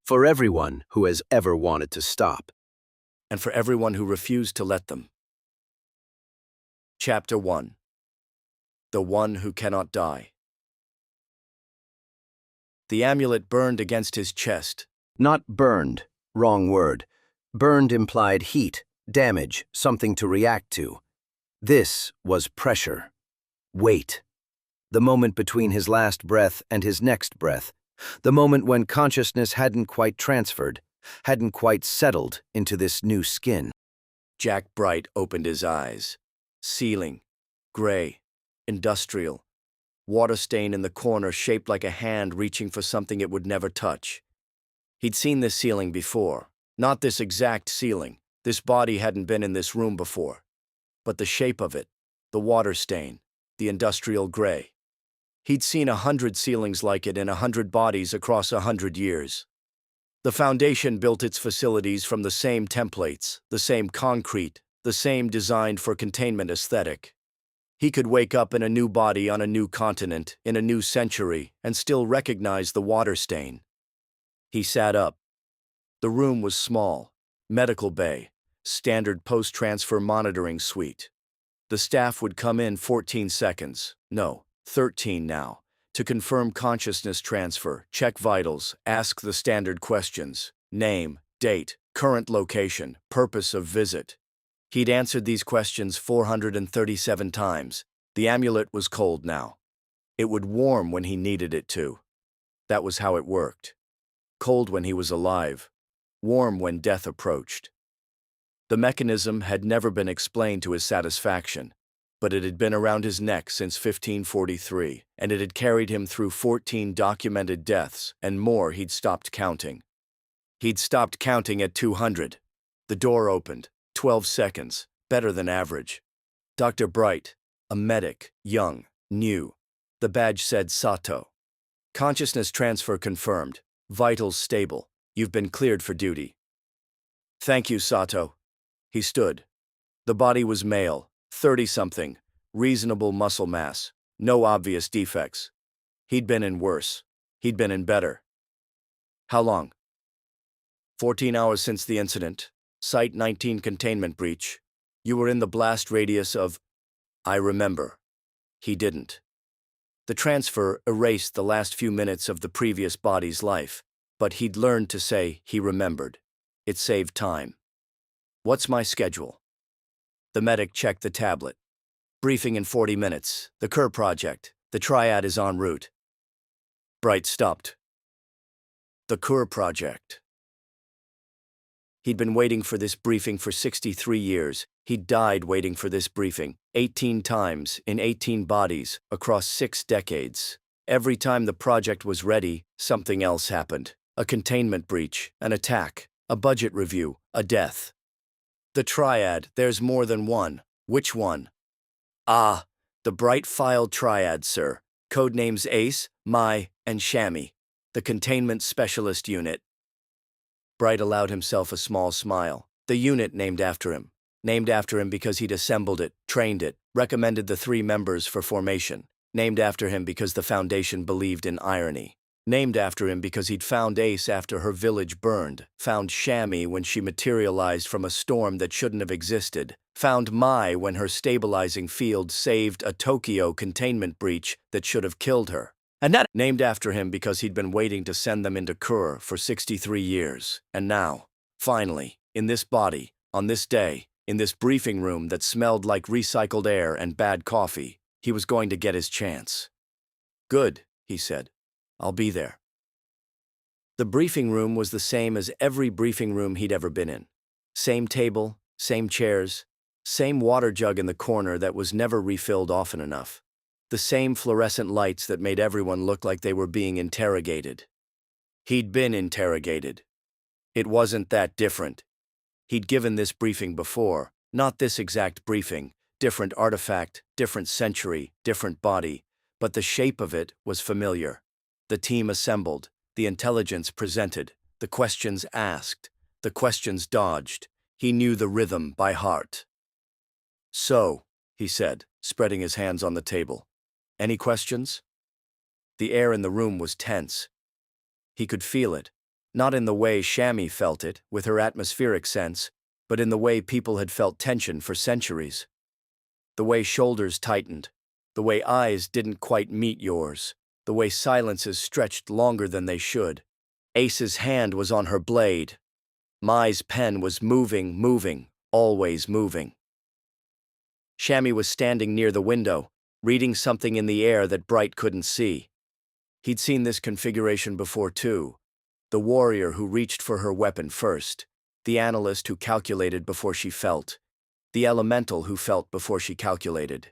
For everyone who has ever wanted to stop. And for everyone who refused to let them. Chapter 1. The One Who Cannot Die. The amulet burned against his chest. Not burned, wrong word. Burned implied heat, damage, something to react to. This was pressure. Weight. The moment between his last breath and his next breath. The moment when consciousness hadn't quite transferred, hadn't quite settled into this new skin. Jack Bright opened his eyes. Ceiling. Gray. Industrial. Water stain in the corner shaped like a hand reaching for something it would never touch. He'd seen this ceiling before. Not this exact ceiling. This body hadn't been in this room before. But the shape of it, the water stain, the industrial gray. He'd seen 100 ceilings like it in 100 bodies across 100 years. The Foundation built its facilities from the same templates, the same concrete, the same designed for containment aesthetic. He could wake up in a new body on a new continent, in a new century, and still recognize the water stain. He sat up. The room was small. Medical bay. Standard post-transfer monitoring suite. The staff would come in 14 seconds, no, 13 now, to confirm consciousness transfer, check vitals, ask the standard questions, name, date, current location, purpose of visit. He'd answered these questions 437 times. The amulet was cold now. It would warm when he needed it to. That was how it worked. Cold when he was alive, warm when death approached. The mechanism had never been explained to his satisfaction, but it had been around his neck since 1543, and it had carried him through 14 documented deaths, and more he'd stopped counting. He'd stopped counting at 200. The door opened. 12 seconds, better than average. Dr. Bright, a medic, young, new. The badge said Sato. Consciousness transfer confirmed. Vitals stable. You've been cleared for duty. Thank you, Sato. He stood. The body was male, 30-something, reasonable muscle mass, no obvious defects. He'd been in worse. He'd been in better. How long? 14 hours since the incident. Site 19 containment breach. You were in the blast radius of... I remember. He didn't. The transfer erased the last few minutes of the previous body's life, but he'd learned to say he remembered. It saved time. What's my schedule? The medic checked the tablet. Briefing in 40 minutes. The Kur project. The triad is en route. Bright stopped. The Kur project. He'd been waiting for this briefing for 63 years. He'd died waiting for this briefing, 18 times, in 18 bodies, across 6 decades. Every time the project was ready, something else happened. A containment breach, an attack, a budget review, a death. The triad, there's more than one. Which one? Ah, the Bright File Triad, sir. Codenames Ace, Mai, and Shammy. The Containment Specialist Unit. Bright allowed himself a small smile. The unit named after him. Named after him because he'd assembled it, trained it, recommended the 3 members for formation. Named after him because the Foundation believed in irony. Named after him because he'd found Ace after her village burned, found Shammy when she materialized from a storm that shouldn't have existed, found Mai when her stabilizing field saved a Tokyo containment breach that should have killed her. And that named after him because he'd been waiting to send them into Kur for 63 years. And now, finally, in this body, on this day, in this briefing room that smelled like recycled air and bad coffee, he was going to get his chance. Good, he said. I'll be there. The briefing room was the same as every briefing room he'd ever been in. Same table, same chairs, same water jug in the corner that was never refilled often enough. The same fluorescent lights that made everyone look like they were being interrogated. He'd been interrogated. It wasn't that different. He'd given this briefing before, not this exact briefing, different artifact, different century, different body, but the shape of it was familiar. The team assembled, the intelligence presented, the questions asked, the questions dodged. He knew the rhythm by heart. So, he said, spreading his hands on the table. Any questions? The air in the room was tense. He could feel it, Not in the way Shammy felt it, with her atmospheric sense, but in the way people had felt tension for centuries. The way shoulders tightened, the way eyes didn't quite meet yours, the way silences stretched longer than they should. Ace's hand was on her blade. Mai's pen was moving, always moving. Shammy was standing near the window, reading something in the air that Bright couldn't see. He'd seen this configuration before too. The warrior who reached for her weapon first, the analyst who calculated before she felt, the elemental who felt before she calculated.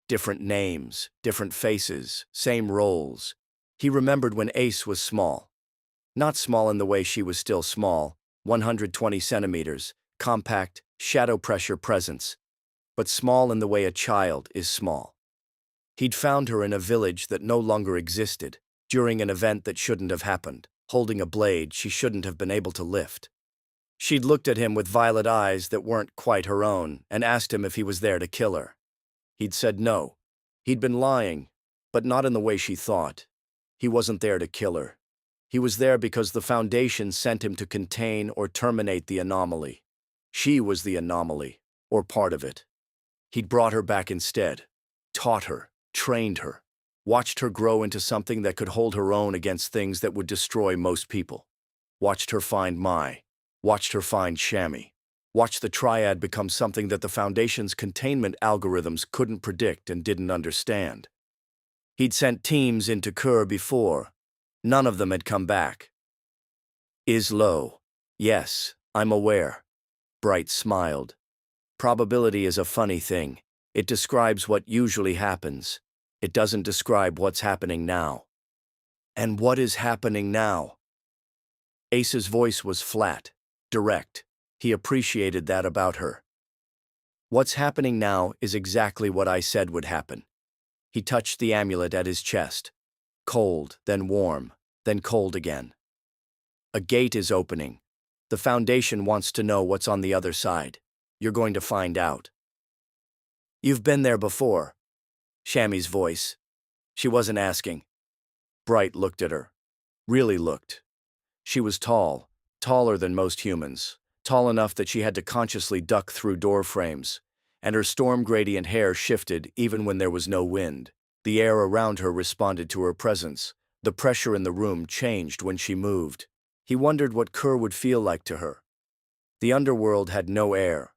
Different names, different faces, same roles. He remembered when Ace was small. Not small in the way she was still small, 120 centimeters, compact, shadow pressure presence, but small in the way a child is small. He'd found her in a village that no longer existed, during an event that shouldn't have happened, holding a blade she shouldn't have been able to lift. She'd looked at him with violet eyes that weren't quite her own and asked him if he was there to kill her. He'd said no. He'd been lying, but not in the way she thought. He wasn't there to kill her. He was there because the Foundation sent him to contain or terminate the anomaly. She was the anomaly, or part of it. He'd brought her back instead, taught her, trained her, watched her grow into something that could hold her own against things that would destroy most people. Watched her find Mai, watched her find Shammy, watched the triad become something that the Foundation's containment algorithms couldn't predict and didn't understand. He'd sent teams into Kur before. None of them had come back. Is low. Yes, I'm aware. Bright smiled. Probability is a funny thing. It describes what usually happens. It doesn't describe what's happening now. And what is happening now? Ace's voice was flat, direct. He appreciated that about her. What's happening now is exactly what I said would happen. He touched the amulet at his chest. Cold, then warm, then cold again. A gate is opening. The Foundation wants to know what's on the other side. You're going to find out. You've been there before. Shammy's voice. She wasn't asking. Bright looked at her. Really looked. She was tall, taller than most humans, tall enough that she had to consciously duck through door frames, and her storm gradient hair shifted even when there was no wind. The air around her responded to her presence. The pressure in the room changed when she moved. He wondered what Kur would feel like to her. The underworld had no air,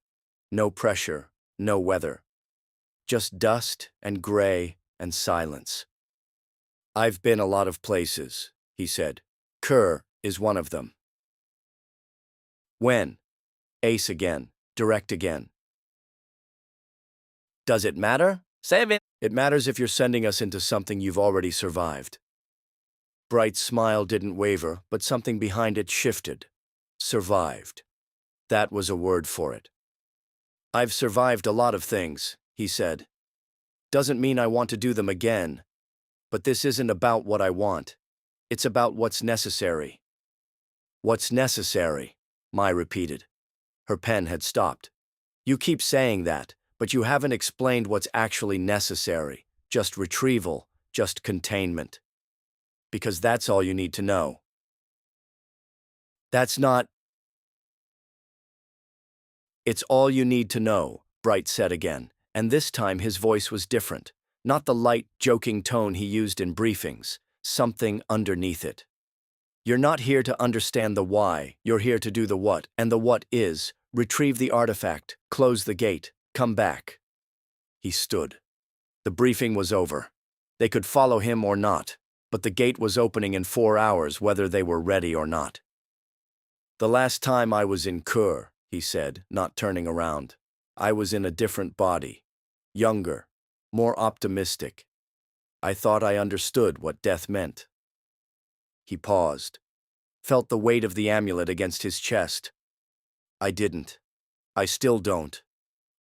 no pressure, no weather. Just dust and gray and silence. I've been a lot of places, he said. Kur is one of them. When? Ace again, direct again. Does it matter? It matters if you're sending us into something you've already survived. Bright's smile didn't waver, but something behind it shifted. Survived. That was a word for it. I've survived a lot of things, he said. Doesn't mean I want to do them again. But this isn't about what I want. It's about what's necessary. What's necessary? Mai repeated. Her pen had stopped. You keep saying that, but you haven't explained what's actually necessary. Just retrieval, just containment. Because that's all you need to know. That's not... It's all you need to know, Bright said again, and this time his voice was different. Not the light, joking tone he used in briefings, something underneath it. You're not here to understand the why, you're here to do the what, and the what is, retrieve the artifact, close the gate, come back. He stood. The briefing was over. They could follow him or not, but the gate was opening in 4 hours whether they were ready or not. The last time I was in Kur, he said, not turning around, I was in a different body. Younger, more optimistic. I thought I understood what death meant. He paused, felt the weight of the amulet against his chest. I didn't. I still don't.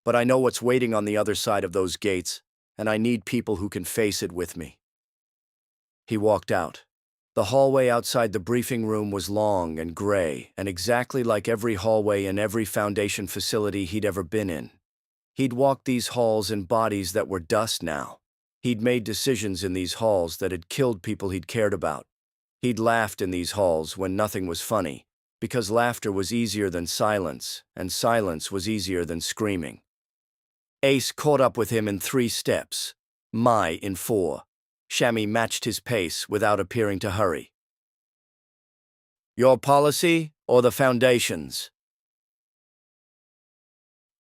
But I know what's waiting on the other side of those gates, and I need people who can face it with me. He walked out. The hallway outside the briefing room was long and gray, and exactly like every hallway in every Foundation facility he'd ever been in. He'd walked these halls in bodies that were dust now. He'd made decisions in these halls that had killed people he'd cared about. He'd laughed in these halls when nothing was funny, because laughter was easier than silence, and silence was easier than screaming. Ace caught up with him in 3 steps, Mai in 4. Shammy matched his pace without appearing to hurry. Your policy or the Foundation's?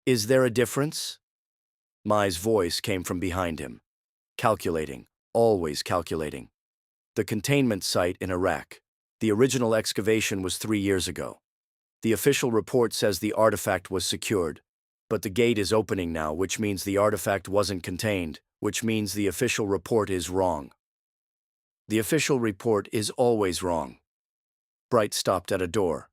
Is there a difference? Mai's voice came from behind him. Calculating, always calculating. The containment site in Iraq. The original excavation was 3 years ago. The official report says the artifact was secured, but the gate is opening now, which means the artifact wasn't contained, which means the official report is wrong. The official report is always wrong. Bright stopped at a door.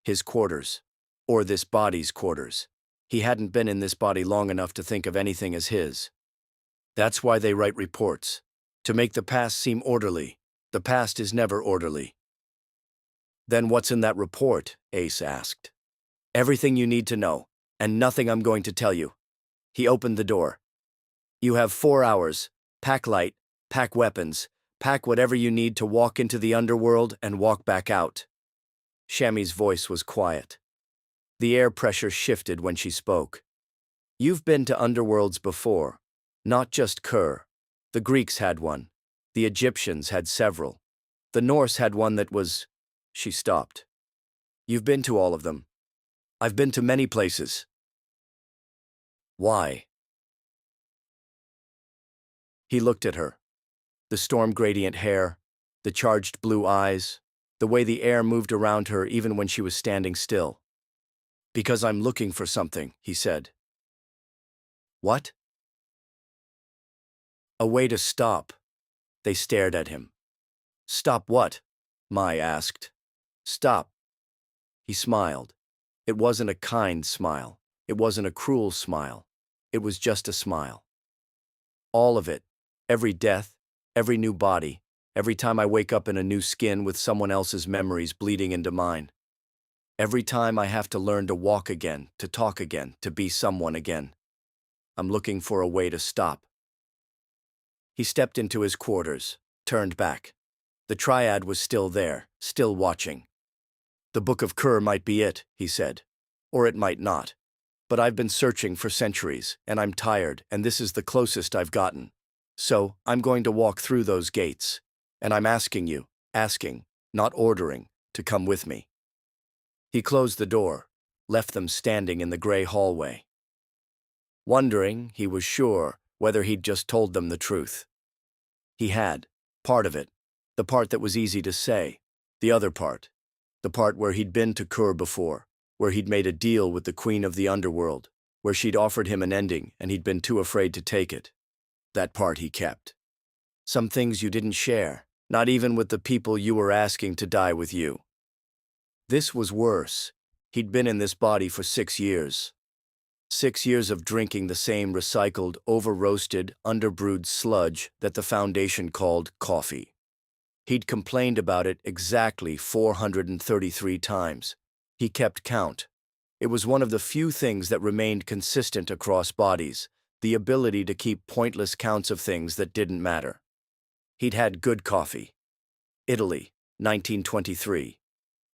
His quarters. Or this body's quarters. He hadn't been in this body long enough to think of anything as his. That's why they write reports. To make the past seem orderly. The past is never orderly. Then what's in that report? Ace asked. Everything you need to know, and nothing I'm going to tell you. He opened the door. You have 4 hours. Pack light, pack weapons, pack whatever you need to walk into the underworld and walk back out. Shammy's voice was quiet. The air pressure shifted when she spoke. You've been to underworlds before, not just Kur. The Greeks had one. The Egyptians had several. The Norse had one that was... She stopped. You've been to all of them. I've been to many places. Why? He looked at her. The storm gradient hair, the charged blue eyes, the way the air moved around her even when she was standing still. Because I'm looking for something, he said. What? A way to stop. They stared at him. Stop what? Mai asked. Stop. He smiled. It wasn't a kind smile. It wasn't a cruel smile. It was just a smile. All of it. Every death, every new body, every time I wake up in a new skin with someone else's memories bleeding into mine. Every time I have to learn to walk again, to talk again, to be someone again. I'm looking for a way to stop. He stepped into his quarters, turned back. The triad was still there, still watching. The Book of Kur might be it, he said. Or it might not. But I've been searching for centuries, and I'm tired, and this is the closest I've gotten. So, I'm going to walk through those gates. And I'm asking you, not ordering, to come with me. He closed the door, left them standing in the gray hallway. Wondering, he was sure, whether he'd just told them the truth. He had, part of it, the part that was easy to say, the other part, the part where he'd been to Kur before, where he'd made a deal with the queen of the underworld, where she'd offered him an ending and he'd been too afraid to take it. That part he kept. Some things you didn't share, not even with the people you were asking to die with you. This was worse. He'd been in this body for 6 years. 6 years of drinking the same recycled, over-roasted, underbrewed sludge that the Foundation called coffee. He'd complained about it exactly 433 times. He kept count. It was one of the few things that remained consistent across bodies, the ability to keep pointless counts of things that didn't matter. He'd had good coffee. Italy, 1923.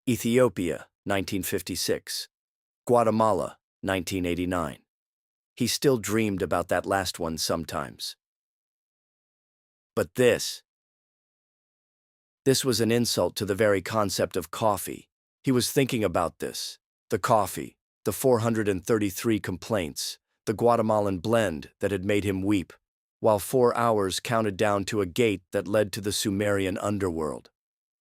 Ethiopia, 1956. Guatemala, 1989. He still dreamed about that last one sometimes. But this was an insult to the very concept of coffee. He was thinking about this. The coffee, the 433 complaints, the Guatemalan blend that had made him weep, while 4 hours counted down to a gate that led to the Sumerian underworld.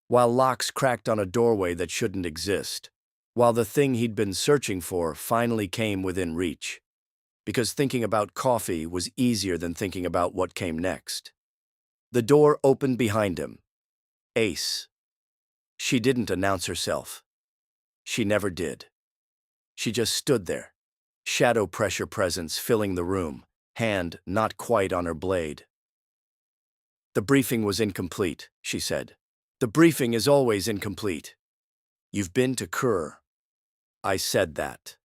While locks cracked on a doorway that shouldn't exist. While the thing he'd been searching for finally came within reach. Because thinking about coffee was easier than thinking about what came next. The door opened behind him. Ace. She didn't announce herself. She never did. She just stood there, shadow pressure presence filling the room, hand not quite on her blade. The briefing was incomplete, she said. The briefing is always incomplete. You've been to Kur. I said that.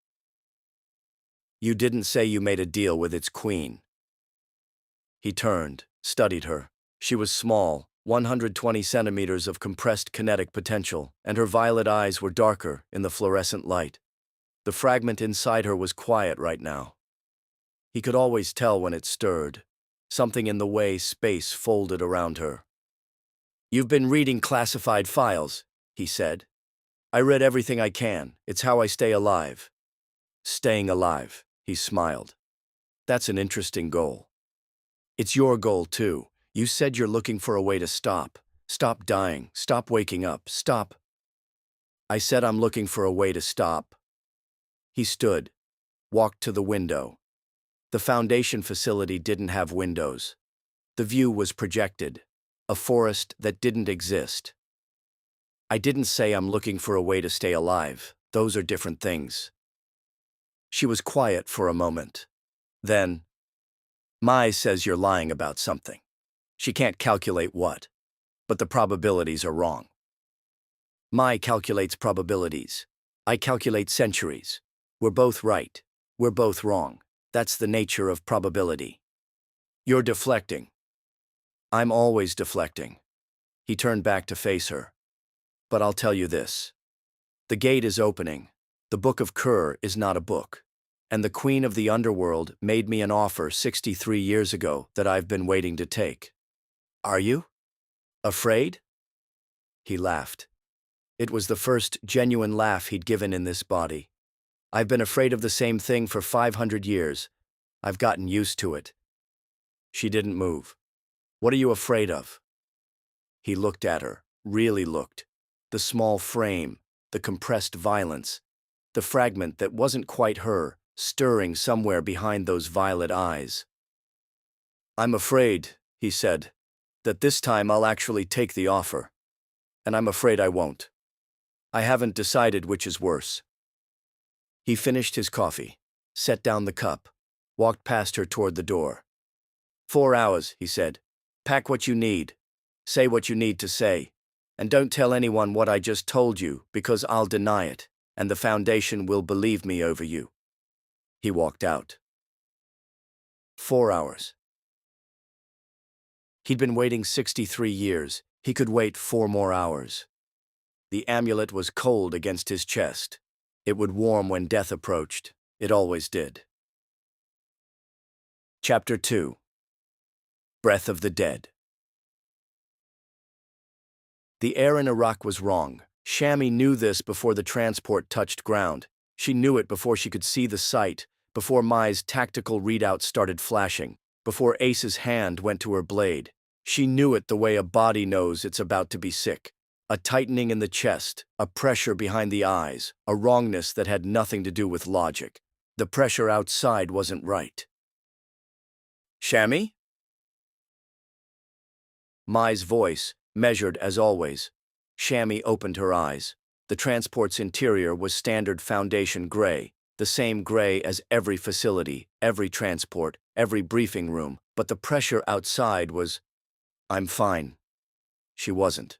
You didn't say you made a deal with its queen. He turned, studied her. She was small, 120 centimeters of compressed kinetic potential, and her violet eyes were darker in the fluorescent light. The fragment inside her was quiet right now. He could always tell when it stirred, something in the way space folded around her. "You've been reading classified files," he said. "I read everything I can. It's how I stay alive." "Staying alive," he smiled. "That's an interesting goal. It's your goal, too. You said you're looking for a way to stop. Stop dying. Stop waking up. Stop." "I said I'm looking for a way to stop." He stood, walked to the window. The Foundation facility didn't have windows. The view was projected, a forest that didn't exist. "I didn't say I'm looking for a way to stay alive. Those are different things." She was quiet for a moment. Then, "Mai says you're lying about something. She can't calculate what, but the probabilities are wrong." "Mai calculates probabilities. I calculate centuries. We're both right. We're both wrong. That's the nature of probability." "You're deflecting." "I'm always deflecting." He turned back to face her. "But I'll tell you this. The gate is opening. The Book of Kur is not a book. And the Queen of the Underworld made me an offer 63 years ago that I've been waiting to take." "Are you afraid?" He laughed. It was the first genuine laugh he'd given in this body. "I've been afraid of the same thing for 500 years. I've gotten used to it." She didn't move. "What are you afraid of?" He looked at her, really looked. The small frame, the compressed violence, the fragment that wasn't quite her, stirring somewhere behind those violet eyes. "I'm afraid," he said, "that this time I'll actually take the offer. And I'm afraid I won't. I haven't decided which is worse." He finished his coffee, set down the cup, walked past her toward the door. 4 hours, he said. "Pack what you need. Say what you need to say. And don't tell anyone what I just told you, because I'll deny it, and the Foundation will believe me over you." He walked out. 4 hours. He'd been waiting 63 years. He could wait 4 more hours. The amulet was cold against his chest. It would warm when death approached. It always did. Chapter 2. Breath of the Dead. The air in Iraq was wrong. Shammy knew this before the transport touched ground. She knew it before she could see the site, before Mai's tactical readout started flashing, before Ace's hand went to her blade. She knew it the way a body knows it's about to be sick. A tightening in the chest, a pressure behind the eyes, a wrongness that had nothing to do with logic. The pressure outside wasn't right. "Shammy?" Mai's voice, measured as always. Shammy opened her eyes. The transport's interior was standard Foundation gray, the same gray as every facility, every transport, every briefing room, but the pressure outside was... "I'm fine." She wasn't.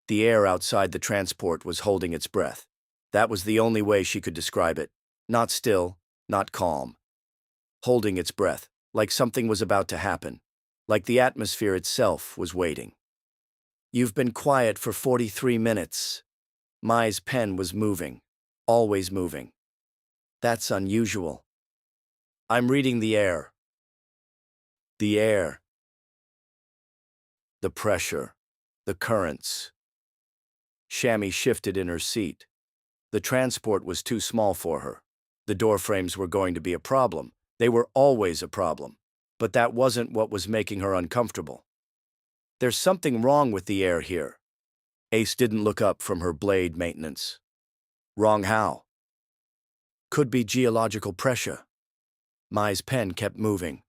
The air outside the transport was holding its breath. That was the only way she could describe it. Not still, not calm. Holding its breath, like something was about to happen, like the atmosphere itself was waiting. "You've been quiet for 43 minutes. Mai's pen was moving, always moving. "That's unusual." "I'm reading the air." The air. The pressure. The currents. Shammy shifted in her seat. The transport was too small for her. The door frames were going to be a problem. They were always a problem. But that wasn't what was making her uncomfortable. "There's something wrong with the air here." Ace didn't look up from her blade maintenance. "Wrong how?" "Could be geological pressure." Mai's pen kept moving.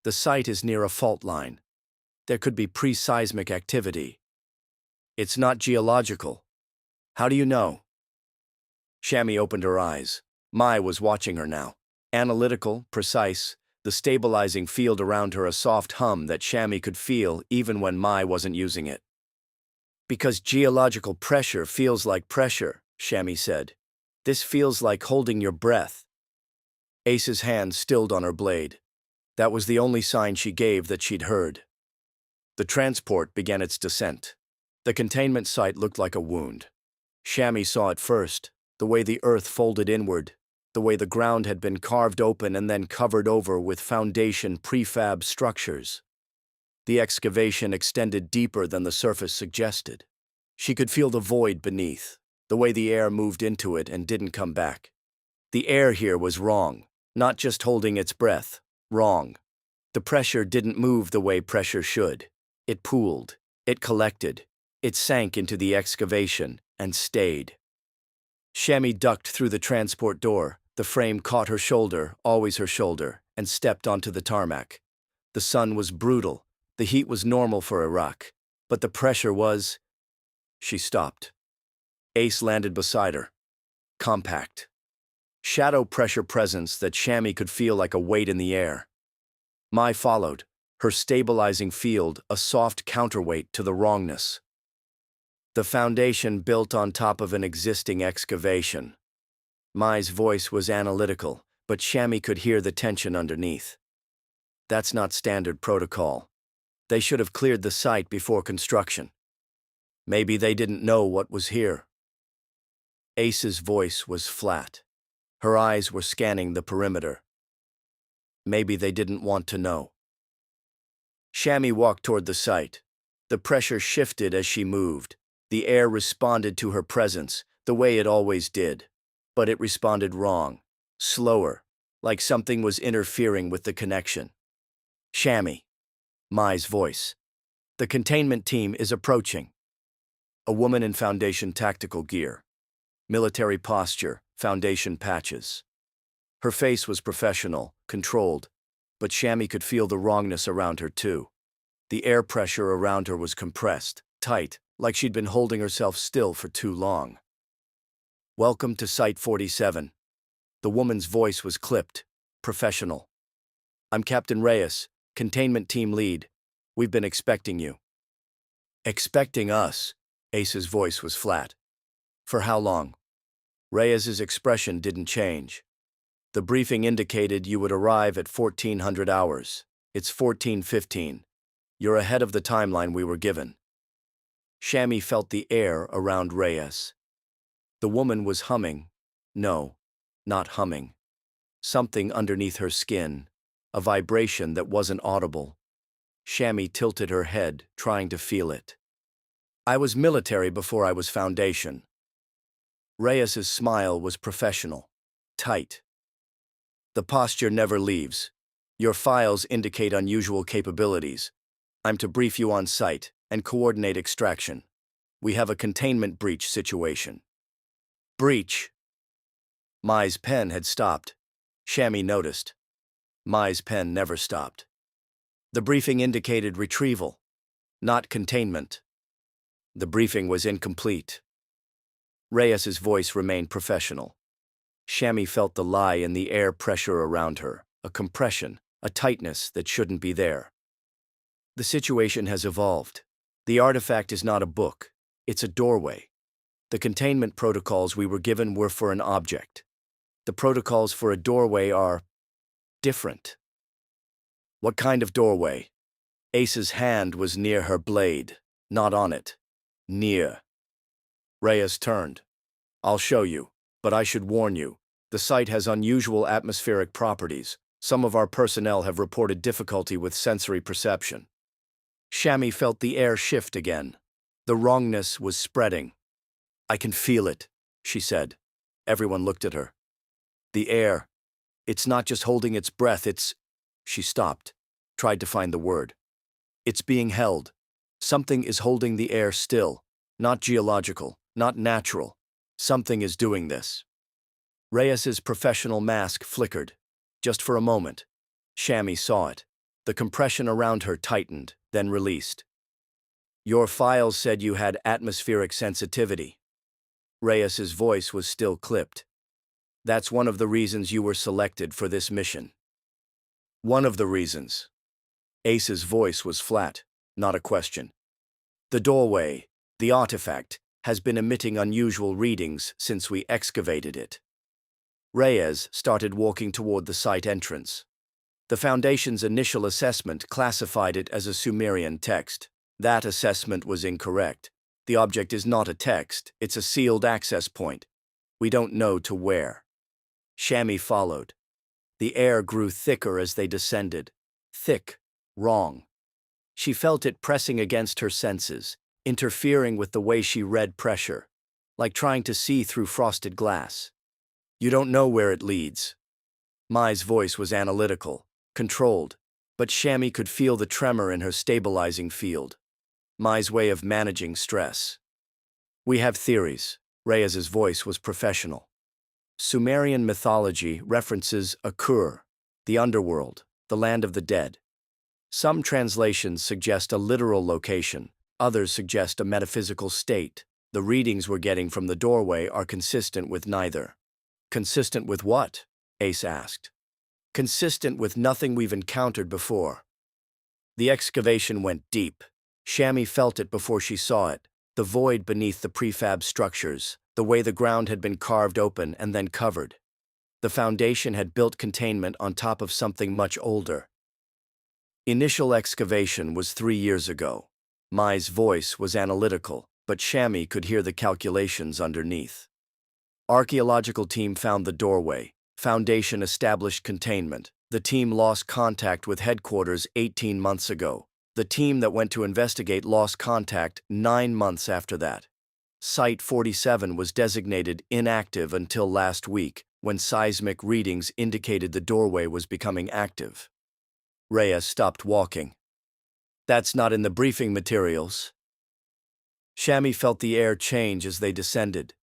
"The site is near a fault line. There could be pre-seismic activity." "It's not geological." "How do you know?" Shammy opened her eyes. Mai was watching her now. Analytical, precise, the stabilizing field around her a soft hum that Shammy could feel even when Mai wasn't using it. "Because geological pressure feels like pressure," Shammy said. "This feels like holding your breath." Ace's hand stilled on her blade. That was the only sign she gave that she'd heard. The transport began its descent. The containment site looked like a wound. Shammy saw it first, the way the earth folded inward, the way the ground had been carved open and then covered over with foundation prefab structures. The excavation extended deeper than the surface suggested. She could feel the void beneath, the way the air moved into it and didn't come back. The air here was wrong, not just holding its breath, wrong. The pressure didn't move the way pressure should. It pooled, it collected, it sank into the excavation and stayed. Shammy ducked through the transport door. The frame caught her shoulder, always her shoulder, and stepped onto the tarmac. The sun was brutal. The heat was normal for Iraq, but the pressure was... She stopped. Ace landed beside her. Compact. Shadow pressure presence that Shammy could feel like a weight in the air. Mai followed, her stabilizing field a soft counterweight to the wrongness. The foundation built on top of an existing excavation. Mai's voice was analytical, but Shammy could hear the tension underneath. That's not standard protocol. They should have cleared the site before construction. Maybe they didn't know what was here. Ace's voice was flat. Her eyes were scanning the perimeter. Maybe they didn't want to know. Shammy walked toward the site. The pressure shifted as she moved. The air responded to her presence, the way it always did. But it responded wrong, slower, like something was interfering with the connection. Shammy. Mai's voice. The containment team is approaching. A woman in Foundation tactical gear. Military posture, Foundation patches. Her face was professional, controlled, but Shammy could feel the wrongness around her too. The air pressure around her was compressed, tight, like she'd been holding herself still for too long. Welcome to Site 47. The woman's voice was clipped, professional. I'm Captain Reyes, containment team lead. We've been expecting you. Expecting us? Ace's voice was flat. For how long? Reyes's expression didn't change. The briefing indicated you would arrive at 1400 hours. It's 1415. You're ahead of the timeline we were given. Shammy felt the air around Reyes. The woman was humming. No, not humming. Something underneath her skin, a vibration that wasn't audible. Shammy tilted her head, trying to feel it. I was military before I was Foundation. Reyes's smile was professional, tight. The posture never leaves. Your files indicate unusual capabilities. I'm to brief you on site and coordinate extraction. We have a containment breach situation. Breach. Mai's pen had stopped. Shammy noticed. Mai's pen never stopped. The briefing indicated retrieval, not containment. The briefing was incomplete. Reyes's voice remained professional. Shammy felt the lie in the air pressure around her, a compression, a tightness that shouldn't be there. The situation has evolved. The artifact is not a book, it's a doorway. The containment protocols we were given were for an object. The protocols for a doorway are different. What kind of doorway? Ace's hand was near her blade, not on it. Near. Reyes turned. I'll show you, but I should warn you. The site has unusual atmospheric properties. Some of our personnel have reported difficulty with sensory perception. Shammy felt the air shift again. The wrongness was spreading. I can feel it, she said. Everyone looked at her. The air. It's not just holding its breath, it's... She stopped, tried to find the word. It's being held. Something is holding the air still. Not geological, not natural. Something is doing this. Reyes's professional mask flickered. Just for a moment. Shammy saw it. The compression around her tightened, then released. Your files said you had atmospheric sensitivity. Reyes's voice was still clipped. That's one of the reasons you were selected for this mission. One of the reasons. Ace's voice was flat, not a question. The doorway, the artifact, has been emitting unusual readings since we excavated it. Reyes started walking toward the site entrance. The Foundation's initial assessment classified it as a Sumerian text. That assessment was incorrect. The object is not a text, it's a sealed access point. We don't know to where. Shammy followed. The air grew thicker as they descended. Thick, wrong. She felt it pressing against her senses, interfering with the way she read pressure, like trying to see through frosted glass. You don't know where it leads. Mai's voice was analytical, controlled, but Shammy could feel the tremor in her stabilizing field. Mai's way of managing stress. We have theories. Reyes's voice was professional. Sumerian mythology references Kur, the underworld, the land of the dead. Some translations suggest a literal location, others suggest a metaphysical state. The readings we're getting from the doorway are consistent with neither. Consistent with what? Ace asked. Consistent with nothing we've encountered before. The excavation went deep. Shammy felt it before she saw it, the void beneath the prefab structures, the way the ground had been carved open and then covered. The foundation had built containment on top of something much older. Initial excavation was 3 years ago. Mai's voice was analytical, but Shammy could hear the calculations underneath. Archaeological team found the doorway. Foundation established containment. The team lost contact with headquarters 18 months ago. The team that went to investigate lost contact 9 months after that. Site 47 was designated inactive until last week, when seismic readings indicated the doorway was becoming active. Reyes stopped walking. That's not in the briefing materials. Shammy felt the air change as they descended.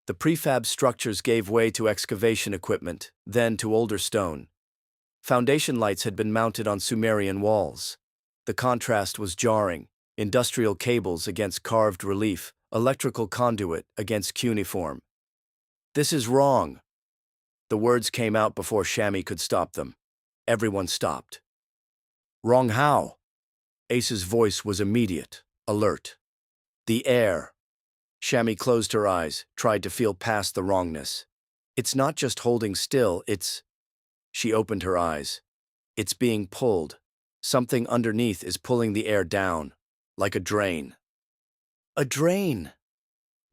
The prefab structures gave way to excavation equipment, then to older stone. Foundation lights had been mounted on Sumerian walls. The contrast was jarring. Industrial cables against carved relief, electrical conduit against cuneiform. This is wrong. The words came out before Shammy could stop them. Everyone stopped. Wrong how? Ace's voice was immediate, alert. The air. Shammy closed her eyes, tried to feel past the wrongness. It's not just holding still, it's... She opened her eyes. It's being pulled. Something underneath is pulling the air down, like a drain. A drain!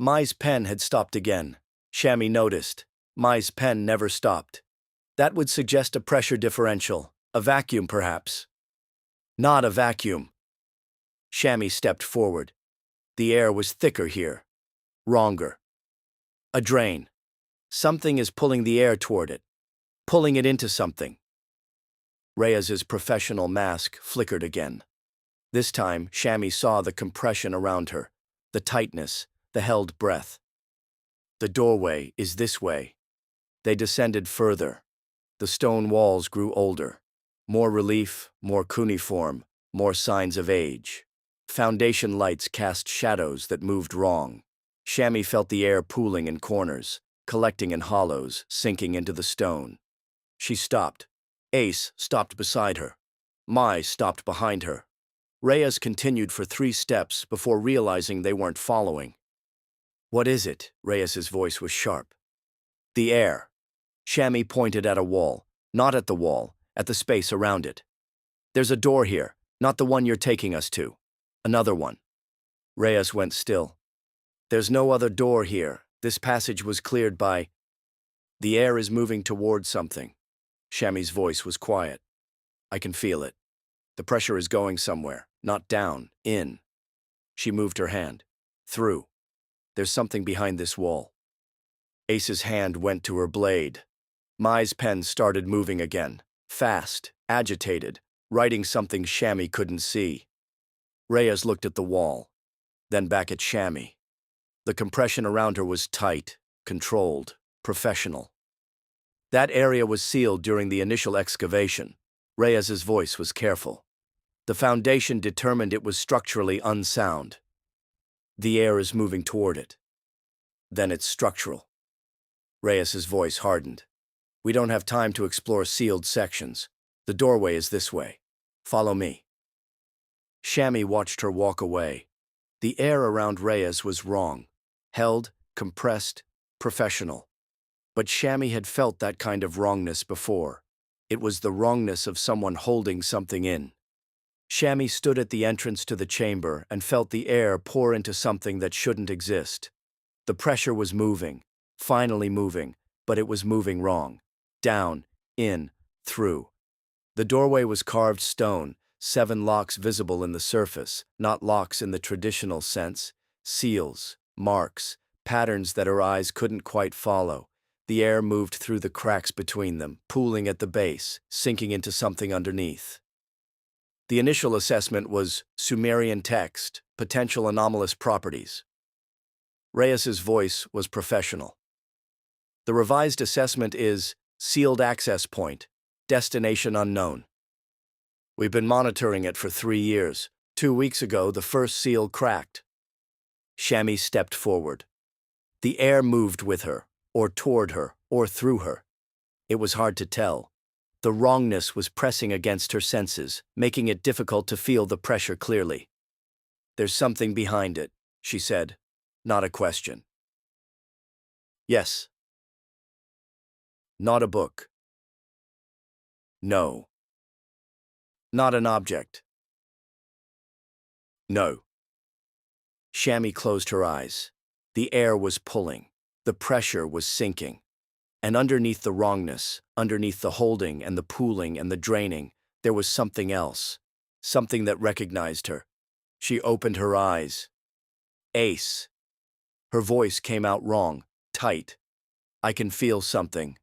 Mai's pen had stopped again. Shammy noticed. Mai's pen never stopped. That would suggest a pressure differential, a vacuum perhaps. Not a vacuum. Shammy stepped forward. The air was thicker here. Wronger. A drain. Something is pulling the air toward it. Pulling it into something. Reyes's professional mask flickered again. This time, Shammy saw the compression around her, the tightness, the held breath. The doorway is this way. They descended further. The stone walls grew older. More relief, more cuneiform, more signs of age. Foundation lights cast shadows that moved wrong. Shammy felt the air pooling in corners, collecting in hollows, sinking into the stone. She stopped. Ace stopped beside her. Mai stopped behind her. Reyes continued for 3 steps before realizing they weren't following. What is it? Reyes's voice was sharp. The air. Shammy pointed at a wall, not at the wall, at the space around it. There's a door here, not the one you're taking us to. Another one. Reyes went still. There's no other door here. This passage was cleared by... The air is moving towards something. Shammy's voice was quiet. I can feel it. The pressure is going somewhere, not down, in. She moved her hand. Through. There's something behind this wall. Ace's hand went to her blade. Mai's pen started moving again, fast, agitated, writing something Shammy couldn't see. Reyes looked at the wall, then back at Shammy. The compression around her was tight, controlled, professional. That area was sealed during the initial excavation. Reyes's voice was careful. The foundation determined it was structurally unsound. The air is moving toward it. Then it's structural. Reyes's voice hardened. We don't have time to explore sealed sections. The doorway is this way. Follow me. Shammy watched her walk away. The air around Reyes was wrong. Held, compressed, professional. But Shammy had felt that kind of wrongness before. It was the wrongness of someone holding something in. Shammy stood at the entrance to the chamber and felt the air pour into something that shouldn't exist. The pressure was moving, finally moving, but it was moving wrong. Down, in, through. The doorway was carved stone, 7 locks visible in the surface, not locks in the traditional sense, seals, marks, patterns that her eyes couldn't quite follow. The air moved through the cracks between them, pooling at the base, sinking into something underneath. The initial assessment was Sumerian text, potential anomalous properties. Reyes's voice was professional. The revised assessment is sealed access point, destination unknown. We've been monitoring it for 3 years. 2 weeks ago, the first seal cracked. Shammy stepped forward. The air moved with her, or toward her, or through her. It was hard to tell. The wrongness was pressing against her senses, making it difficult to feel the pressure clearly. "There's something behind it," she said, not a question. "Yes." "Not a book." "No." "Not an object." "No." Shammy closed her eyes. The air was pulling. The pressure was sinking. And underneath the wrongness, underneath the holding and the pooling and the draining, there was something else, something that recognized her. She opened her eyes. "Ace." Her voice came out wrong, tight. "I can feel something."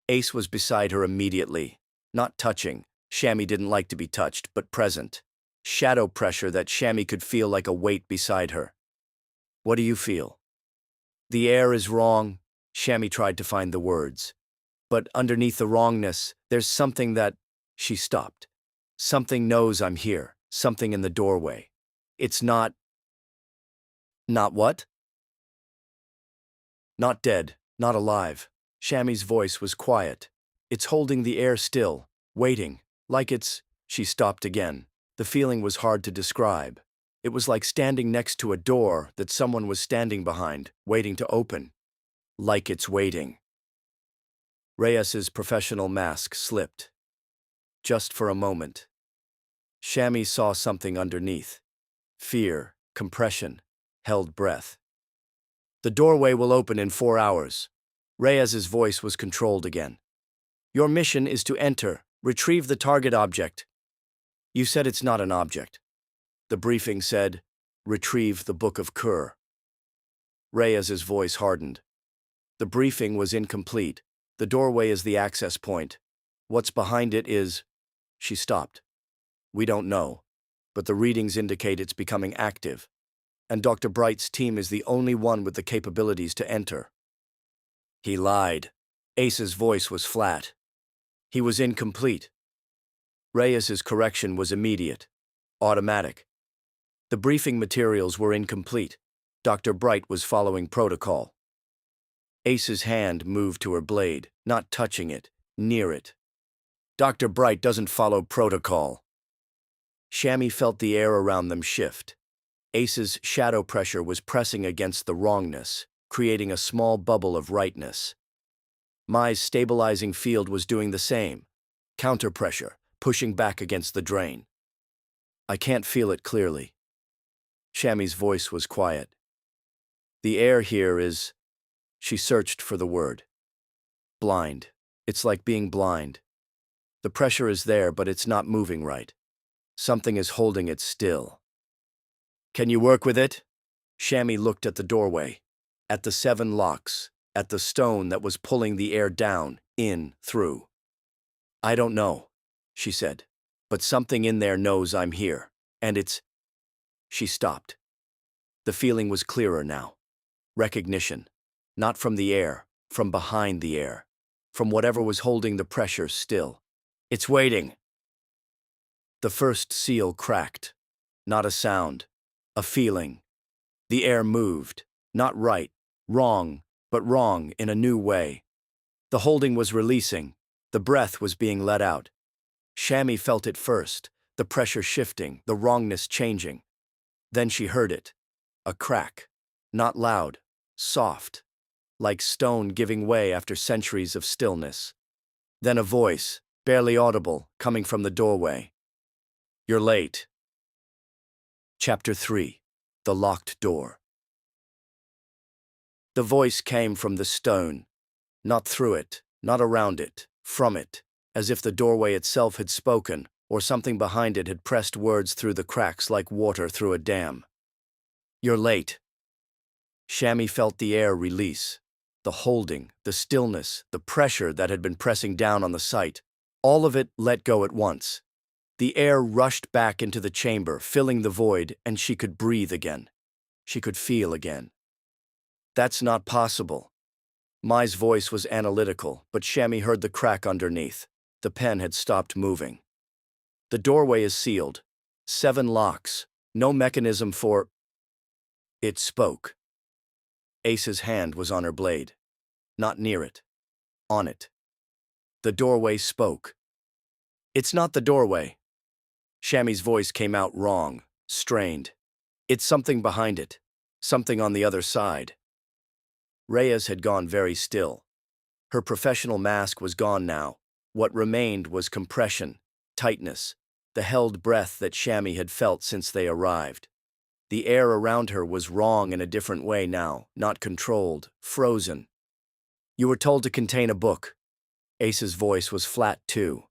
Ace was beside her immediately, not touching. Shammy didn't like to be touched, but present. Shadow pressure that Shammy could feel like a weight beside her. "What do you feel?" "The air is wrong." Shammy tried to find the words. "But underneath the wrongness, there's something that—" She stopped. "Something knows I'm here, something in the doorway. It's not—" "Not what?" "Not dead, not alive." Shammy's voice was quiet. "It's holding the air still, waiting, like it's—" She stopped again. The feeling was hard to describe. It was like standing next to a door that someone was standing behind, waiting to open. Like it's waiting. Reyes's professional mask slipped. Just for a moment. Shammy saw something underneath. Fear, compression, held breath. "The doorway will open in 4 hours." Reyes's voice was controlled again. "Your mission is to enter, retrieve the target object." "You said it's not an object." The briefing said, "Retrieve the Book of Kur." Reyes's voice hardened. The briefing was incomplete. The doorway is the access point. What's behind it is— She stopped. "We don't know, but the readings indicate it's becoming active. And Dr. Bright's team is the only one with the capabilities to enter." He lied. Ace's voice was flat. He was incomplete. Reyes's correction was immediate, automatic. The briefing materials were incomplete. Dr. Bright was following protocol. Ace's hand moved to her blade, not touching it, near it. "Dr. Bright doesn't follow protocol." Shammy felt the air around them shift. Ace's shadow pressure was pressing against the wrongness, creating a small bubble of rightness. Mai's stabilizing field was doing the same. Counter-pressure, pushing back against the drain. "I can't feel it clearly." Shammy's voice was quiet. "The air here is—" She searched for the word. "Blind. It's like being blind. The pressure is there, but it's not moving right. Something is holding it still." "Can you work with it?" Shammy looked at the doorway, at the 7 locks, at the stone that was pulling the air down, in, through. "I don't know," she said, "but something in there knows I'm here, and it's—" She stopped. The feeling was clearer now. Recognition. Not from the air, from behind the air, from whatever was holding the pressure still. "It's waiting." The first seal cracked. Not a sound, a feeling. The air moved, not right, wrong, but wrong in a new way. The holding was releasing, the breath was being let out. Shammy felt it first, the pressure shifting, the wrongness changing. Then she heard it. A crack. Not loud, soft, like stone giving way after centuries of stillness. Then a voice, barely audible, coming from the doorway. "You're late." Chapter 3. The Locked Door. The voice came from the stone, not through it, not around it, from it, as if the doorway itself had spoken, or something behind it had pressed words through the cracks like water through a dam. "You're late." Shammy felt the air release. The holding, the stillness, the pressure that had been pressing down on the sight, all of it let go at once. The air rushed back into the chamber, filling the void, and she could breathe again. She could feel again. "That's not possible." Mai's voice was analytical, but Shammy heard the crack underneath. The pen had stopped moving. "The doorway is sealed. 7 locks. No mechanism for—" It spoke. Ace's hand was on her blade. Not near it. On it. The doorway spoke. "It's not the doorway." Shammy's voice came out wrong, strained. "It's something behind it. Something on the other side." Reyes had gone very still. Her professional mask was gone now. What remained was compression, tightness, the held breath that Shammy had felt since they arrived. The air around her was wrong in a different way now, not controlled, frozen. "You were told to contain a book." Ace's voice was flat too.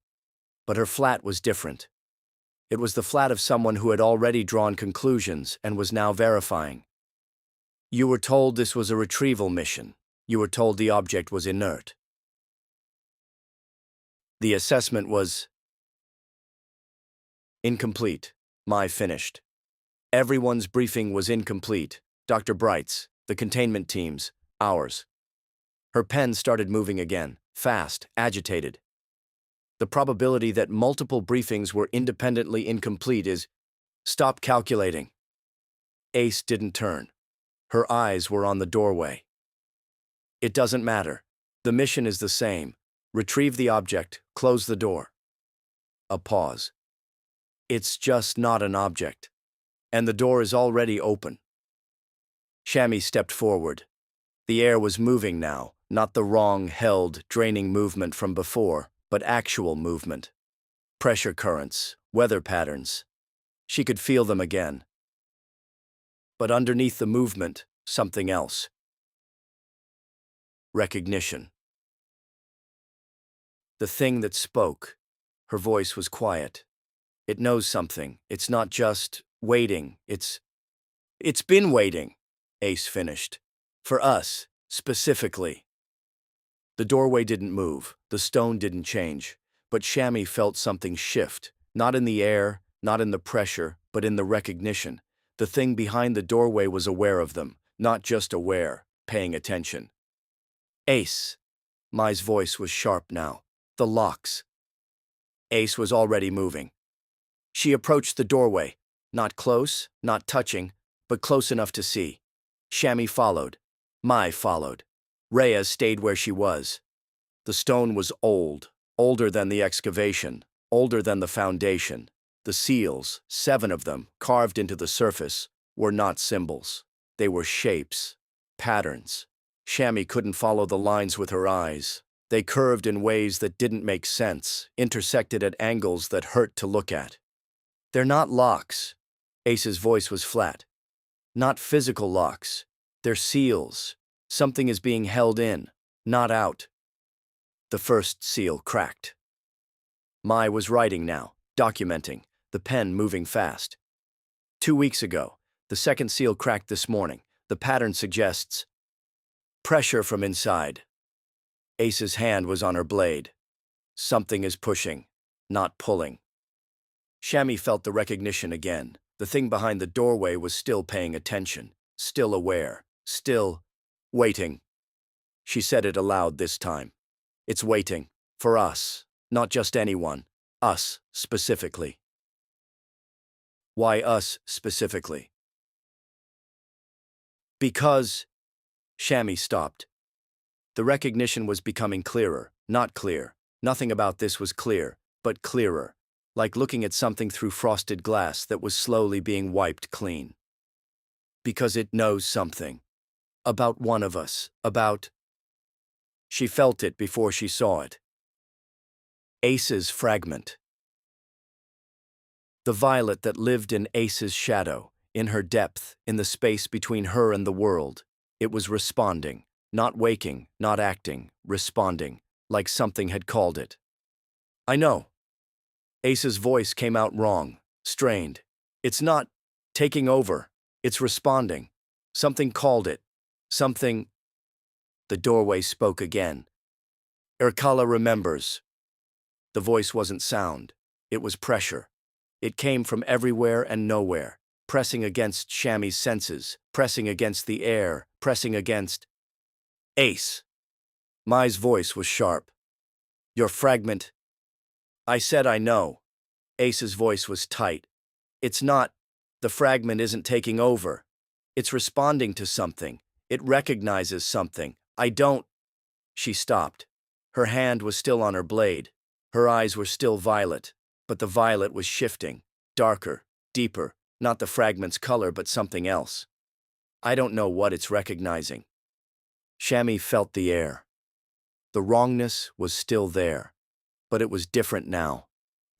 But her flat was different. It was the flat of someone who had already drawn conclusions and was now verifying. "You were told this was a retrieval mission. You were told the object was inert. The assessment was incomplete." Mai finished. "Everyone's briefing was incomplete. Dr. Bright's, the containment team's, ours." Her pen started moving again, fast, agitated. "The probability that multiple briefings were independently incomplete is—" "Stop calculating." Ace didn't turn. Her eyes were on the doorway. "It doesn't matter. The mission is the same. Retrieve the object, close the door." A pause. "It's just not an object. And the door is already open." Shammy stepped forward. The air was moving now, not the wrong, held, draining movement from before, but actual movement. Pressure currents, weather patterns. She could feel them again. But underneath the movement, something else. Recognition. The thing that spoke. Her voice was quiet. "It knows something. It's not just waiting. It's been waiting," Ace finished. "For us, specifically." The doorway didn't move. The stone didn't change. But Shammy felt something shift. Not in the air, not in the pressure, but in the recognition. The thing behind the doorway was aware of them. Not just aware, paying attention. "Ace." Mai's voice was sharp now. "The locks." Ace was already moving. She approached the doorway. Not close, not touching, but close enough to see. Shammy followed. Mai followed. Rhea stayed where she was. The stone was old, older than the excavation, older than the foundation. The seals, 7 of them, carved into the surface, were not symbols. They were shapes, patterns. Shammy couldn't follow the lines with her eyes. They curved in ways that didn't make sense, intersected at angles that hurt to look at. "They're not locks." Ace's voice was flat. "Not physical locks. They're seals. Something is being held in, not out." The first seal cracked. Mai was writing now, documenting, the pen moving fast. 2 weeks ago, the second seal cracked this morning. The pattern suggests pressure from inside. Ace's hand was on her blade. Something is pushing, not pulling. Shammy felt the recognition again. The thing behind the doorway was still paying attention, still aware, still waiting. She said it aloud this time. "It's waiting. For us. Not just anyone. Us, specifically." "Why us, specifically?" "Because—" Shammy stopped. The recognition was becoming clearer, not clear. Nothing about this was clear, but clearer. Like looking at something through frosted glass that was slowly being wiped clean. "Because it knows something. About one of us. About—" She felt it before she saw it. Ace's fragment. The violet that lived in Ace's shadow, in her depth, in the space between her and the world. It was responding, not waking, not acting, responding, like something had called it. I know. Ace's voice came out wrong, strained. It's not taking over, it's responding. Something called it. Something. The doorway spoke again. Erkala remembers. The voice wasn't sound. It was pressure. It came from everywhere and nowhere, pressing against Shammy's senses, pressing against the air, pressing against... Ace. Mai's voice was sharp. Your fragment. I said I know. Ace's voice was tight. It's not. The fragment isn't taking over. It's responding to something. It recognizes something. I don't... She stopped. Her hand was still on her blade. Her eyes were still violet, but the violet was shifting, darker, deeper, not the fragment's color but something else. I don't know what it's recognizing. Shammy felt the air. The wrongness was still there, but it was different now.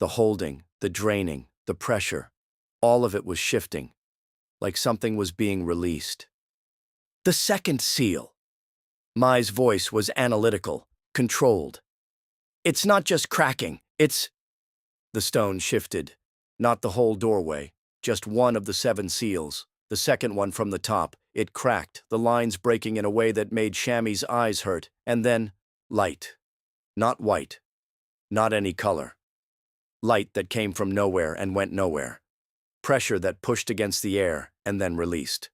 The holding, the draining, the pressure, all of it was shifting, like something was being released. The second seal. Mai's voice was analytical, controlled. It's not just cracking, it's... The stone shifted. Not the whole doorway, just one of the 7 seals, the second one from the top. It cracked, the lines breaking in a way that made Shammy's eyes hurt, and then light. Not white. Not any color. Light that came from nowhere and went nowhere. Pressure that pushed against the air and then released.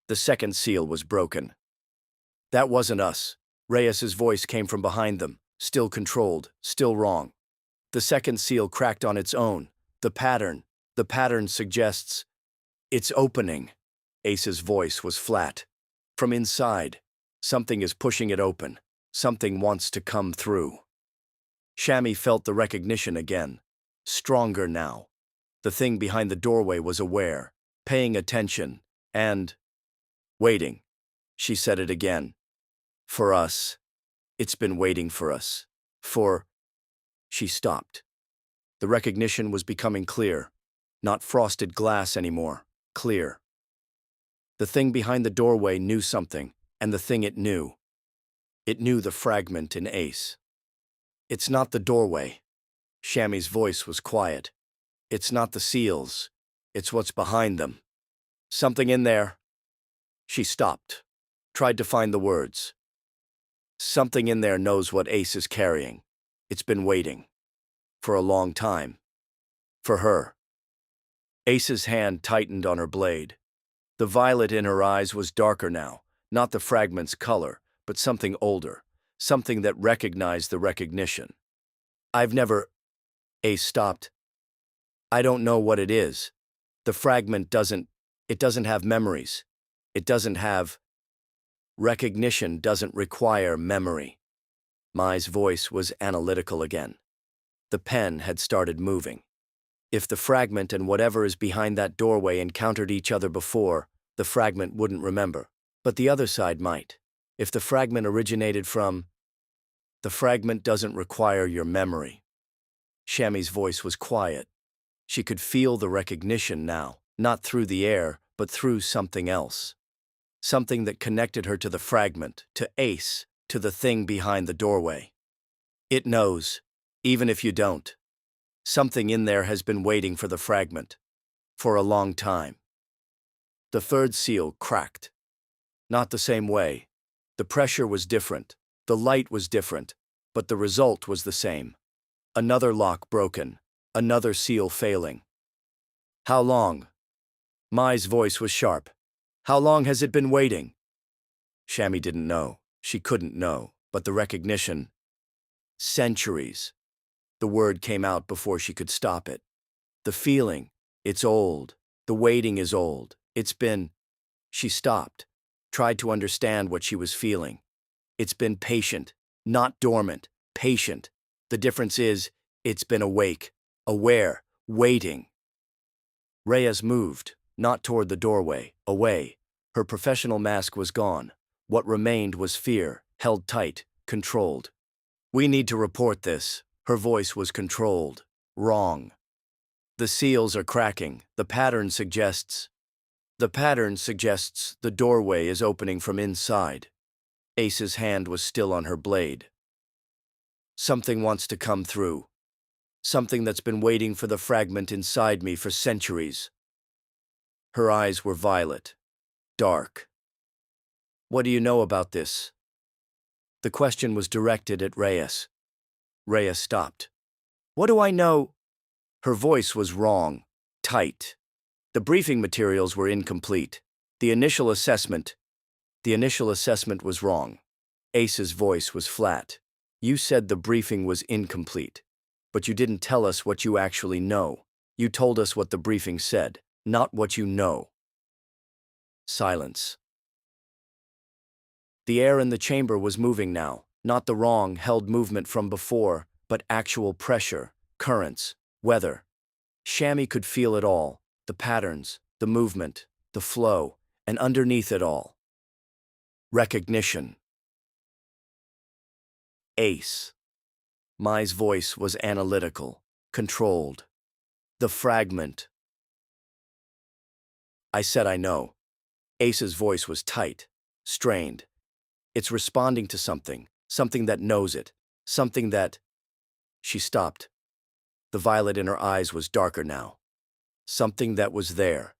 The second seal was broken. That wasn't us. Reyes's voice came from behind them, still controlled, still wrong. The second seal cracked on its own. The pattern suggests... It's opening. Ace's voice was flat. From inside, something is pushing it open. Something wants to come through. Shammy felt the recognition again. Stronger now. The thing behind the doorway was aware, paying attention, and... waiting. She said it again. For us. It's been waiting for us. For... She stopped. The recognition was becoming clear. Not frosted glass anymore. Clear. The thing behind the doorway knew something, and the thing it knew. It knew the fragment in Ace. It's not the doorway. Shammy's voice was quiet. It's not the seals. It's what's behind them. Something in there. She stopped. Tried to find the words. Something in there knows what Ace is carrying. It's been waiting. For a long time. For her. Ace's hand tightened on her blade. The violet in her eyes was darker now, not the fragment's color, but something older, something that recognized the recognition. I've never... Ace stopped. I don't know what it is. The fragment doesn't have memories. It doesn't have... Recognition doesn't require memory. Mai's voice was analytical again. The pen had started moving. If the fragment and whatever is behind that doorway encountered each other before, the fragment wouldn't remember. But the other side might. If the fragment originated from... The fragment doesn't require your memory. Shammy's voice was quiet. She could feel the recognition now, not through the air, but through something else. Something that connected her to the fragment, to Ace, to the thing behind the doorway. It knows, even if you don't. Something in there has been waiting for the fragment. For a long time. The third seal cracked. Not the same way. The pressure was different. The light was different. But the result was the same. Another lock broken. Another seal failing. How long? Mai's voice was sharp. How long has it been waiting? Shammy didn't know. She couldn't know. But the recognition... Centuries. The word came out before she could stop it. The feeling, it's old. The waiting is old. It's been... She stopped, tried to understand what she was feeling. It's been patient, not dormant, patient. The difference is, it's been awake, aware, waiting. Reyes moved, not toward the doorway, away. Her professional mask was gone. What remained was fear, held tight, controlled. We need to report this. Her voice was controlled. Wrong. The seals are cracking. The pattern suggests the doorway is opening from inside. Ace's hand was still on her blade. Something wants to come through. Something that's been waiting for the fragment inside me for centuries. Her eyes were violet, dark. What do you know about this? The question was directed at Reyes. Reyes stopped. What do I know? Her voice was wrong, tight. The briefing materials were incomplete. The initial assessment was wrong. Ace's voice was flat. You said the briefing was incomplete, but you didn't tell us what you actually know. You told us what the briefing said, not what you know. Silence. The air in the chamber was moving now, not the wrong, held movement from before, but actual pressure, currents, weather. Shammy could feel it all, the patterns, the movement, the flow, and underneath it all, recognition. Ace. Mai's voice was analytical, controlled. The fragment. I said I know. Ace's voice was tight, strained. It's responding to something, something that knows it, something that... She stopped. The violet in her eyes was darker now. Something that was there,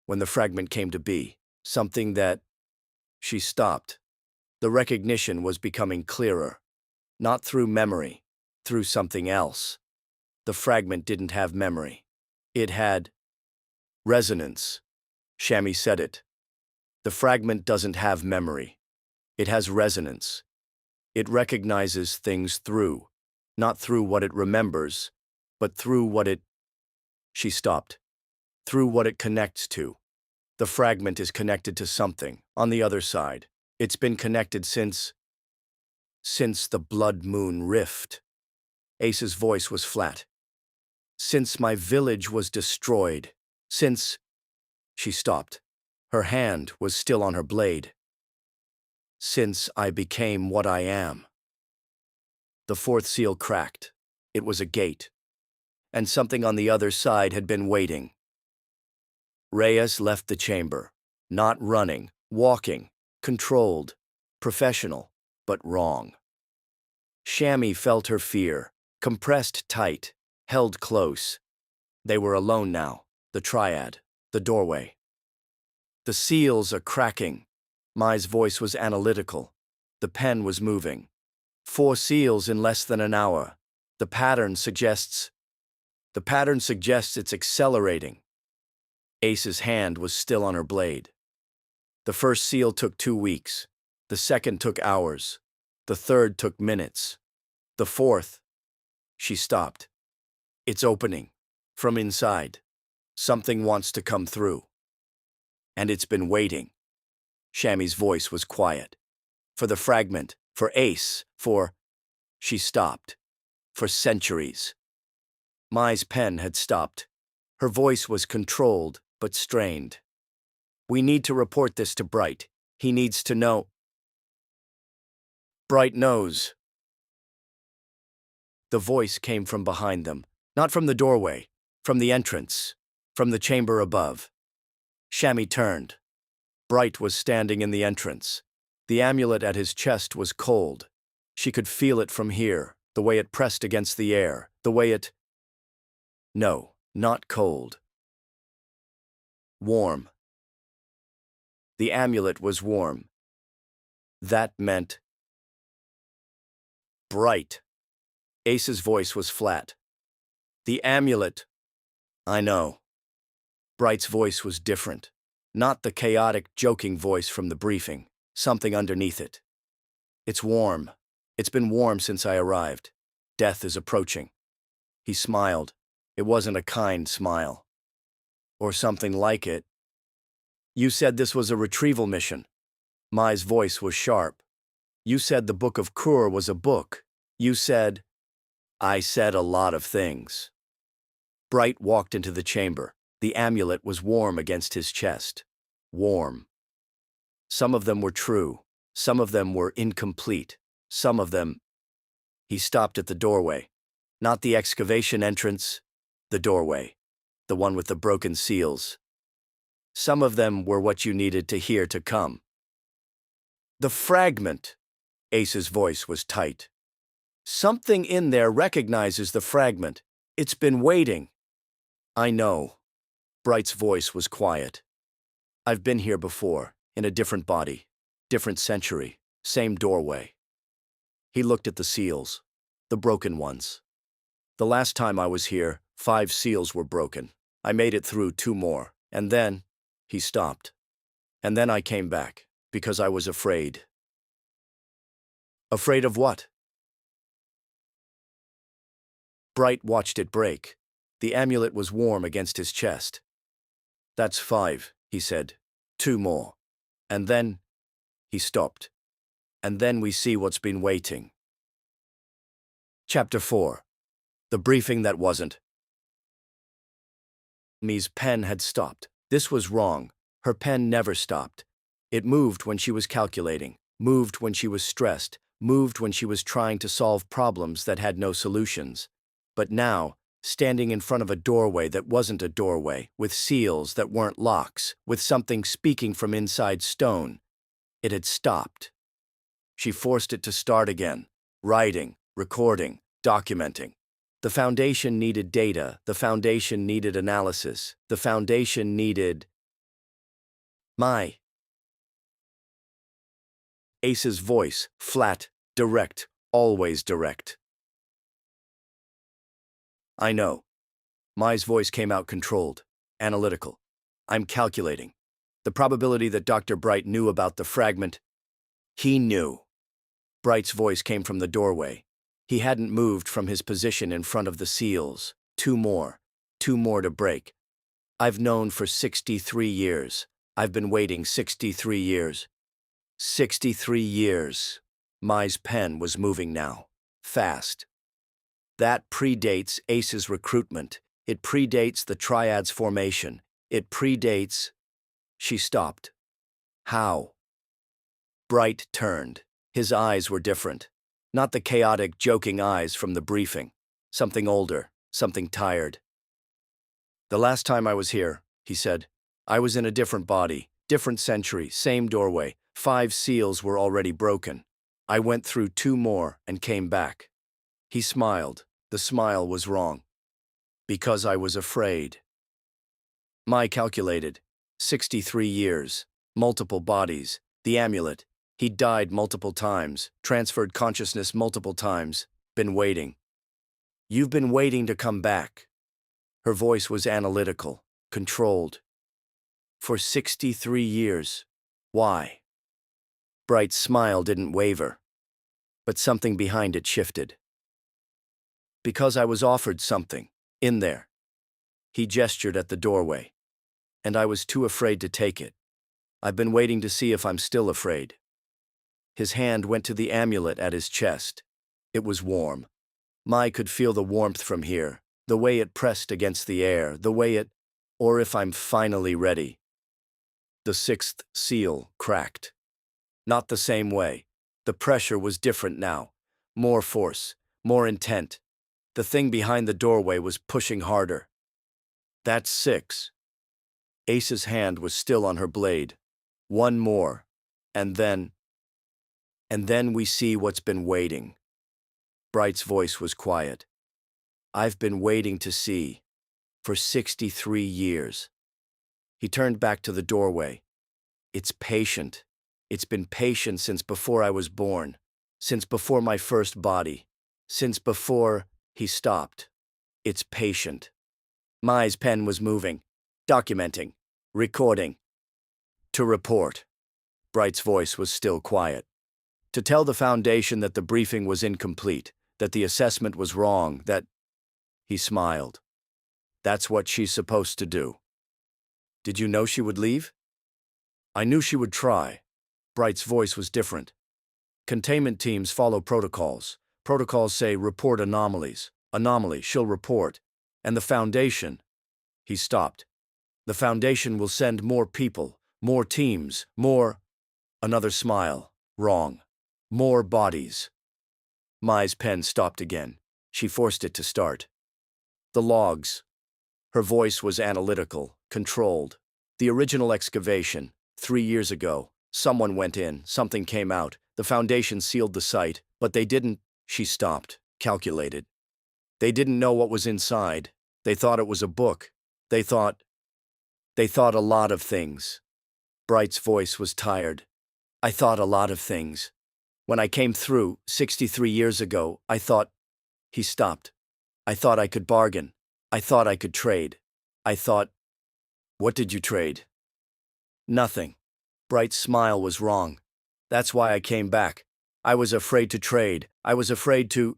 when the fragment came to be. Something that... She stopped. The recognition was becoming clearer. Not through memory, through something else. The fragment didn't have memory. It had... resonance. Shammy said it. The fragment doesn't have memory. It has resonance. It recognizes things through, not through what it remembers, but through what it... She stopped. Through what it connects to. The fragment is connected to something, on the other side. It's been connected since the blood moon rift. Ace's voice was flat. Since my village was destroyed. Since... She stopped. Her hand was still on her blade. Since I became what I am. The fourth seal cracked. It was a gate. And something on the other side had been waiting. Reyes left the chamber. Not running, walking, controlled, professional, but wrong. Shammy felt her fear, compressed tight, held close. They were alone now, the triad, the doorway. The seals are cracking. Mai's voice was analytical. The pen was moving. 4 seals in less than an hour. The pattern suggests it's accelerating. Ace's hand was still on her blade. The first seal took 2 weeks. The second took hours. The third took minutes. The fourth... She stopped. It's opening. From inside. Something wants to come through. And it's been waiting. Shammy's voice was quiet. For the fragment, for Ace, for... She stopped. For centuries. Mai's pen had stopped. Her voice was controlled, but strained. We need to report this to Bright. He needs to know. Bright knows. The voice came from behind them, not from the doorway, from the entrance, from the chamber above. Shammy turned. Bright was standing in the entrance. The amulet at his chest was cold. She could feel it from here, the way it pressed against the air, the way it... No, not cold. Warm. The amulet was warm. That meant... Bright. Ace's voice was flat. The amulet... I know. Bright's voice was different. Not the chaotic, joking voice from the briefing. Something underneath it. It's warm. It's been warm since I arrived. Death is approaching. He smiled. It wasn't a kind smile. Or something like it. You said this was a retrieval mission. Mai's voice was sharp. You said the Book of Kur was a book. You said... I said a lot of things. Bright walked into the chamber. The amulet was warm against his chest. Warm. Some of them were true. Some of them were incomplete. Some of them... He stopped at the doorway. Not the excavation entrance, the doorway, the one with the broken seals. Some of them were what you needed to hear to come. The fragment. Ace's voice was tight. Something in there recognizes the fragment. It's been waiting. I know. Bright's voice was quiet. I've been here before, in a different body, different century, same doorway. He looked at the seals, the broken ones. The last time I was here, 5 seals were broken. I made it through 2 more, and then he stopped. And then I came back, because I was afraid. Afraid of what? Bright watched it break. The amulet was warm against his chest. That's 5, he said. 2 more. And then he stopped. And then we see what's been waiting. Chapter 4. The briefing that wasn't. Shammy's pen had stopped. This was wrong. Her pen never stopped. It moved when she was calculating, moved when she was stressed, moved when she was trying to solve problems that had no solutions. But now, standing in front of a doorway that wasn't a doorway, with seals that weren't locks, with something speaking from inside stone, it had stopped. She forced it to start again, writing, recording, documenting. The foundation needed data, the foundation needed analysis, the foundation needed... Ace's voice, flat, direct, always direct. I know. Mai's voice came out controlled, analytical. I'm calculating. The probability that Dr. Bright knew about the fragment. He knew. Bright's voice came from the doorway. He hadn't moved from his position in front of the seals. 2 more. 2 more to break. I've known for 63 years. I've been waiting 63 years. 63 years. Mai's pen was moving now. Fast. That predates Ace's recruitment. It predates the triad's formation. It predates... She stopped. How? Bright turned. His eyes were different. Not the chaotic, joking eyes from the briefing. Something older, something tired. The last time I was here, he said, I was in a different body, different century, same doorway. 5 seals were already broken. I went through 2 more and came back. He smiled. The smile was wrong. Because I was afraid. Mai calculated. 63 years, multiple bodies, the amulet. He'd died multiple times, transferred consciousness multiple times, been waiting. You've been waiting to come back. Her voice was analytical, controlled. For 63 years. Why? Bright's smile didn't waver, but something behind it shifted. Because I was offered something, in there. He gestured at the doorway, and I was too afraid to take it. I've been waiting to see if I'm still afraid. His hand went to the amulet at his chest. It was warm. Mai could feel the warmth from here, the way it pressed against the air, the way it... Or if I'm finally ready. The 6th seal cracked. Not the same way. The pressure was different now. More force, more intent. The thing behind the doorway was pushing harder. That's 6. Ace's hand was still on her blade. 1 more. And then we see what's been waiting. Bright's voice was quiet. I've been waiting to see. For 63 years. He turned back to the doorway. It's patient. It's been patient since before I was born. Since before my first body. Since before... He stopped. It's patient. Mai's pen was moving. Documenting. Recording. To report. Bright's voice was still quiet. To tell the Foundation that the briefing was incomplete, that the assessment was wrong, that... He smiled. That's what she's supposed to do. Did you know she would leave? I knew she would try. Bright's voice was different. Containment teams follow protocols. Protocols say report anomalies. Anomaly, she'll report. And the Foundation... He stopped. The Foundation will send more people, more teams, more... Another smile. Wrong. More bodies. Mai's pen stopped again. She forced it to start. The logs. Her voice was analytical, controlled. The original excavation, 3 years ago. Someone went in, something came out. The foundation sealed the site, but they didn't. She stopped, calculated. They didn't know what was inside. They thought it was a book. They thought a lot of things. Bright's voice was tired. I thought a lot of things. When I came through, 63 years ago, I thought. He stopped. I thought I could bargain. I thought I could trade. I thought. What did you trade? Nothing. Bright's smile was wrong. That's why I came back. I was afraid to trade. I was afraid to.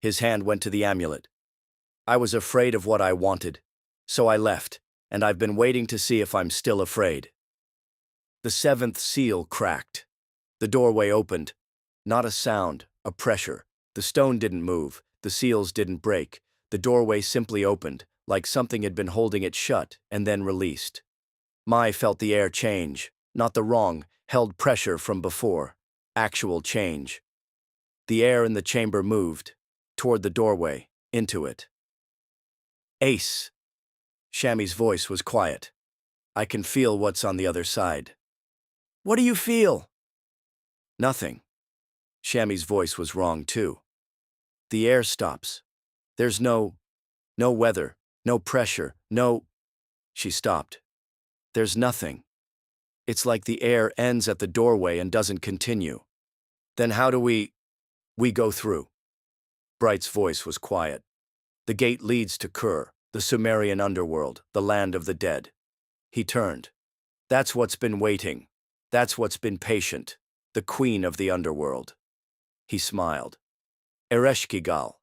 His hand went to the amulet. I was afraid of what I wanted. So I left, and I've been waiting to see if I'm still afraid. The 7th seal cracked. The doorway opened. Not a sound, a pressure. The stone didn't move. The seals didn't break. The doorway simply opened, like something had been holding it shut and then released. Mai felt the air change, not the wrong, held pressure from before. Actual change. The air in the chamber moved, toward the doorway, into it. Ace. Shammy's voice was quiet. I can feel what's on the other side. What do you feel? Nothing. Shammy's voice was wrong too. The air stops. There's no weather, no pressure, no. She stopped. There's nothing. It's like the air ends at the doorway and doesn't continue. Then how do we go through? Bright's voice was quiet. The gate leads to Kur, the Sumerian underworld, the land of the dead. He turned. That's what's been waiting. That's what's been patient. The queen of the underworld. He smiled. Ereshkigal.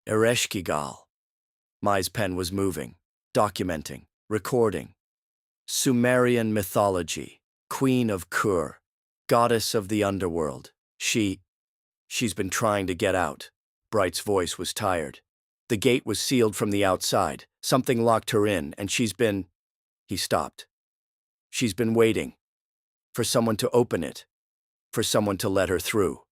Ereshkigal. Mai's pen was moving, documenting, recording. Sumerian mythology. Queen of Kur. Goddess of the underworld. She's been trying to get out. Bright's voice was tired. The gate was sealed from the outside. Something locked her in, and she's been. He stopped. She's been waiting. For someone to open it. For someone to let her through.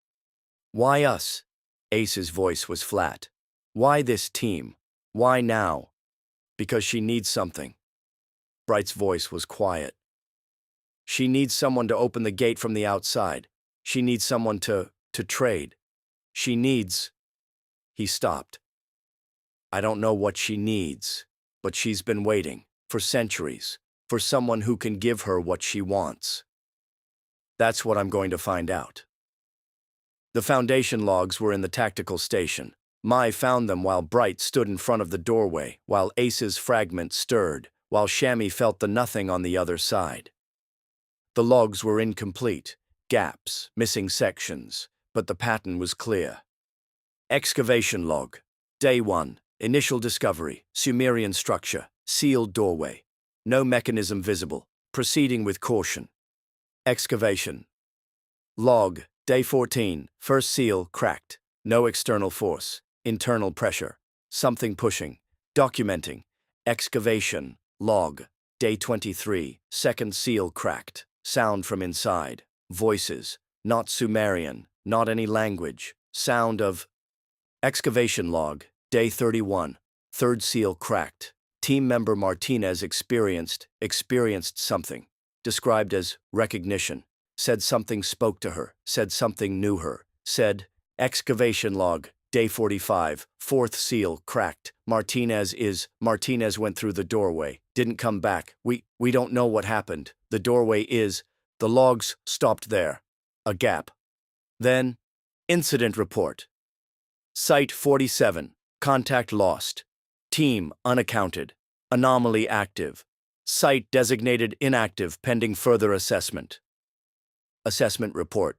Why us? Ace's voice was flat. Why this team? Why now? Because she needs something. Bright's voice was quiet. She needs someone to open the gate from the outside. She needs someone to trade. She needs. He stopped. I don't know what she needs, but she's been waiting, for centuries, for someone who can give her what she wants. That's what I'm going to find out. The foundation logs were in the tactical station. Mai found them while Bright stood in front of the doorway, while Ace's fragment stirred, while Shammy felt the nothing on the other side. The logs were incomplete, gaps, missing sections, but the pattern was clear. Excavation log. Day 1. Initial discovery. Sumerian structure. Sealed doorway. No mechanism visible. Proceeding with caution. Excavation. Log. Day 14. First seal cracked. No external force. Internal pressure. Something pushing. Documenting. Excavation. Log. Day 23. Second seal cracked. Sound from inside. Voices. Not Sumerian. Not any language. Sound of. Excavation log. Day 31. Third seal cracked. Team member Martinez experienced something. Described as recognition. Said something spoke to her. Said something knew her. Said, excavation log. Day 45. Fourth seal cracked. Martinez went through the doorway. Didn't come back. We don't know what happened. The doorway is. The logs stopped there. A gap. Then, incident report. Site 47. Contact lost. Team unaccounted. Anomaly active. Site designated inactive pending further assessment. Assessment report.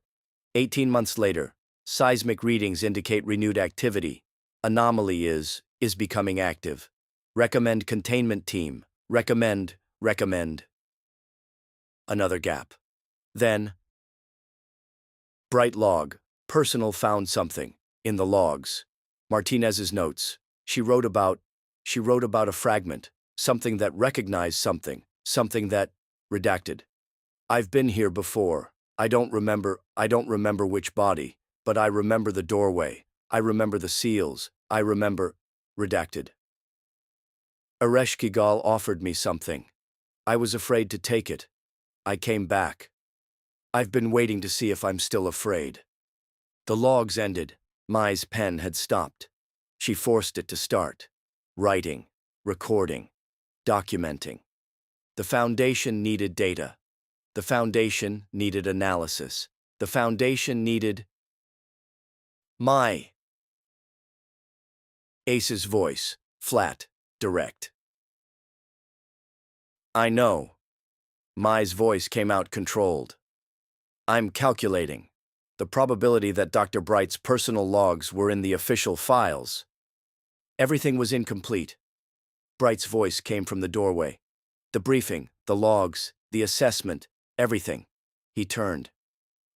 18 months later. Seismic readings indicate renewed activity. Anomaly is becoming active. Recommend containment team. Recommend. Another gap. Then. Bright log. Personal found something. In the logs. Martinez's notes. She wrote about a fragment. Something that recognized something. Something that. Redacted. I've been here before. I don't remember which body, but I remember the doorway. I remember the seals. I remember. Redacted. Ereshkigal offered me something. I was afraid to take it. I came back. I've been waiting to see if I'm still afraid. The logs ended. Mai's pen had stopped. She forced it to start. Writing, recording, documenting. The Foundation needed data. The Foundation needed analysis. The Foundation needed... Mai. Ace's voice, flat, direct. I know. Mai's voice came out controlled. I'm calculating. The probability that Dr. Bright's personal logs were in the official files. Everything was incomplete. Bright's voice came from the doorway. The briefing, the logs, the assessment, everything. He turned.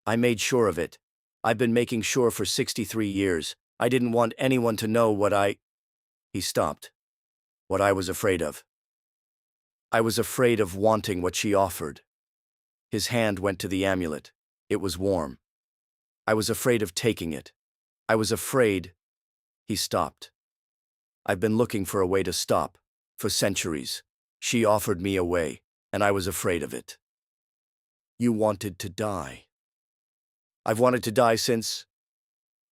I made sure of it. I've been making sure for 63 years. I didn't want anyone to know what I... He stopped. What I was afraid of. I was afraid of wanting what she offered. His hand went to the amulet. It was warm. I was afraid of taking it. I was afraid... He stopped. I've been looking for a way to stop, for centuries. She offered me a way, and I was afraid of it. You wanted to die. I've wanted to die since...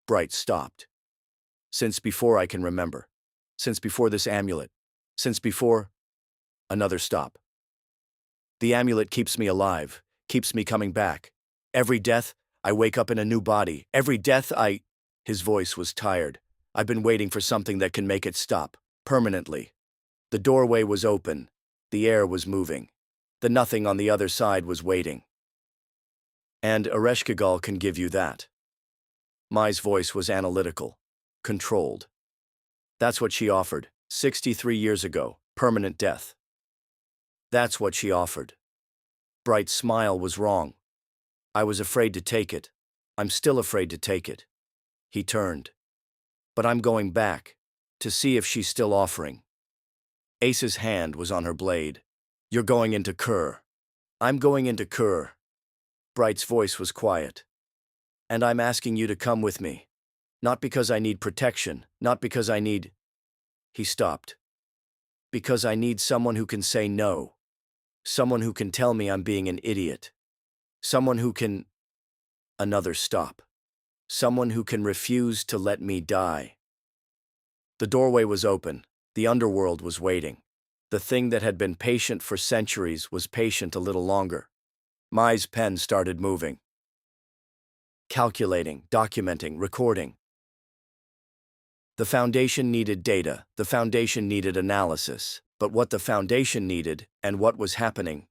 Bright stopped. Since before I can remember. Since before this amulet. Since before... Another stop. The amulet keeps me alive, keeps me coming back. Every death, I wake up in a new body. Every death, I... His voice was tired. I've been waiting for something that can make it stop, permanently. The doorway was open. The air was moving. The nothing on the other side was waiting. And Ereshkigal can give you that. Mai's voice was analytical, controlled. That's what she offered, 63 years ago, permanent death. That's what she offered. Bright's smile was wrong. I was afraid to take it. I'm still afraid to take it. He turned. But I'm going back, to see if she's still offering. Ace's hand was on her blade. You're going into Kur. I'm going into Kur. Bright's voice was quiet. And I'm asking you to come with me. Not because I need protection, not because I need... He stopped. Because I need someone who can say no. Someone who can tell me I'm being an idiot. Someone who can... Another stop. Someone who can refuse to let me die. The doorway was open. The underworld was waiting. The thing that had been patient for centuries was patient a little longer. Mai's pen started moving. Calculating, documenting, recording. The Foundation needed data. The Foundation needed analysis. But what the Foundation needed, and what was happening.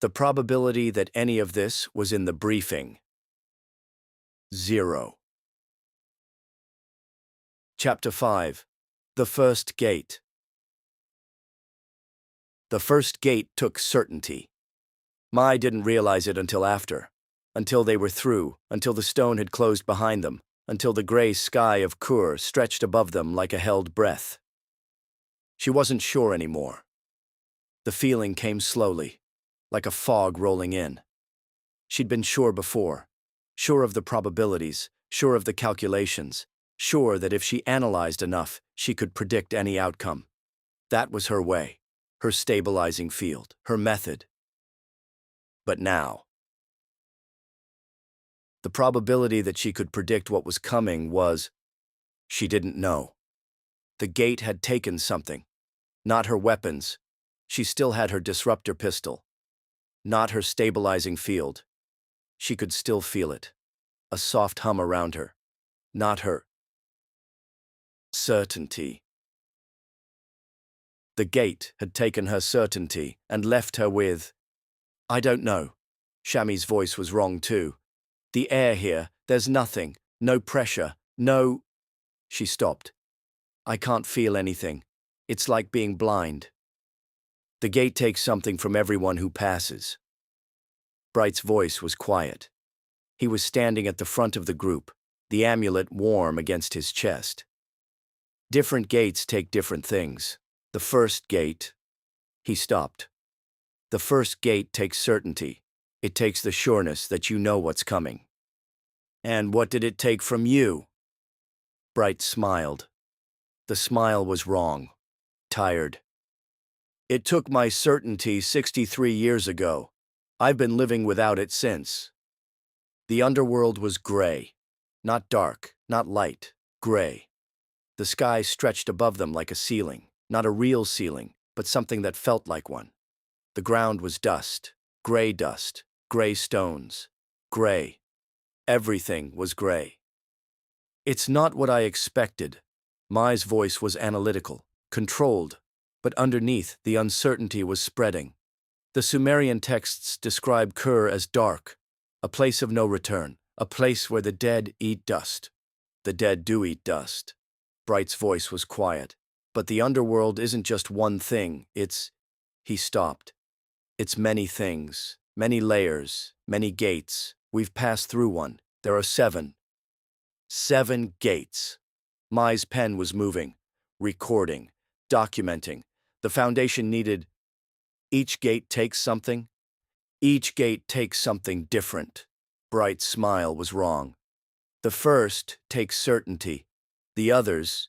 The probability that any of this was in the briefing. 0. Chapter 5. The First Gate. The first gate took certainty. Mai didn't realize it until after. Until they were through, until the stone had closed behind them, until the gray sky of Kur stretched above them like a held breath. She wasn't sure anymore. The feeling came slowly, like a fog rolling in. She'd been sure before, sure of the probabilities, sure of the calculations, sure that if she analyzed enough, she could predict any outcome. That was her way, her stabilizing field, her method. But now, the probability that she could predict what was coming was, she didn't know. The gate had taken something. Not her weapons. She still had her disruptor pistol. Not her stabilizing field. She could still feel it. A soft hum around her. Not her certainty. The gate had taken her certainty and left her with, I don't know. Shammy's voice was wrong too. The air here, there's nothing, no pressure, no... She stopped. I can't feel anything. It's like being blind. The gate takes something from everyone who passes. Bright's voice was quiet. He was standing at the front of the group, the amulet warm against his chest. Different gates take different things. The first gate... He stopped. The first gate takes certainty. It takes the sureness that you know what's coming. And what did it take from you? Bright smiled. The smile was wrong, tired. It took my certainty 63 years ago. I've been living without it since. The underworld was gray. Not dark, not light, gray. The sky stretched above them like a ceiling, not a real ceiling, but something that felt like one. The ground was dust, gray stones, gray. Everything was gray. It's not what I expected. Mai's voice was analytical, controlled, but underneath the uncertainty was spreading. The Sumerian texts describe Kur as dark, a place of no return, a place where the dead eat dust. The dead do eat dust. Bright's voice was quiet. But the underworld isn't just one thing, He stopped. It's many things, many layers, many gates. We've passed through one. There are 7. 7 gates. Mai's pen was moving, recording, documenting. The foundation needed. Each gate takes something. Each gate takes something different. Bright's smile was wrong. The first takes certainty. The others.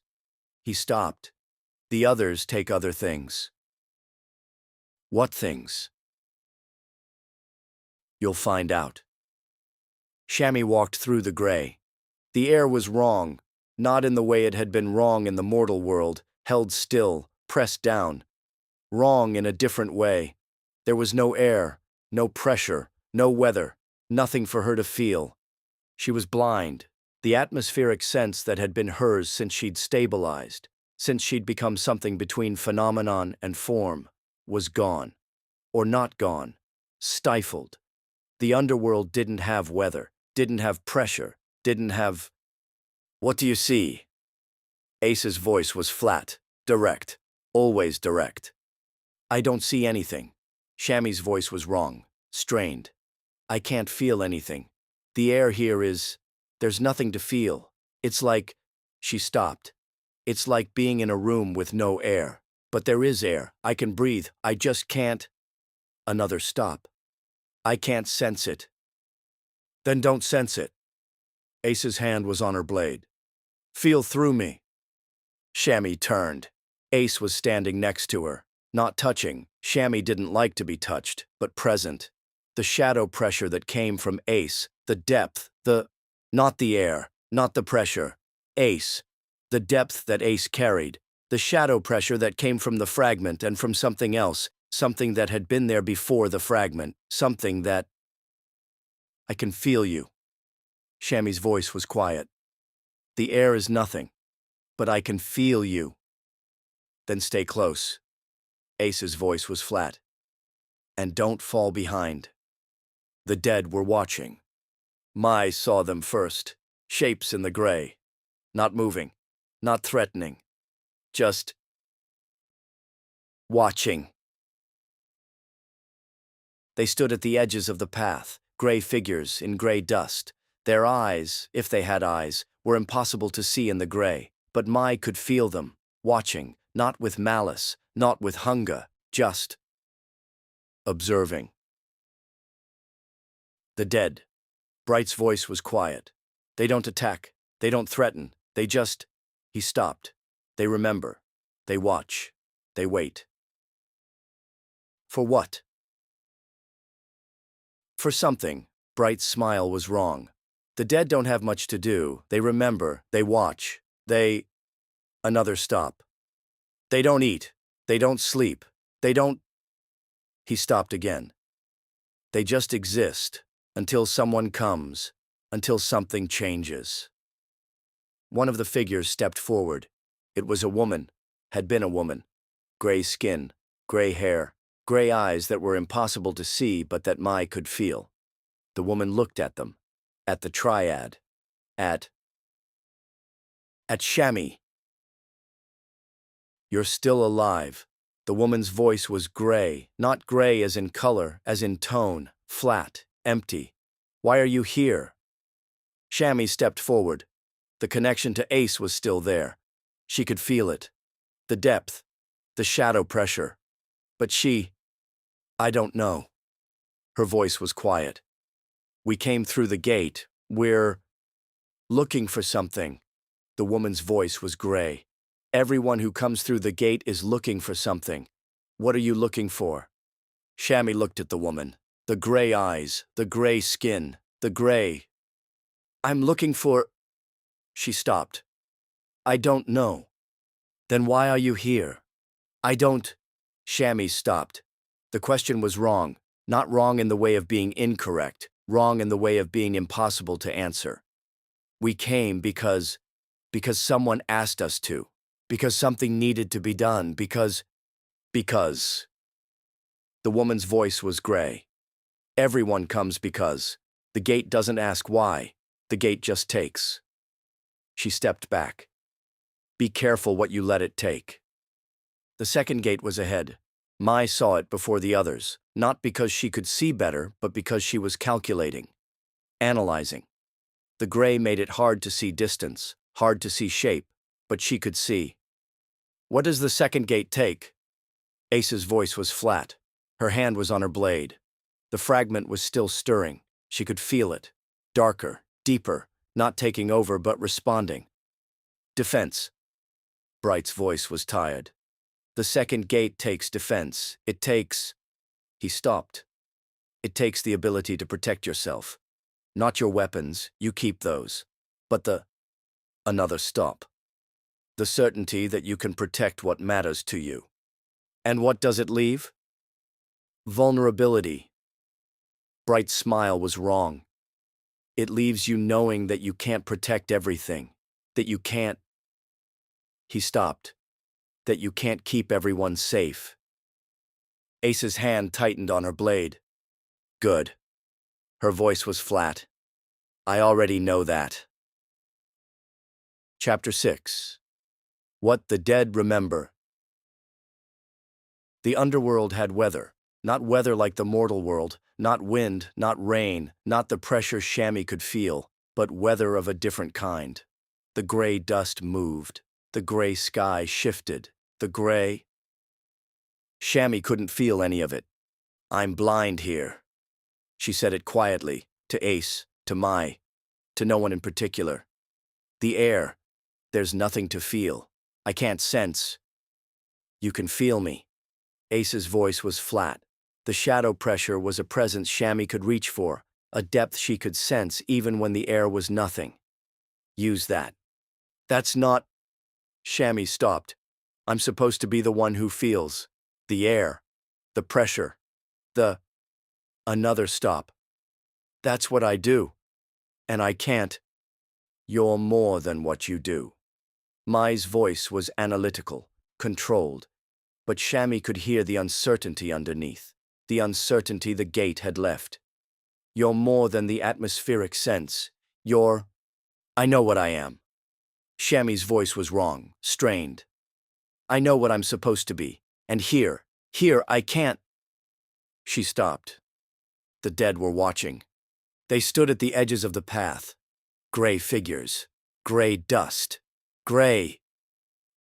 He stopped. The others take other things. What things? You'll find out. Shammy walked through the gray. The air was wrong, not in the way it had been wrong in the mortal world, held still, pressed down. Wrong in a different way. There was no air, no pressure, no weather, nothing for her to feel. She was blind. The atmospheric sense that had been hers since she'd stabilized, since she'd become something between phenomenon and form, was gone. Or not gone. Stifled. The underworld didn't have weather, didn't have pressure, didn't have... What do you see? Ace's voice was flat, direct, always direct. I don't see anything. Shammy's voice was wrong, strained. I can't feel anything. The air here is... There's nothing to feel. It's like... She stopped. It's like being in a room with no air. But there is air. I can breathe. I just can't... Another stop. I can't sense it. Then don't sense it. Ace's hand was on her blade. Feel through me. Shammy turned. Ace was standing next to her. Not touching. Shammy didn't like to be touched, but present. The shadow pressure that came from Ace, the depth, not the air, not the pressure. Ace. The depth that Ace carried. The shadow pressure that came from the fragment and from something else, something that had been there before the fragment, something that... I can feel you. Shammy's voice was quiet. The air is nothing, but I can feel you. Then stay close. Ace's voice was flat. And don't fall behind. The dead were watching. Mai saw them first, shapes in the gray. Not moving, not threatening. Just... watching. They stood at the edges of the path, gray figures in gray dust. Their eyes, if they had eyes, were impossible to see in the gray, but Mai could feel them, watching, not with malice, not with hunger, just observing. The dead. Bright's voice was quiet. They don't attack, they don't threaten, they just... He stopped. They remember. They watch. They wait. For what? For something. Bright's smile was wrong. The dead don't have much to do. They remember. They watch. They... Another stop. They don't eat. They don't sleep. They don't... He stopped again. They just exist. Until someone comes. Until something changes. One of the figures stepped forward. It was a woman. Had been a woman. Gray skin. Gray hair. Gray eyes that were impossible to see but that Mai could feel. The woman looked at them. At the triad. At Shammy. You're still alive. The woman's voice was gray, not gray as in color, as in tone, flat, empty. Why are you here? Shammy stepped forward. The connection to Ace was still there. She could feel it. The depth. The shadow pressure. But she... I don't know. Her voice was quiet. We came through the gate. We're... looking for something. The woman's voice was gray. Everyone who comes through the gate is looking for something. What are you looking for? Shammy looked at the woman. The gray eyes, the gray skin, the gray. I'm looking for... She stopped. I don't know. Then why are you here? I don't... Shammy stopped. The question was wrong. Not wrong in the way of being incorrect, wrong in the way of being impossible to answer. We came because someone asked us to, because something needed to be done, because... The woman's voice was gray. Everyone comes because. The gate doesn't ask why. The gate just takes. She stepped back. Be careful what you let it take. The second gate was ahead. Mai saw it before the others, not because she could see better, but because she was calculating, analyzing. The gray made it hard to see distance, hard to see shape, but she could see. What does the second gate take? Ace's voice was flat. Her hand was on her blade. The fragment was still stirring. She could feel it. Darker, deeper, not taking over but responding. Defense. Bright's voice was tired. The second gate takes defense. It takes... He stopped. It takes the ability to protect yourself. Not your weapons, you keep those. But another stop. The certainty that you can protect what matters to you. And what does it leave? Vulnerability. Bright's smile was wrong. It leaves you knowing that you can't protect everything. That you can't... He stopped. That you can't keep everyone safe. Ace's hand tightened on her blade. Good. Her voice was flat. I already know that. Chapter 6. What the Dead Remember. The underworld had weather. Not weather like the mortal world, not wind, not rain, not the pressure Shammy could feel, but weather of a different kind. The gray dust moved. The gray sky shifted. The gray... Shammy couldn't feel any of it. I'm blind here. She said it quietly, to Ace, to Mai, to no one in particular. The air, there's nothing to feel. I can't sense. You can feel me. Ace's voice was flat. The shadow pressure was a presence Shammy could reach for, a depth she could sense even when the air was nothing. Use that. That's not... Shammy stopped. I'm supposed to be the one who feels. The air. The pressure. Another stop. That's what I do. And I can't. You're more than what you do. Mai's voice was analytical, controlled, but Shammy could hear the uncertainty underneath, the uncertainty the gate had left. You're more than the atmospheric sense. You're... I know what I am. Shammy's voice was wrong, strained. I know what I'm supposed to be, and here I can't... She stopped. The dead were watching. They stood at the edges of the path. Gray figures. Gray dust. Gray.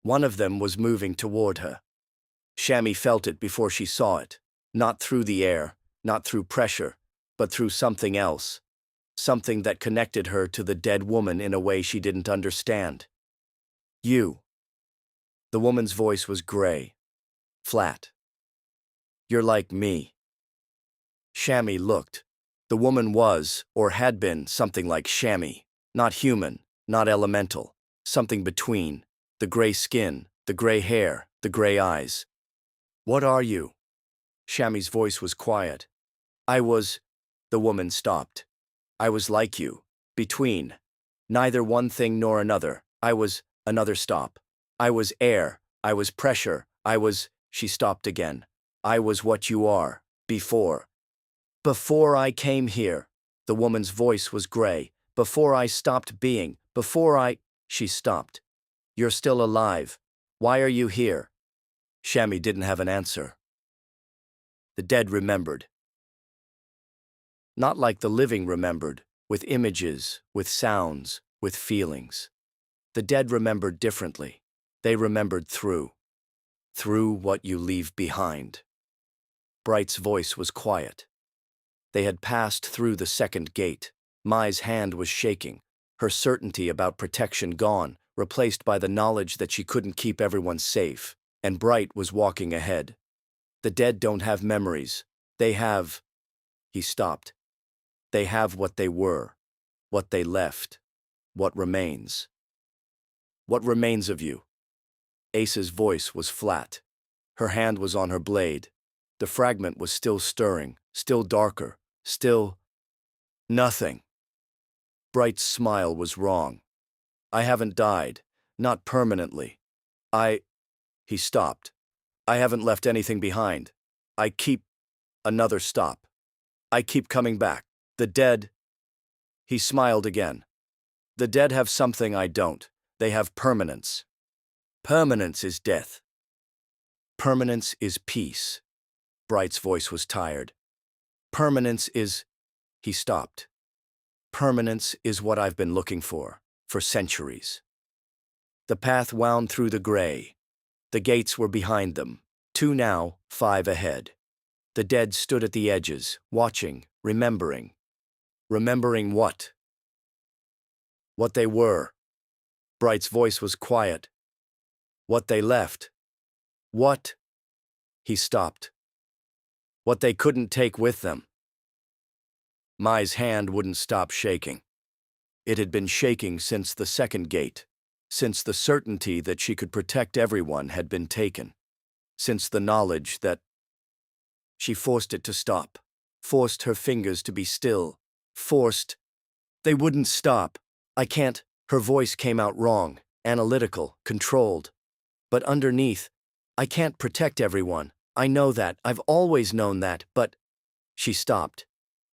One of them was moving toward her. Shammy felt it before she saw it. Not through the air, not through pressure, but through something else. Something that connected her to the dead woman in a way she didn't understand. You. The woman's voice was gray. Flat. You're like me. Shammy looked. The woman was, or had been, something like Shammy. Not human, not elemental. Something between. The gray skin, the gray hair, the gray eyes. What are you? Shammy's voice was quiet. I was... The woman stopped. I was like you. Between. Neither one thing nor another. I was... Another stop. I was air. I was pressure. I was... She stopped again. I was what you are. Before. Before I came here. The woman's voice was gray. Before I stopped being. Before I... She stopped. You're still alive. Why are you here? Shammy didn't have an answer. The dead remembered. Not like the living remembered, with images, with sounds, with feelings. The dead remembered differently. They remembered through what you leave behind. Bright's voice was quiet. They had passed through the second gate. Mai's hand was shaking, her certainty about protection gone, replaced by the knowledge that she couldn't keep everyone safe, and Bright was walking ahead. The dead don't have memories. They have... He stopped. They have what they were, what they left, what remains. What remains of you? Ace's voice was flat. Her hand was on her blade. The fragment was still stirring, still darker, still... nothing. Bright's smile was wrong. I haven't died, not permanently. He stopped. I haven't left anything behind. I keep... Another stop. I keep coming back. The dead... He smiled again. The dead have something I don't. They have permanence. Permanence is death. Permanence is peace. Bright's voice was tired. Permanence is... He stopped. Permanence is what I've been looking for centuries. The path wound through the gray. The gates were behind them, 2 now, 5 ahead. The dead stood at the edges, watching, remembering. Remembering what? What they were. Bright's voice was quiet. What they left. What? He stopped. What they couldn't take with them. Mai's hand wouldn't stop shaking. It had been shaking since the second gate, since the certainty that she could protect everyone had been taken, since the knowledge that... She forced it to stop, forced her fingers to be still, forced... They wouldn't stop. I can't... Her voice came out wrong, analytical, controlled. But underneath, I can't protect everyone. I know that. I've always known that, but... She stopped.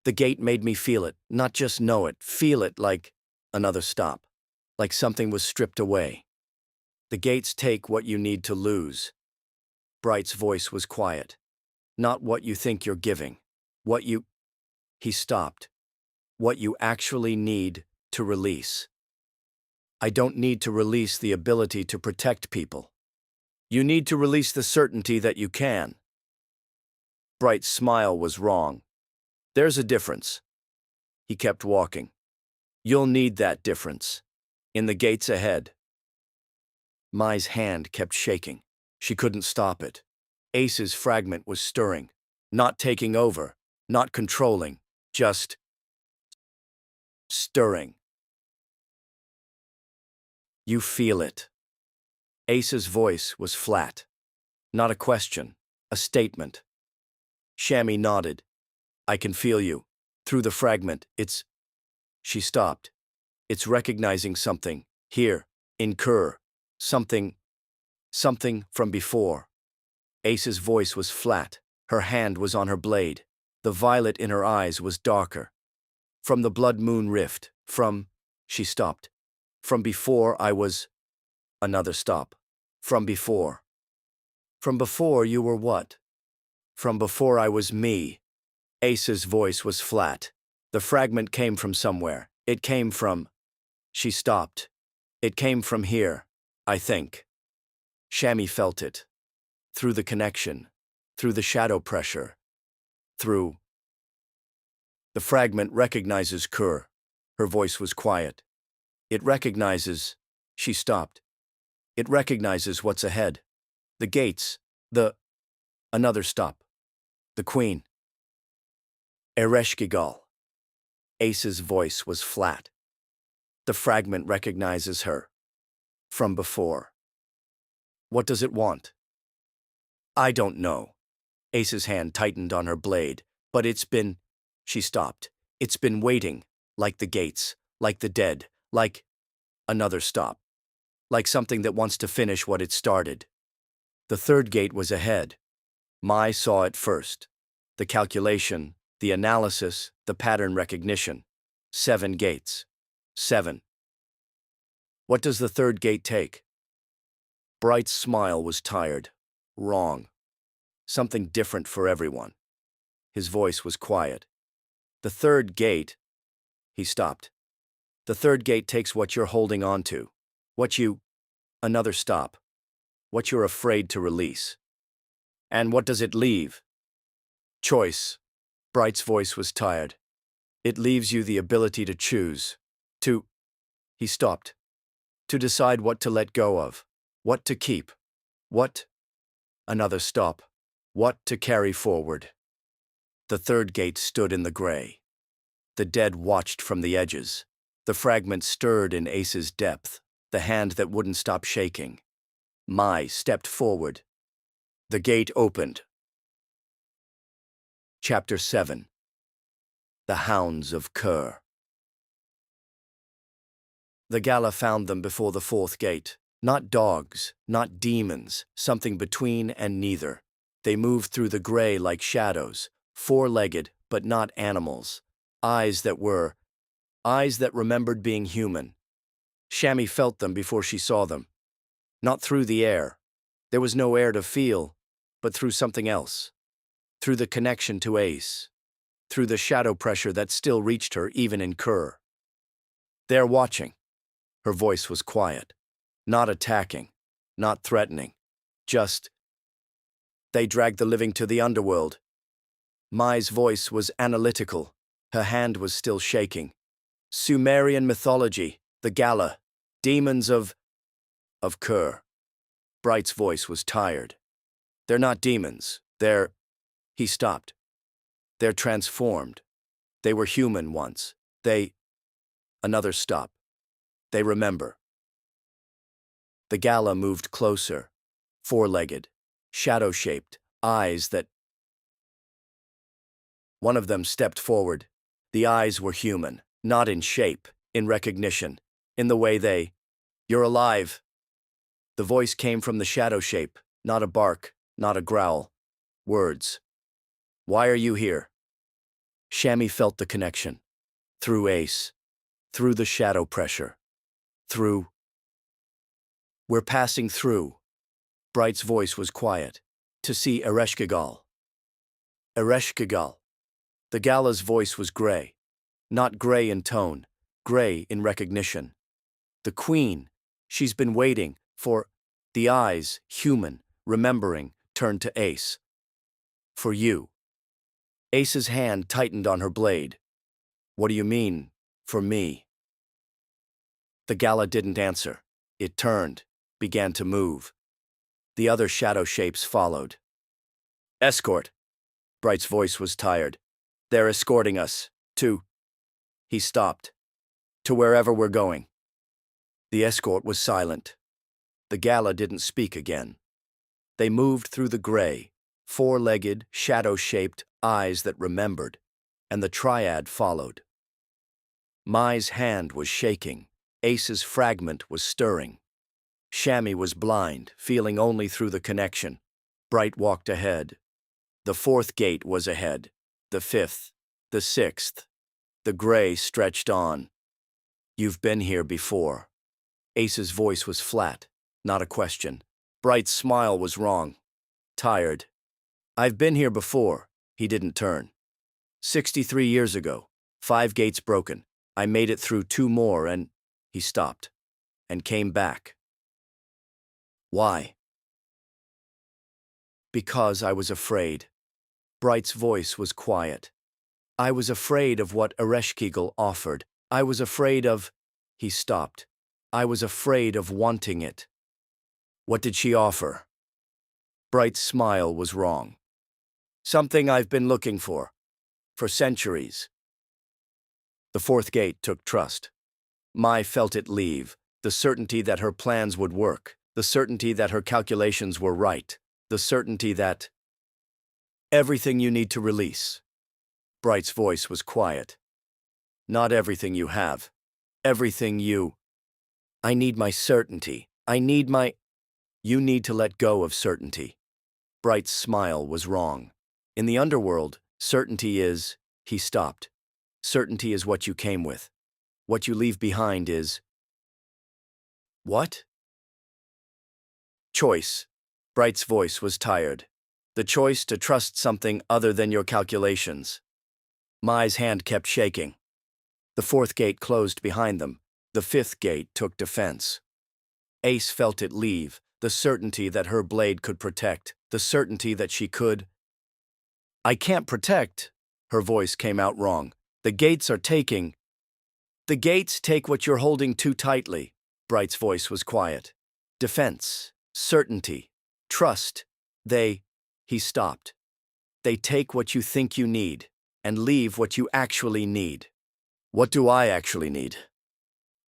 The gate made me feel it, not just know it, feel it like... Another stop. Like something was stripped away. The gates take what you need to lose. Bright's voice was quiet. Not what you think you're giving. What you... He stopped. What you actually need to release. I don't need to release the ability to protect people. You need to release the certainty that you can. Bright's smile was wrong. There's a difference. He kept walking. You'll need that difference. In the gates ahead. Mai's hand kept shaking. She couldn't stop it. Ace's fragment was stirring, not taking over, not controlling, just stirring. You feel it. Ace's voice was flat. Not a question, a statement. Shammy nodded. I can feel you. Through the fragment, it's... She stopped. It's recognizing something, here, in Kur. Something from before. Ace's voice was flat. Her hand was on her blade. The violet in her eyes was darker. From the blood moon rift, she stopped. From before I was... Another stop. From before. From before you were what? From before I was me. Ace's voice was flat. The fragment came from somewhere. It came from... She stopped. It came from here, I think. Shammy felt it. Through the connection. Through the shadow pressure. Through... The fragment recognizes Kur. Her voice was quiet. It recognizes... She stopped. It recognizes what's ahead. The gates. Another stop. The Queen. Ereshkigal. Ace's voice was flat. The fragment recognizes her. From before. What does it want? I don't know. Ace's hand tightened on her blade, but it's been... She stopped. It's been waiting, like the gates, like the dead, like... Another stop. Like something that wants to finish what it started. The third gate was ahead. Mai saw it first. The calculation, the analysis, the pattern recognition. 7 gates. 7. What does the third gate take? Bright's smile was tired. Wrong. Something different for everyone. His voice was quiet. The third gate... He stopped. The third gate takes what you're holding on to. What you... Another stop. What you're afraid to release. And what does it leave? Choice. Bright's voice was tired. It leaves you the ability to choose. To... He stopped. To decide what to let go of, what to keep, what, another stop, what to carry forward. The third gate stood in the gray. The dead watched from the edges. The fragment stirred in Ace's depth, the hand that wouldn't stop shaking. Mai stepped forward. The gate opened. Chapter 7. The Hounds of Kur. The Gala found them before the fourth gate. Not dogs, not demons, something between and neither. They moved through the gray like shadows, four-legged but not animals. Eyes that remembered being human. Shammy felt them before she saw them. Not through the air. There was no air to feel, but through something else. Through the connection to Ace. Through the shadow pressure that still reached her even in Kur. They're watching. Her voice was quiet. Not attacking. Not threatening. Just, they dragged the living to the underworld. Mai's voice was analytical. Her hand was still shaking. Sumerian mythology, the Gala, demons of Kur. Bright's voice was tired. They're not demons. He stopped. They're transformed. They were human once. Another stop. They remember. The Gala moved closer, four-legged, shadow-shaped, eyes that... One of them stepped forward. The eyes were human, not in shape, in recognition, in the way You're alive. The voice came from the shadow shape, not a bark, not a growl. Words. Why are you here? Shammy felt the connection. Through Ace. Through the shadow pressure. Through... We're passing through. Bright's voice was quiet. To see Ereshkigal. Ereshkigal. The Gala's voice was gray. Not gray in tone, gray in recognition. The Queen, she's been waiting for... The eyes, human, remembering, turned to Ace. For you. Ace's hand tightened on her blade. What do you mean, for me? The Gala didn't answer. It turned, began to move. The other shadow shapes followed. Escort. Bright's voice was tired. They're escorting us, to... He stopped. To wherever we're going. The escort was silent. The Gala didn't speak again. They moved through the gray, four-legged, shadow-shaped eyes that remembered, and the triad followed. Mai's hand was shaking. Ace's fragment was stirring. Shammy was blind, feeling only through the connection. Bright walked ahead. The fourth gate was ahead. The fifth. The sixth. The gray stretched on. You've been here before. Ace's voice was flat, not a question. Bright's smile was wrong. Tired. I've been here before. He didn't turn. 63 years ago. 5 gates broken. I made it through 2 more and... He stopped. And came back. Why? Because I was afraid. Bright's voice was quiet. I was afraid of what Ereshkigal offered. I was afraid of... He stopped. I was afraid of wanting it. What did she offer? Bright's smile was wrong. Something I've been looking for centuries. The fourth gate took trust. Mai felt it leave, the certainty that her plans would work, the certainty that her calculations were right, the certainty that... Everything you need to release. Bright's voice was quiet. Not everything you have. Everything you... I need my certainty. I need my... You need to let go of certainty. Bright's smile was wrong. In the underworld, certainty is... He stopped. Certainty is what you came with. What you leave behind is... What? Choice. Bright's voice was tired. The choice to trust something other than your calculations. Mai's hand kept shaking. The fourth gate closed behind them. The fifth gate took defense. Ace felt it leave, the certainty that her blade could protect, the certainty that she could... I can't protect. Her voice came out wrong. The gates are taking... The gates take what you're holding too tightly. Bright's voice was quiet. Defense, certainty, trust. He stopped. They take what you think you need and leave what you actually need. What do I actually need?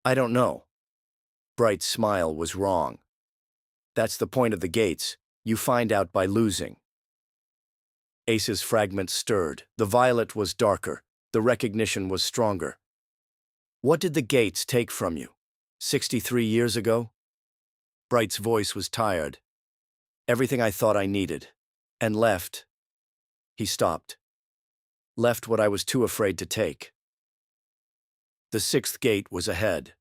I don't know. Bright's smile was wrong. That's the point of the gates. You find out by losing. Ace's fragment stirred. The violet was darker. The recognition was stronger. What did the gates take from you? 63 years ago? Bright's voice was tired. Everything I thought I needed. And left. He stopped. Left what I was too afraid to take. The sixth gate was ahead.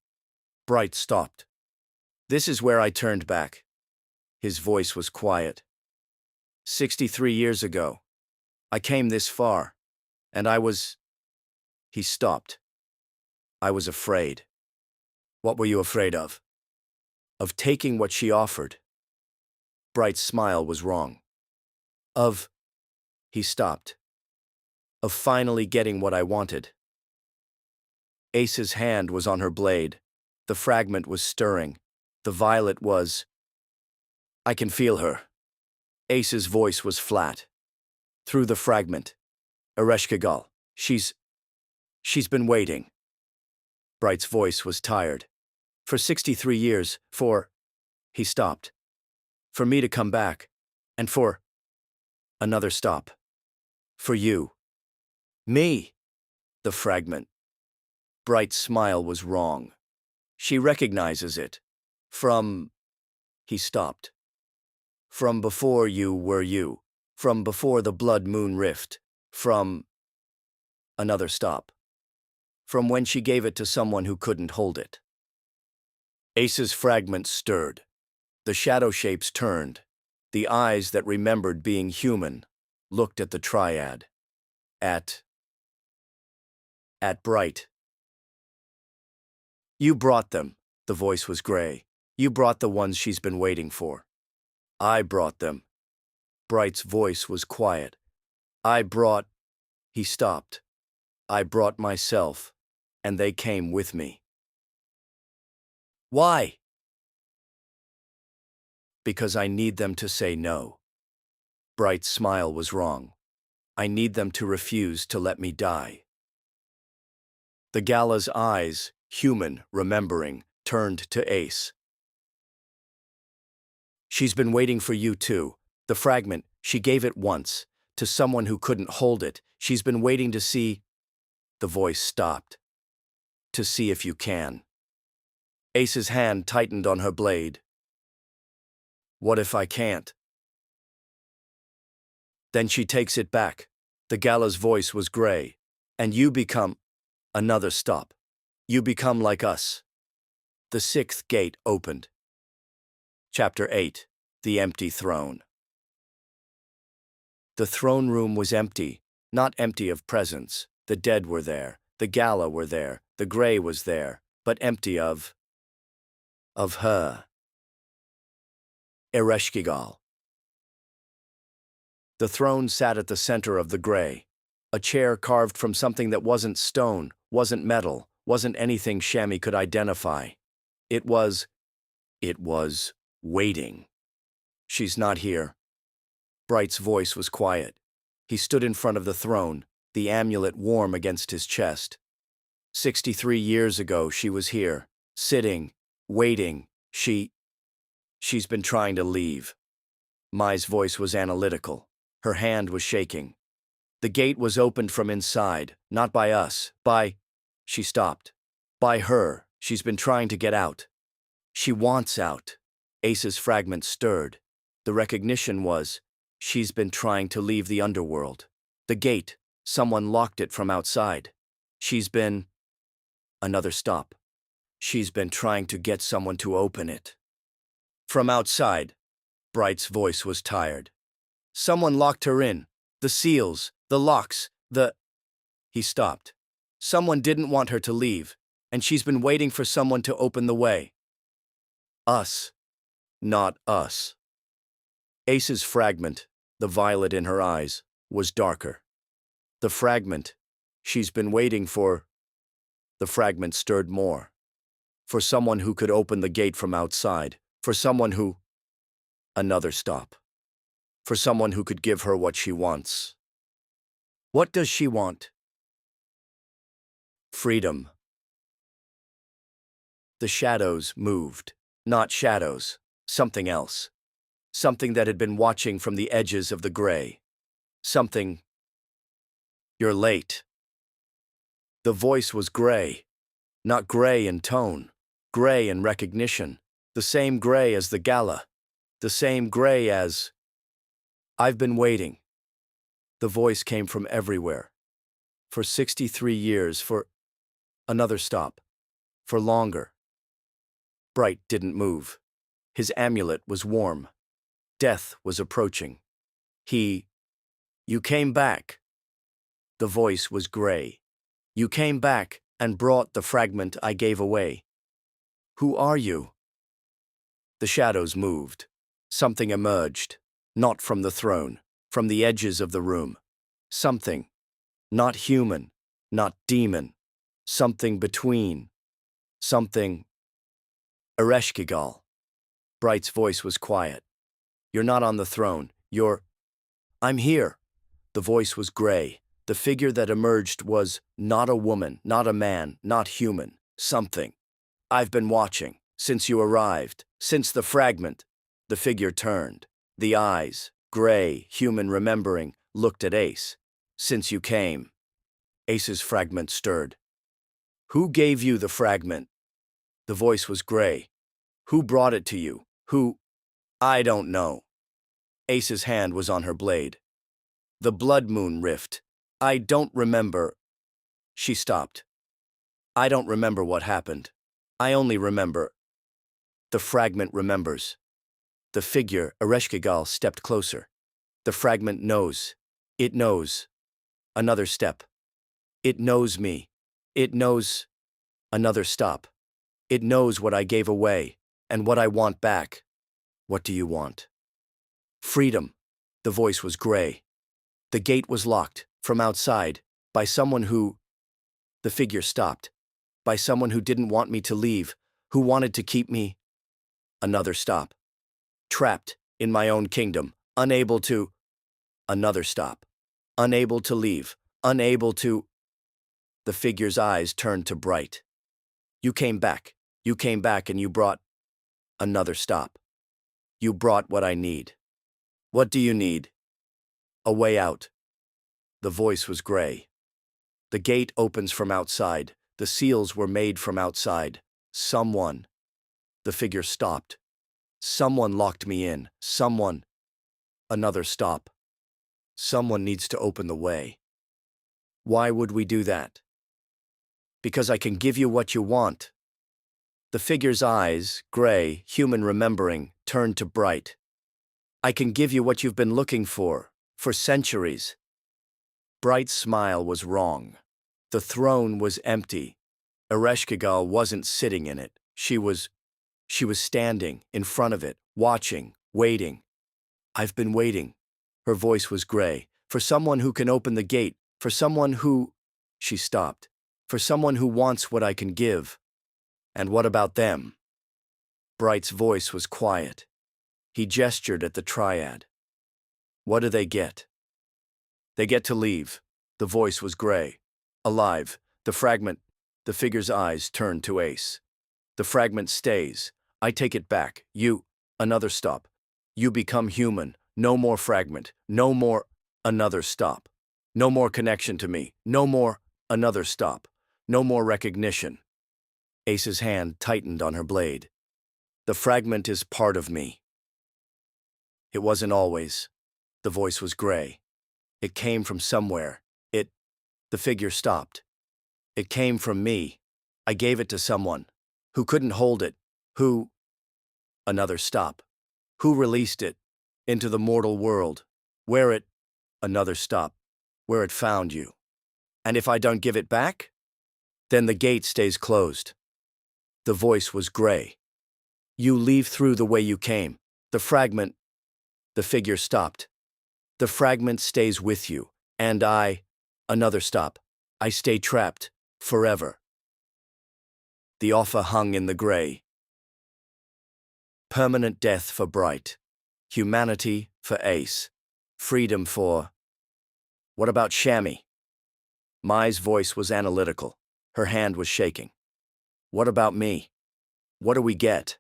Bright stopped. This is where I turned back. His voice was quiet. 63 years ago. I came this far. And I was... He stopped. I was afraid. What were you afraid of? Of taking what she offered. Bright's smile was wrong. He stopped. Of finally getting what I wanted. Ace's hand was on her blade. The fragment was stirring. The violet was... I can feel her. Ace's voice was flat. Through the fragment. Ereshkigal. She's been waiting. Bright's voice was tired. For 63 years, He stopped. For me to come back. And for... Another stop. For you. Me. The fragment. Bright's smile was wrong. She recognizes it. He stopped. From before you were you. From before the blood moon rift. From... Another stop. From when she gave it to someone who couldn't hold it. Ace's fragment stirred. The shadow shapes turned. The eyes that remembered being human looked at the triad. At Bright. You brought them, the voice was gray. You brought the ones she's been waiting for. I brought them. Bright's voice was quiet. He stopped. I brought myself, and they came with me. Why? Because I need them to say no. Bright's smile was wrong. I need them to refuse to let me die. The Gala's eyes, human, remembering, turned to Ace. She's been waiting for you too. The fragment, she gave it once, to someone who couldn't hold it. She's been waiting to see... The voice stopped. To see if you can. Ace's hand tightened on her blade. What if I can't? Then she takes it back. The Gala's voice was gray. And you become... Another stop. You become like us. The sixth gate opened. Chapter 8. The Empty Throne. The throne room was empty, not empty of presence. The dead were there, the Gala were there, the gray was there, but empty of her. Ereshkigal. The throne sat at the center of the gray. A chair carved from something that wasn't stone, wasn't metal, wasn't anything Shammy could identify. It was waiting. She's not here. Bright's voice was quiet. He stood in front of the throne, the amulet warm against his chest. 63 years ago she was here, sitting, waiting. She's been trying to leave. Mai's voice was analytical. Her hand was shaking. The gate was opened from inside, not by us, She stopped. By her, she's been trying to get out. She wants out. Ace's fragment stirred. The recognition was, she's been trying to leave the underworld. The gate, someone locked it from outside. She's been... Another stop. She's been trying to get someone to open it. From outside. Bright's voice was tired. Someone locked her in. The seals, the locks, He stopped. Someone didn't want her to leave, and she's been waiting for someone to open the way. Us. Not us. Ace's fragment, the violet in her eyes, was darker. The fragment, she's been waiting for... The fragment stirred more. for someone who could open the gate from outside, for someone who... Another stop. For someone who could give her what she wants. What does she want? Freedom. The shadows moved. Not shadows, something else. Something that had been watching from the edges of the gray. Something... You're late. The voice was gray. Not gray in tone, gray in recognition. The same gray as the gala. The same gray as... I've been waiting. The voice came from everywhere. For 63 years, for... Another stop. For longer. Bright didn't move. His amulet was warm. Death was approaching. He... You came back. The voice was gray. You came back and brought the fragment I gave away. Who are you? The shadows moved. Something emerged. Not from the throne, from the edges of the room. Something. Not human, not demon. Something between. Something... Ereshkigal. Bright's voice was quiet. You're not on the throne. You're... I'm here. The voice was gray. The figure that emerged was not a woman, not a man, not human. Something. I've been watching. Since you arrived. Since the fragment. The figure turned. The eyes, gray, human remembering, looked at Ace. Since you came. Ace's fragment stirred. Who gave you the fragment? The voice was gray. Who brought it to you? Who? I don't know. Ace's hand was on her blade. The blood moon rift. I don't remember. She stopped. I don't remember what happened. I only remember. The fragment remembers. The figure, Ereshkigal, stepped closer. The fragment knows. It knows. Another step. It knows me. It knows. Another stop. It knows what I gave away, and what I want back. What do you want? Freedom. The voice was gray. The gate was locked, from outside, by someone who... The figure stopped. By someone who didn't want me to leave, who wanted to keep me... Another stop. Trapped, in my own kingdom, unable to... Another stop. Unable to leave, unable to... The figure's eyes turned to Bright. You came back and you brought... Another stop. You brought what I need. What do you need? A way out. The voice was gray. The gate opens from outside. The seals were made from outside. Someone. The figure stopped. Someone locked me in. Someone. Another stop. Someone needs to open the way. Why would we do that? Because I can give you what you want. The figure's eyes, gray, human remembering, turned to Bright. I can give you what you've been looking for centuries. Bright's smile was wrong. The throne was empty. Ereshkigal wasn't sitting in it. She was standing in front of it, watching, waiting. I've been waiting. Her voice was gray. For someone who can open the gate. For someone who... She stopped. For someone who wants what I can give. And what about them? Bright's voice was quiet. He gestured at the triad. What do they get? They get to leave. The voice was gray. Alive. The fragment. The figure's eyes turned to Ace. The fragment stays. I take it back. You. Another stop. You become human. No more fragment. No more. Another stop. No more connection to me. No more. Another stop. No more recognition. Ace's hand tightened on her blade. The fragment is part of me. It wasn't always. The voice was gray. It came from somewhere. The figure stopped. It came from me. I gave it to someone. Who couldn't hold it. Who... Another stop. Who released it? Into the mortal world. Where it... Another stop. Where it found you. And if I don't give it back? Then the gate stays closed. The voice was gray. You leave through the way you came. The fragment... The figure stopped. The fragment stays with you. And I... Another stop. I stay trapped. Forever. The offer hung in the gray. Permanent death for Bright. Humanity for Ace. Freedom for... What about Shammy? Mai's voice was analytical. Her hand was shaking. What about me? What do we get?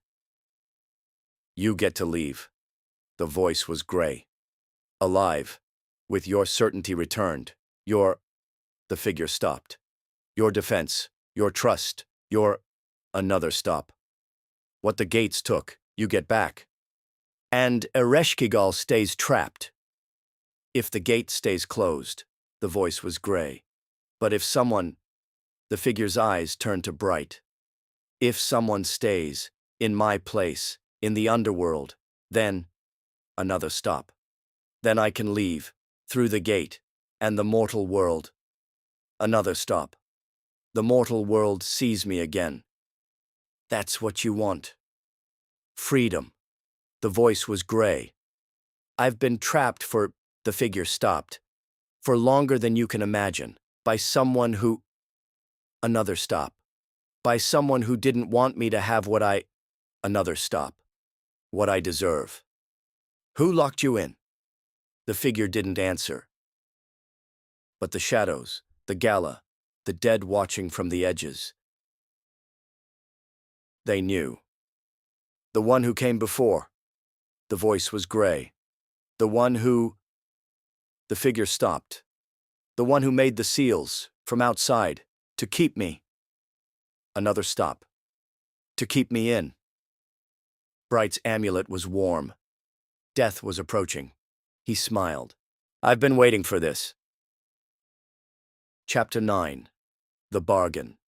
You get to leave. The voice was gray. Alive. With your certainty returned. Your... The figure stopped. Your defense. Your trust. Your... Another stop. What the gates took, you get back. And Ereshkigal stays trapped. If the gate stays closed, the voice was gray. But if someone... The figure's eyes turned to Bright. If someone stays, in my place, in the underworld, then... Another stop. Then I can leave, through the gate, and the mortal world. Another stop. The mortal world sees me again. That's what you want. Freedom. The voice was gray. I've been trapped for... The figure stopped. For longer than you can imagine. By someone who... Another stop. By someone who didn't want me to have what I... Another stop. What I deserve. Who locked you in? The figure didn't answer. But the shadows, the gala, the dead watching from the edges. They knew. The one who came before. The voice was gray. The one who... The figure stopped. The one who made the seals, from outside, to keep me. Another stop. To keep me in. Bright's amulet was warm. Death was approaching. He smiled. I've been waiting for this. Chapter 9. The Bargain.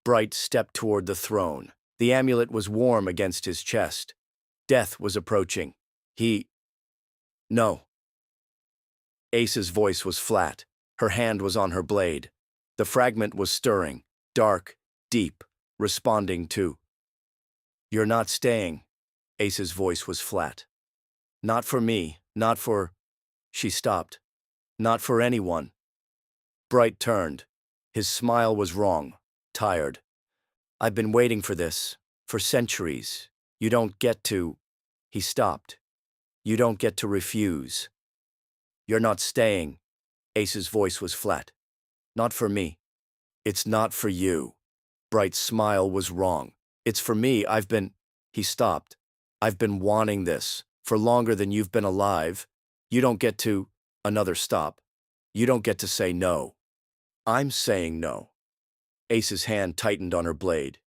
Bright stepped toward the throne. The amulet was warm against his chest. Death was approaching. No. Ace's voice was flat. Her hand was on her blade. The fragment was stirring, dark, deep, responding to... You're not staying. Ace's voice was flat. Not for me, not for... She stopped. Not for anyone. Bright turned. His smile was wrong, tired. I've been waiting for this, for centuries. You don't get to... He stopped. You don't get to refuse. You're not staying. Ace's voice was flat. Not for me. It's not for you. Bright's smile was wrong. It's for me. He stopped. I've been wanting this for longer than you've been alive. You don't get to... Another stop. You don't get to say no. I'm saying no. Ace's hand tightened on her blade.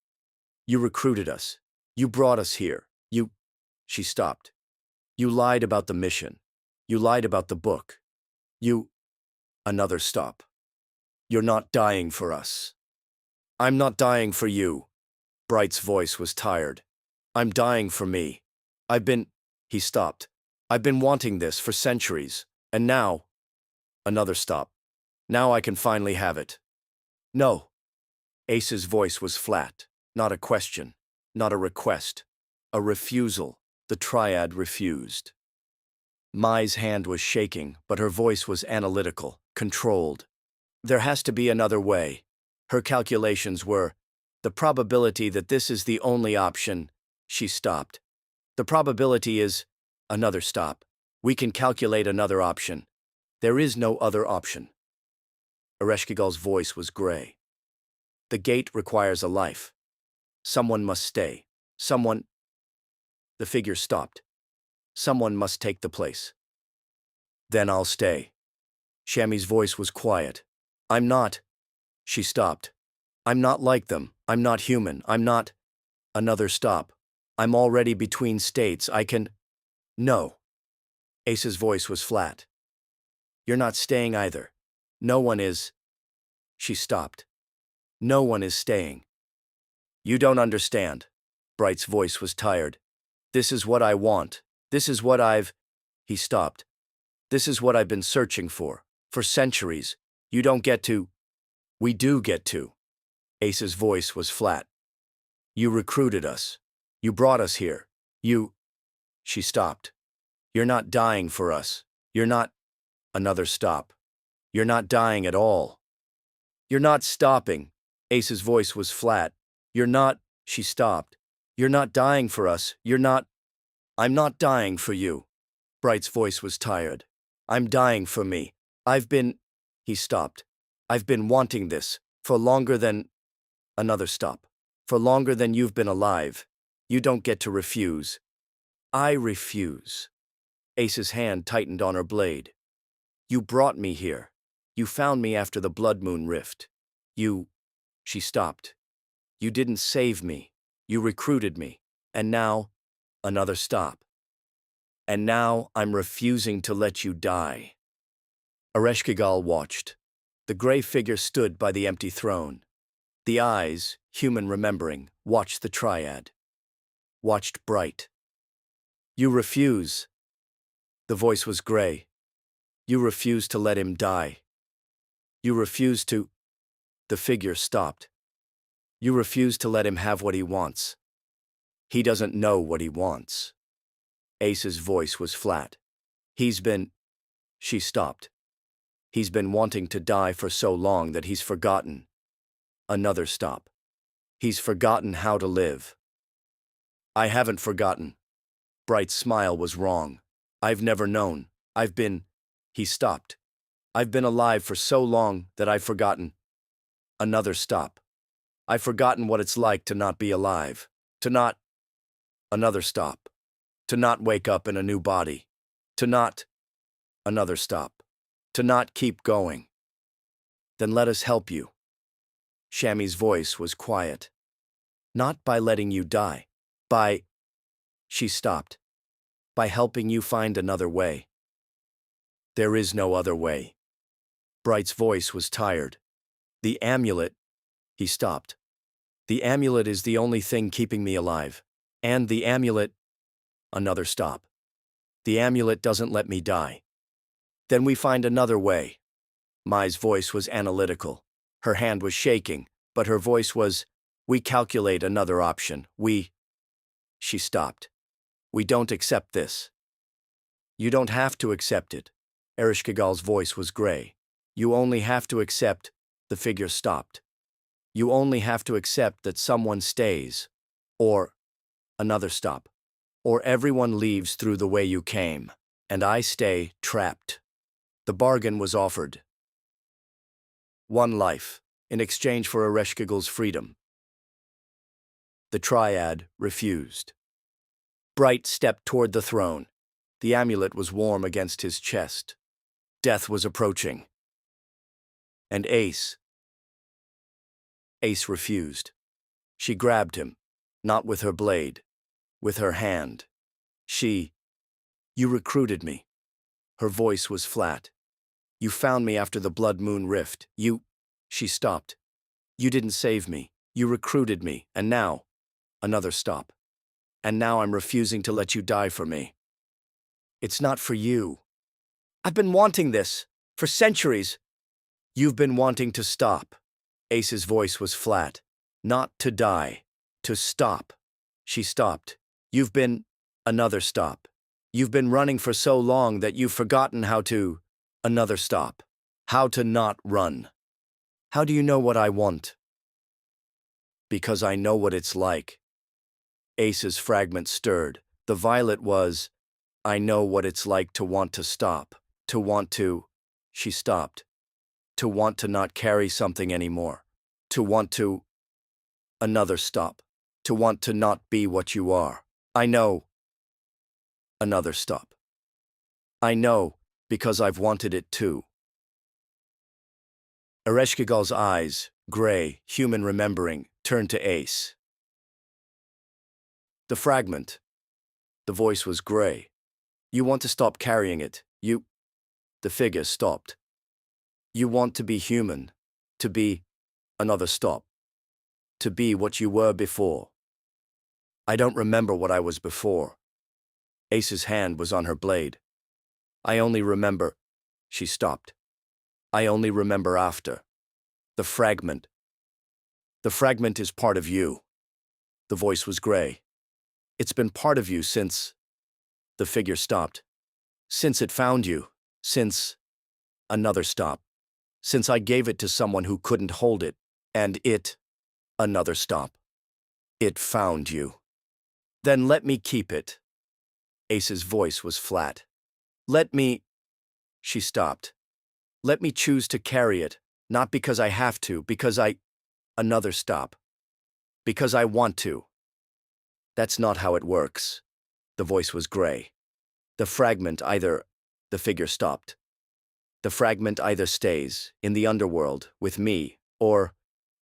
You recruited us. You brought us here. She stopped. You lied about the mission. You lied about the book. Another stop. You're not dying for us. I'm not dying for you. Bright's voice was tired. I'm dying for me. He stopped. I've been wanting this for centuries, and now... Another stop. Now I can finally have it. No. Ace's voice was flat. Not a question. Not a request. A refusal. The triad refused. Mai's hand was shaking, but her voice was analytical, controlled. There has to be another way. Her calculations were, the probability that this is the only option... She stopped. The probability is... Another stop. We can calculate another option. There is no other option. Ereshkigal's voice was gray. The gate requires a life. Someone must stay. Someone... The figure stopped. Someone must take the place. Then I'll stay. Shammy's voice was quiet. I'm not... She stopped. I'm not like them. I'm not human. I'm not... Another stop. I'm already between states. I can... No. Ace's voice was flat. You're not staying either. No one is... She stopped. No one is staying. You don't understand. Bright's voice was tired. This is what I want. This is what I've... He stopped. This is what I've been searching for centuries. You don't get to... We do get to. Ace's voice was flat. You recruited us. You brought us here. She stopped. You're not dying for us. You're not... Another stop. You're not dying at all. You're not stopping. Ace's voice was flat. You're not, she stopped. You're not dying for us. You're not. I'm not dying for you. Bright's voice was tired. I'm dying for me. He stopped. I've been wanting this for longer than. Another stop. For longer than you've been alive. You don't get to refuse. I refuse. Ace's hand tightened on her blade. You brought me here. You found me after the blood moon rift. She stopped. You didn't save me. You recruited me. And now, another stop. And now I'm refusing to let you die. Ereshkigal watched. The gray figure stood by the empty throne. The eyes, human remembering, watched the triad. Watched Bright. You refuse. The voice was gray. You refuse to let him die. You refuse to. The figure stopped. You refuse to let him have what he wants. He doesn't know what he wants. Ace's voice was flat. She stopped. He's been wanting to die for so long that he's forgotten. Another stop. He's forgotten how to live. I haven't forgotten. Bright's smile was wrong. I've never known. He stopped. I've been alive for so long that I've forgotten. Another stop. I've forgotten what it's like to not be alive. Another stop. To not wake up in a new body. Another stop. To not keep going. Then let us help you. Shammy's voice was quiet. Not by letting you die. She stopped. By helping you find another way. There is no other way. Bright's voice was tired. The amulet. He stopped. The amulet is the only thing keeping me alive. And the amulet. Another stop. The amulet doesn't let me die. Then we find another way. Mai's voice was analytical. Her hand was shaking, but her voice was, we calculate another option. She stopped. We don't accept this. You don't have to accept it. Ereshkigal's voice was gray. You only have to accept. The figure stopped. You only have to accept that someone stays. Or. Another stop. Or everyone leaves through the way you came. And I stay trapped. The bargain was offered. One life, in exchange for Ereshkigal's freedom. The triad refused. Bright stepped toward the throne. The amulet was warm against his chest. Death was approaching. And Ace refused. She grabbed him, not with her blade, with her hand. You recruited me. Her voice was flat. You found me after the blood moon rift. She stopped. You didn't save me. You recruited me, and now. Another stop. And now I'm refusing to let you die for me. It's not for you. I've been wanting this for centuries. You've been wanting to stop. Ace's voice was flat. Not to die. To stop. She stopped. Another stop. You've been running for so long that you've forgotten how to. Another stop. How to not run. How do you know what I want? Because I know what it's like. Ace's fragment stirred. The violet was, I know what it's like to want to stop. To want to. She stopped. To want to not carry something anymore. To want to. Another stop. To want to not be what you are. I know. Another stop. I know, because I've wanted it too. Ereshkigal's eyes, gray, human remembering, turned to Ace. The fragment. The voice was gray. You want to stop carrying it. The figure stopped. You want to be human. To be. Another stop. To be what you were before. I don't remember what I was before. Ace's hand was on her blade. I only remember. She stopped. I only remember after. The fragment. The fragment is part of you. The voice was gray. It's been part of you since. The figure stopped. Since it found you. Since. Another stop. Since I gave it to someone who couldn't hold it. And it. Another stop. It found you. Then let me keep it. Ace's voice was flat. Let me... She stopped. Let me choose to carry it, not because I have to, because I... Another stop. Because I want to. That's not how it works. The voice was gray. The fragment either... The figure stopped. The fragment either stays, in the underworld, with me, or...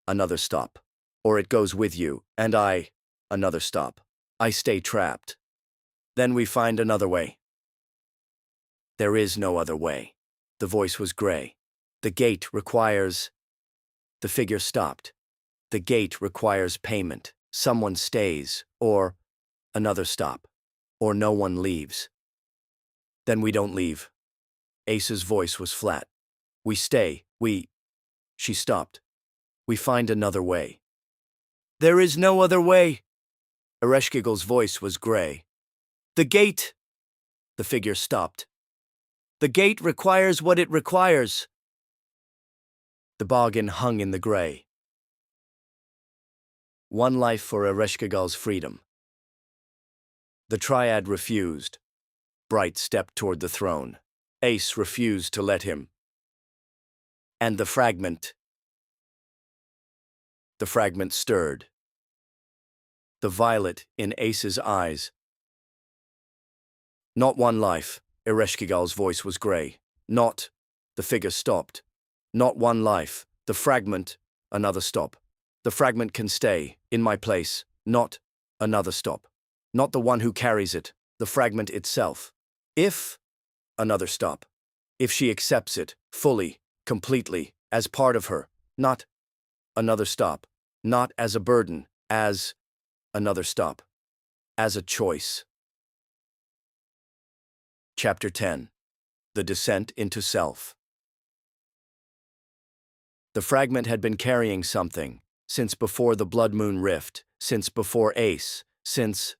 Another stop. Or it goes with you, and I... Another stop. I stay trapped. Then we find another way. There is no other way. The voice was gray. The gate requires... The figure stopped. The gate requires payment. Someone stays, or... Another stop. Or no one leaves. Then we don't leave. Ace's voice was flat. We stay. She stopped. We find another way. There is no other way. Ereshkigal's voice was gray. The gate... The figure stopped. The gate requires what it requires. The bargain hung in the gray. One life for Ereshkigal's freedom. The triad refused. Bright stepped toward the throne. Ace refused to let him. And the fragment... The fragment stirred. The violet in Ace's eyes. Not one life. Ereshkigal's voice was gray. Not. The figure stopped. Not one life. The fragment. Another stop. The fragment can stay, in my place. Not. Another stop. Not the one who carries it. The fragment itself. If. Another stop. If she accepts it, fully, completely, as part of her. Not. Another stop. Not as a burden, as... Another stop. As a choice. Chapter 10. The Descent into Self. The fragment had been carrying something, since before the blood moon rift, since before Ace, since...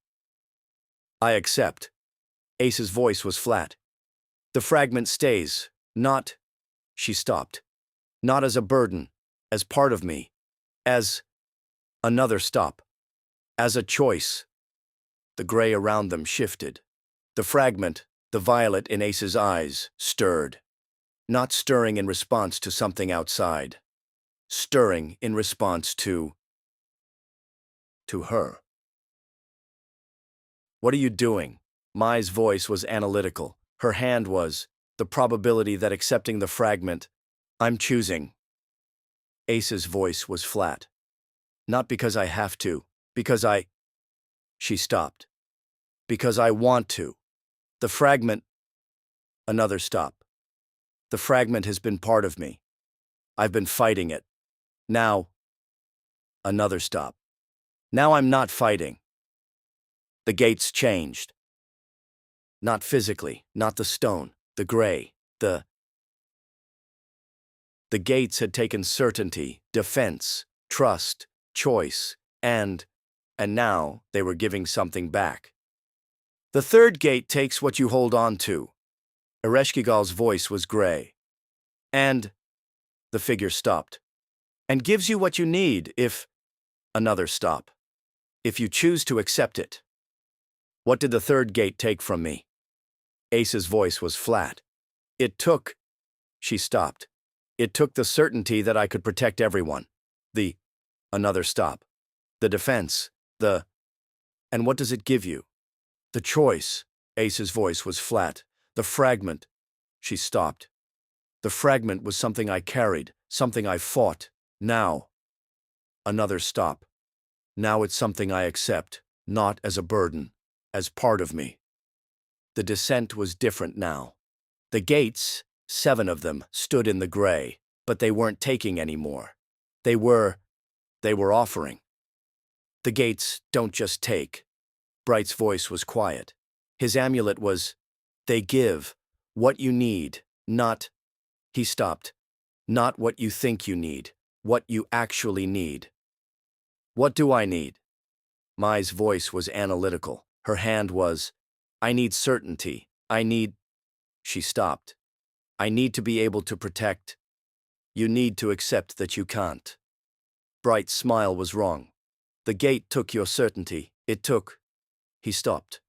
I accept. Ace's voice was flat. The fragment stays, not... She stopped. Not as a burden, as part of me. As... Another stop. As a choice. The gray around them shifted. The fragment, the violet in Ace's eyes, stirred. Not stirring in response to something outside. Stirring in response to her. What are you doing? Mai's voice was analytical. Her hand was the probability that accepting the fragment. I'm choosing. Ace's voice was flat. Not because I have to, because I... She stopped. Because I want to. The fragment... Another stop. The fragment has been part of me. I've been fighting it. Now... Another stop. Now I'm not fighting. The gates changed. Not physically, not the stone, the gray, the gates had taken certainty, defense, trust, choice, and now they were giving something back. The third gate takes what you hold on to. Ereshkigal's voice was gray. And the figure stopped. And gives you what you need if... Another stop. If you choose to accept it. What did the third gate take from me? Ace's voice was flat. It took... She stopped. It took the certainty that I could protect everyone. Another stop. The defense. And what does it give you? The choice. Ace's voice was flat. The fragment. She stopped. The fragment was something I carried, something I fought. Now. Another stop. Now it's something I accept, not as a burden, as part of me. The descent was different now. The gates, 7 of them, stood in the gray, but they weren't taking anymore. They were offering. The gates don't just take. Bright's voice was quiet. His amulet was, they give what you need, not... He stopped. Not what you think you need, what you actually need. What do I need? Mai's voice was analytical. Her hand was, I need certainty. I need... She stopped. I need to be able to protect. You need to accept that you can't. Bright's smile was wrong. The gate took your certainty. It took... He stopped.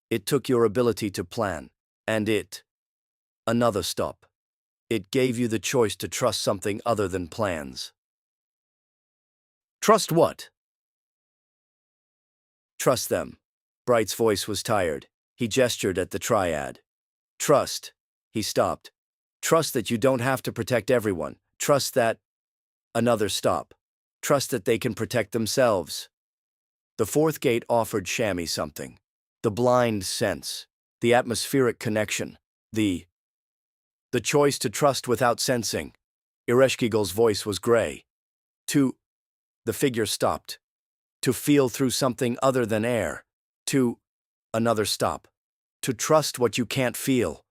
It took your ability to plan. And it... Another stop. It gave you the choice to trust something other than plans. Trust what? Trust them. Bright's voice was tired. He gestured at the triad. Trust. He stopped. Trust that you don't have to protect everyone. Trust that... Another stop. Trust that they can protect themselves. The fourth gate offered Shammy something. The blind sense. The atmospheric connection. The choice to trust without sensing. Ereshkigal's voice was gray. The figure stopped. To feel through something other than air. Another stop. To trust what you can't feel.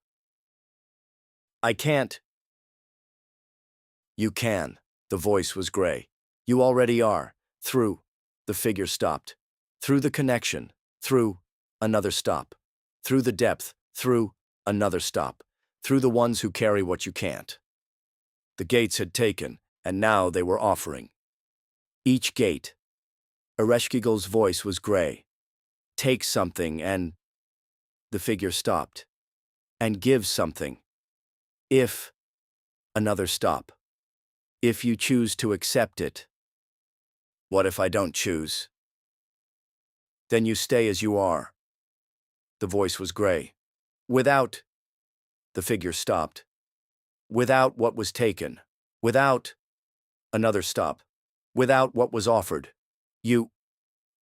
I can't. You can. The voice was gray. You already are. The figure stopped. Through the connection. Another stop. Through the depth. Another stop. Through the ones who carry what you can't. The gates had taken, and now they were offering. Each gate. Ereshkigal's voice was gray. Take something and... The figure stopped. And give something. If... Another stop. If you choose to accept it. What if I don't choose? Then you stay as you are. The voice was gray. Without... The figure stopped. Without what was taken. Without... Another stop. Without what was offered. You...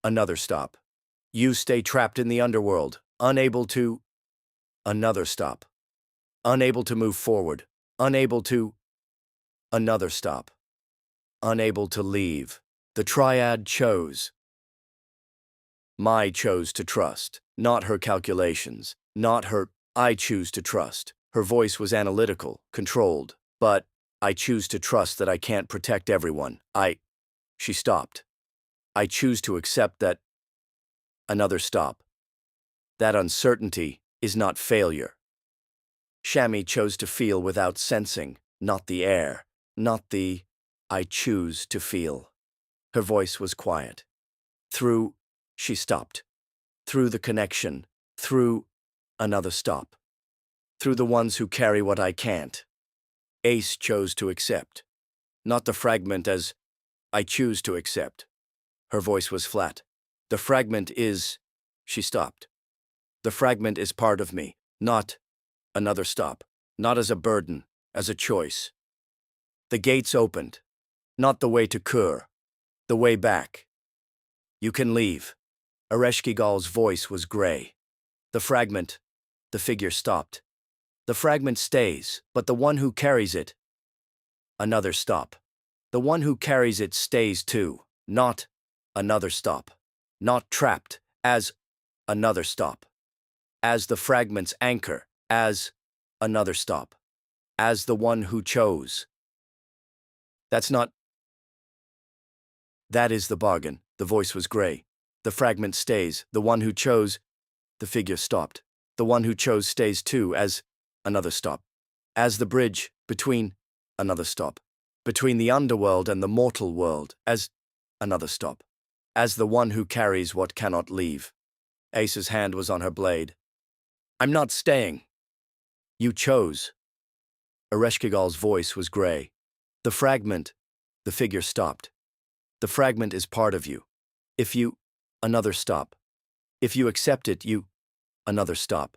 Another stop. You stay trapped in the underworld, unable to... Another stop. Unable to move forward. Unable to... Another stop. Unable to leave. The triad chose. Chose to trust. Not her calculations. Not her... I choose to trust. Her voice was analytical, controlled. But I choose to trust that I can't protect everyone. She stopped. I choose to accept that... Another stop. That uncertainty is not failure. Shammy chose to feel without sensing, not the air, not the... I choose to feel. Her voice was quiet. She stopped. Through the connection, another stop. Through the ones who carry what I can't. Ace chose to accept. Not the fragment as... I choose to accept. Her voice was flat. The fragment is... She stopped. The fragment is part of me, not... Another stop. Not as a burden, as a choice. The gates opened. Not the way to Kur. The way back. You can leave. Ereshkigal's voice was gray. The fragment... The figure stopped. The fragment stays, but the one who carries it... Another stop. The one who carries it stays too, not... Another stop. Not trapped, as... Another stop. As the fragment's anchor, as... Another stop. As the one who chose. That's not... That is the bargain. The voice was gray. The fragment stays. The one who chose... The figure stopped. The one who chose stays too, as... Another stop. As the bridge between... Another stop. Between the underworld and the mortal world, as... Another stop. As the one who carries what cannot leave. Ace's hand was on her blade. I'm not staying. You chose. Ereshkigal's voice was gray. The fragment... The figure stopped. The fragment is part of you. If you... Another stop. If you accept it, you... Another stop.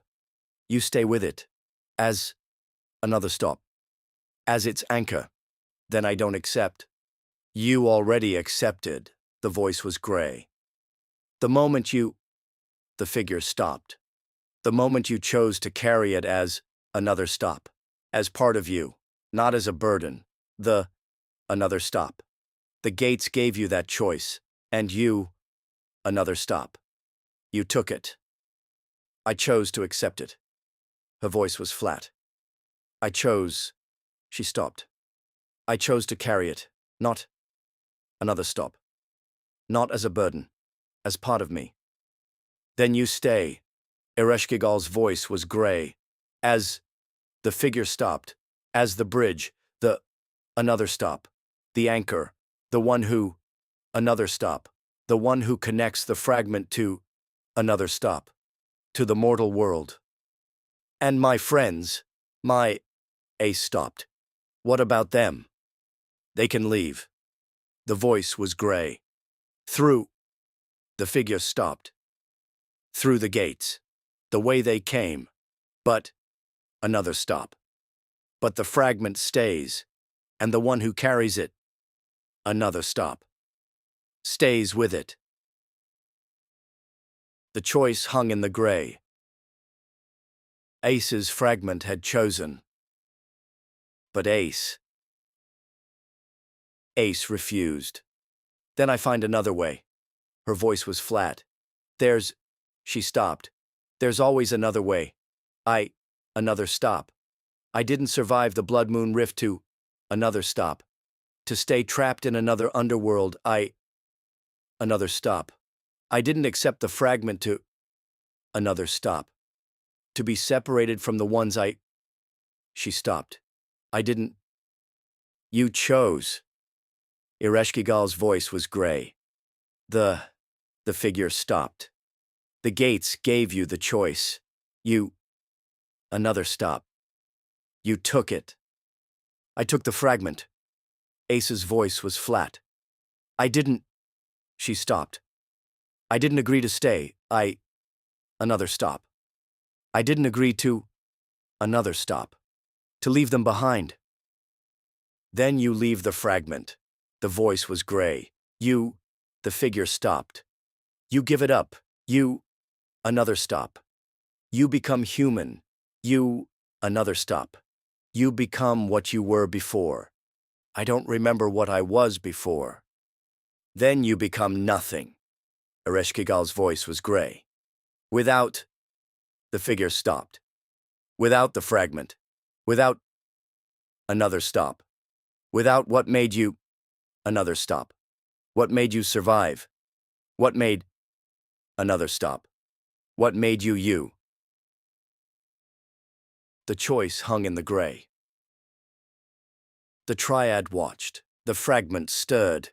You stay with it. As... Another stop. As its anchor. Then I don't accept. You already accepted. The voice was gray. The moment you... The figure stopped. The moment you chose to carry it as... Another stop. As part of you. Not as a burden. Another stop. The gates gave you that choice. And you... Another stop. You took it. I chose to accept it. Her voice was flat. I chose... She stopped. I chose to carry it, not... Another stop. Not as a burden, as part of me. Then you stay. Ereshkigal's voice was gray. As... The figure stopped. As the bridge, another stop. The anchor. The one who... another stop. The one who connects the fragment to another stop. To the mortal world. And my friends, my Ace stopped. What about them? They can leave. The voice was gray. Through. The figure stopped. Through the gates. The way they came. But another stop. But the fragment stays. And the one who carries it. Another stop. Stays with it. The choice hung in the gray. Ace's fragment had chosen. But Ace refused. Then I find another way. Her voice was flat. She stopped. There's always another way. Another stop. I didn't survive the Blood Moon Rift to another stop. To stay trapped in another underworld, another stop. I didn't accept the fragment to another stop. To be separated from the ones She stopped. I didn't. You chose. Ereshkigal's voice was gray. The figure stopped. The gates gave you the choice. Another stop. You took it. I took the fragment. Ace's voice was flat. I didn't. She stopped. I didn't agree to stay. Another stop. I didn't agree to another stop. To leave them behind. Then you leave the fragment. The voice was gray. The figure stopped. You give it up. Another stop. You become human. Another stop. You become what you were before. I don't remember what I was before. Then you become nothing. Ereshkigal's voice was gray. Without. The figure stopped. Without the fragment. Without. Another stop. Without what made you. Another stop. What made you survive? What made. Another stop. What made you you? The choice hung in the gray. The triad watched. The fragment stirred.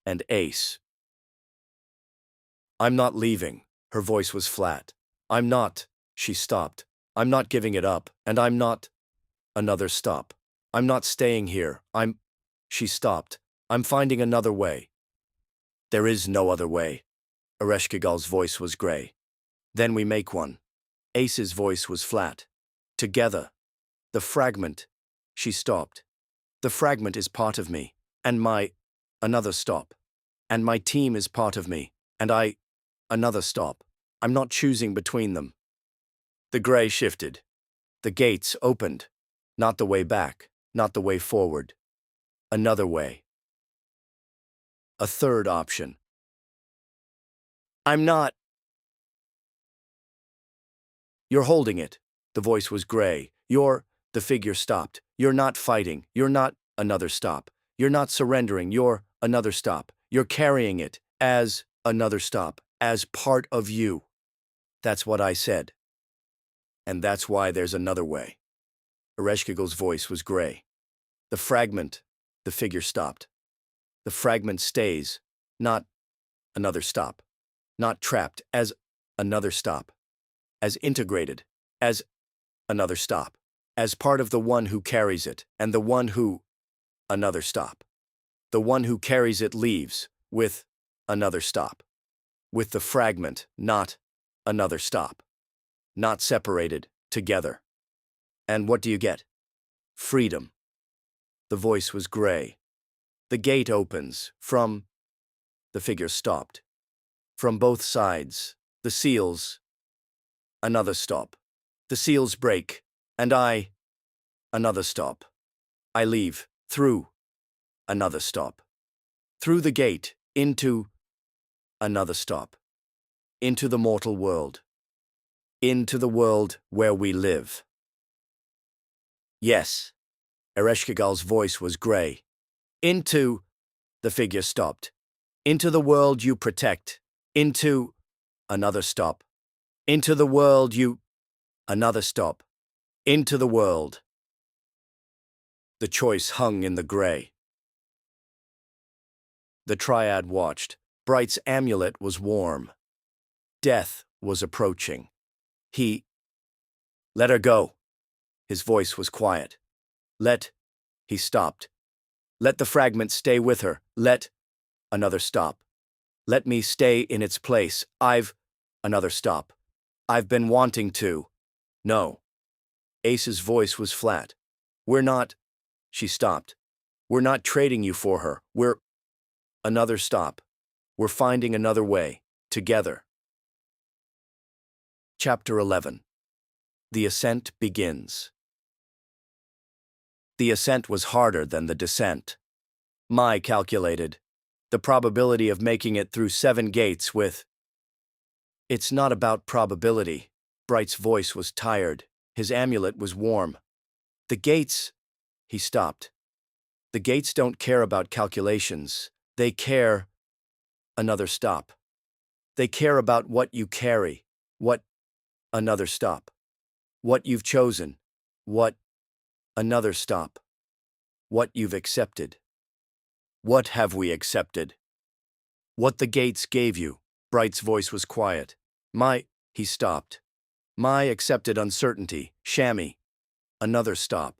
And Ace. I'm not leaving. Her voice was flat. I'm not. She stopped. I'm not giving it up, and I'm not. Another stop. I'm not staying here. She stopped. I'm finding another way. There is no other way. Ereshkigal's voice was gray. Then we make one. Ace's voice was flat. Together. The fragment. She stopped. The fragment is part of me. And another stop. And my team is part of me. And another stop. I'm not choosing between them. The gray shifted. The gates opened. Not the way back. Not the way forward. Another way. A third option. I'm not. You're holding it. The voice was gray. The figure stopped. You're not fighting. You're not. Another stop. You're not surrendering. You're another stop. You're carrying it as another stop, as part of you. That's what I said. And that's why there's another way. Ereshkigal's voice was gray. The fragment. The figure stopped. The fragment stays. Not another stop. Not trapped as another stop. As integrated. As another stop. As part of the one who carries it, and the one who. Another stop. The one who carries it leaves, with another stop. With the fragment, not another stop. Not separated, together. And what do you get? Freedom. The voice was gray. The gate opens, from. The figure stopped. From both sides, the seals. Another stop. The seals break, and another stop. I leave, through. Another stop. Through the gate, into. Another stop. Into the mortal world. Into the world where we live. Yes. Ereshkigal's voice was gray. Into. The figure stopped. Into the world you protect. Into. Another stop. Into the world you. Another stop. Into the world. The choice hung in the gray. The triad watched. Bright's amulet was warm. Death was approaching. Let her go. His voice was quiet. He stopped. Let the fragment stay with her. Another stop. Let me stay in its place. Another stop. I've been wanting to. No. Ace's voice was flat. We're not. She stopped. We're not trading you for her. Another stop. We're finding another way. Together. Chapter 11. The ascent begins. The ascent was harder than the descent. Mai calculated the probability of making it through 7 gates with. It's not about probability. Bright's voice was tired. His amulet was warm. The gates. He stopped. The gates don't care about calculations. They care. Another stop. They care about what you carry. Another stop. What you've chosen. Another stop. What you've accepted. What have we accepted? What the gates gave you. Bright's voice was quiet. He stopped. Mai accepted uncertainty. Shammy. Another stop.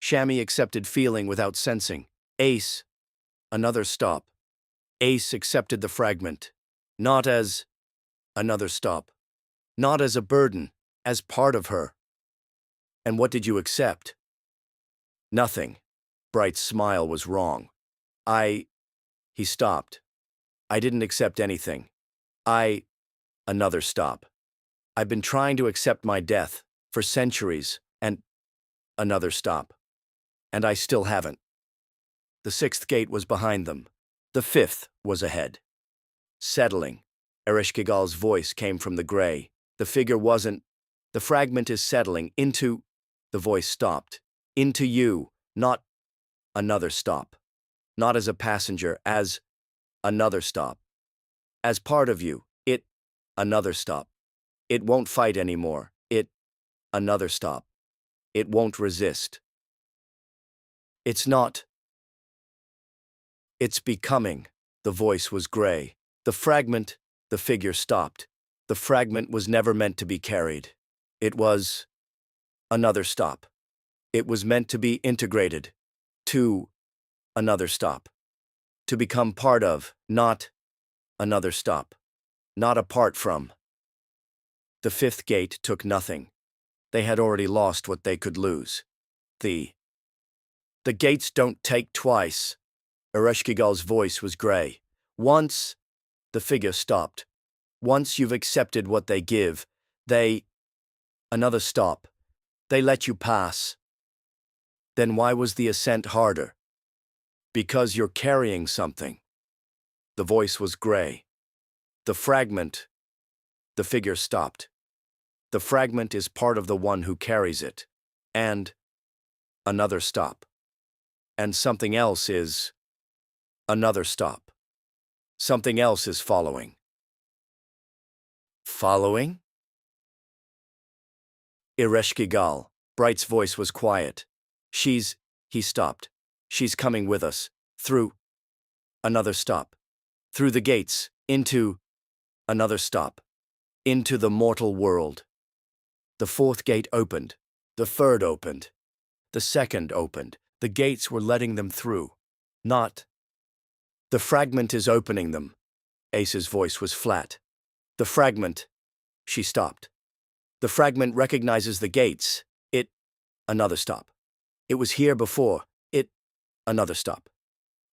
Shammy accepted feeling without sensing. Ace. Another stop. Ace accepted the fragment. Not as. Another stop. Not as a burden, as part of her. And what did you accept? Nothing. Bright's smile was wrong. He stopped. I didn't accept anything. Another stop. I've been trying to accept my death for centuries, and another stop. And I still haven't. The 6th gate was behind them. The 5th was ahead. Settling. Ereshkigal's voice came from the gray. The figure wasn't. The fragment is settling into. The voice stopped. Into you, not. Another stop. Not as a passenger, as. Another stop. As part of you, it. Another stop. It won't fight anymore. It. Another stop. It won't resist. It's not. It's becoming. The voice was gray. The fragment. The figure stopped. The fragment was never meant to be carried. It was. Another stop. It was meant to be integrated. To. Another stop. To become part of, not. Another stop. Not apart from. The 5th gate took nothing. They had already lost what they could lose. The gates don't take twice. Ereshkigal's voice was gray. Once. The figure stopped. Once you've accepted what they give, they. Another stop. They let you pass. Then why was the ascent harder? Because you're carrying something. The voice was gray. The fragment. The figure stopped. The fragment is part of the one who carries it. And. Another stop. And something else is. Another stop. Something else is following. Following? Ereshkigal. Bright's voice was quiet. He stopped. She's coming with us. Through. Another stop. Through the gates. Into. Another stop. Into the mortal world. The 4th gate opened. The 3rd opened. The 2nd opened. The gates were letting them through. Not. The fragment is opening them. Ace's voice was flat. The fragment. She stopped. The fragment recognizes the gates. It. Another stop. It was here before. It. Another stop.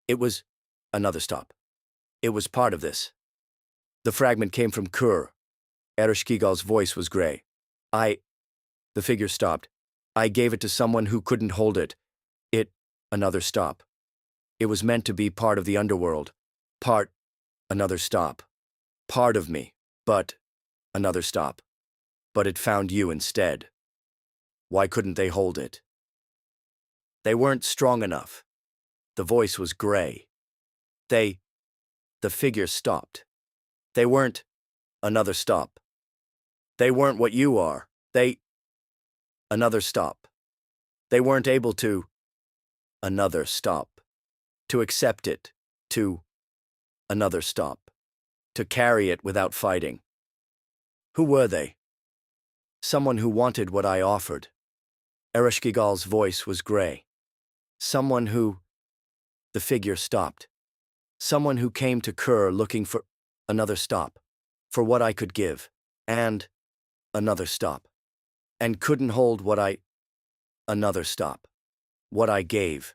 It was. Another stop. It was part of this. The fragment came from Kur. Ereshkigal's voice was gray. The figure stopped. I gave it to someone who couldn't hold it. It. Another stop. It was meant to be part of the underworld. Another stop. Part of me. But. Another stop. But it found you instead. Why couldn't they hold it? They weren't strong enough. The voice was gray. The figure stopped. They weren't. Another stop. They weren't what you are. Another stop. They weren't able to. Another stop. To accept it. To. another stop. To carry it without fighting. Who were they? Someone who wanted what I offered. Ereshkigal's voice was gray. Someone who... The figure stopped. Someone who came to Kur looking for another stop. For what I could give. And another stop. And couldn't hold what I... Another stop. What I gave.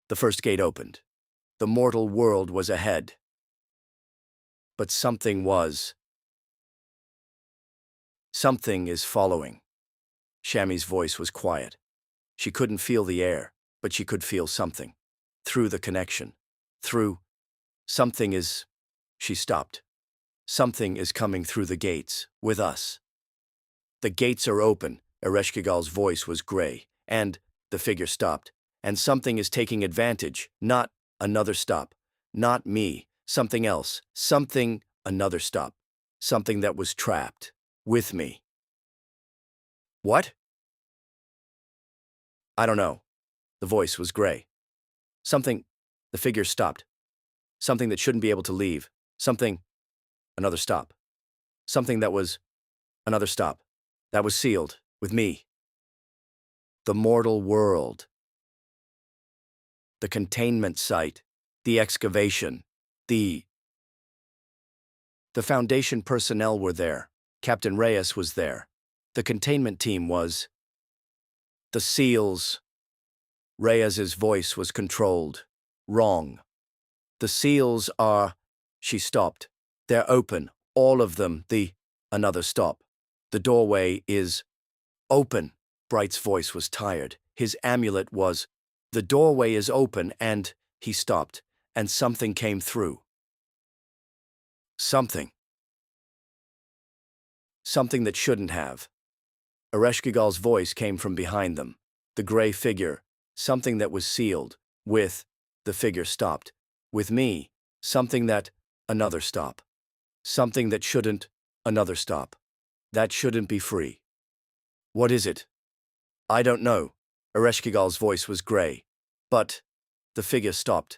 The first gate opened. The mortal world was ahead. But something was. Something is following. Shammy's voice was quiet. She couldn't feel the air, but she could feel something. Through the connection. Through. Something is. She stopped. Something is coming through the gates, with us. The gates are open, Ereshkigal's voice was gray, and the figure stopped. And something is taking advantage, not another stop. Not me, something else, something, another stop. Something that was trapped. With me. What? I don't know. The voice was gray. Something, the figure stopped. Something that shouldn't be able to leave. Something, another stop. Something that was, another stop. That was sealed, with me. The mortal world. The containment site. The excavation. The Foundation personnel were there. Captain Reyes was there. The containment team was. The seals. Reyes's voice was controlled. Wrong. The seals are. She stopped. They're open, all of them. Another stop. The doorway is. Open. Bright's voice was tired. His amulet was. The doorway is open and. He stopped, and something came through. Something. Something that shouldn't have. Ereshkigal's voice came from behind them. The gray figure. Something that was sealed. With. The figure stopped. With me. Something that. Another stop. Something that shouldn't. Another stop. That shouldn't be free. What is it? I don't know. Ereshkigal's voice was gray. But. The figure stopped.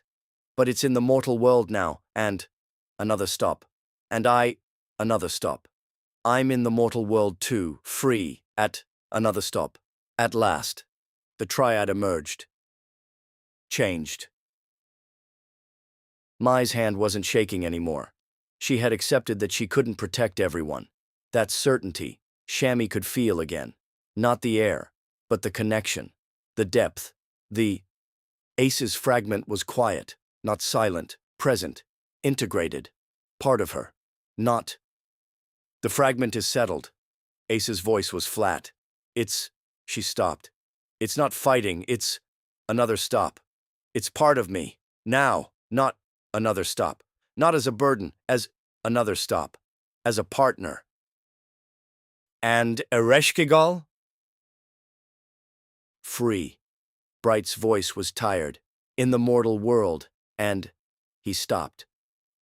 But it's in the mortal world now, and. Another stop. And I. Another stop. I'm in the mortal world too, free, at. Another stop. At last. The triad emerged. Changed. Mai's hand wasn't shaking anymore. She had accepted that she couldn't protect everyone. That certainty, Shammy could feel again. Not the air, but the connection. The depth. The. Ace's fragment was quiet, not silent, present, integrated. Part of her. Not. The fragment is settled. Ace's voice was flat. It's. She stopped. It's not fighting, it's. Another stop. It's part of me. Now, not. Another stop. Not as a burden, as. Another stop. As a partner. And Ereshkigal? Free. Bright's voice was tired. In the mortal world. And. He stopped.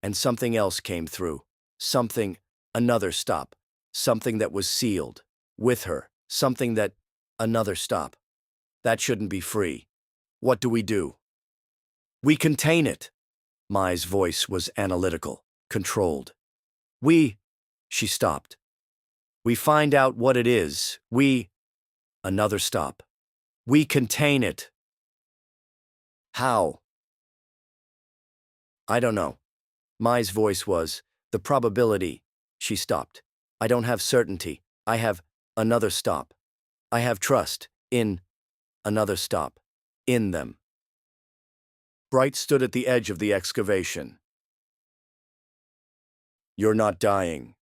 And something else came through. Something. Another stop. Something that was sealed. With her. Something that. Another stop. That shouldn't be free. What do? We contain it. Mai's voice was analytical. Controlled. She stopped. We find out what it is. Another stop. We contain it. How? I don't know. Mai's voice was. The probability. She stopped. I don't have certainty. I have. Another stop. I have trust. In. Another stop. In them. Bright stood at the edge of the excavation. You're not dying.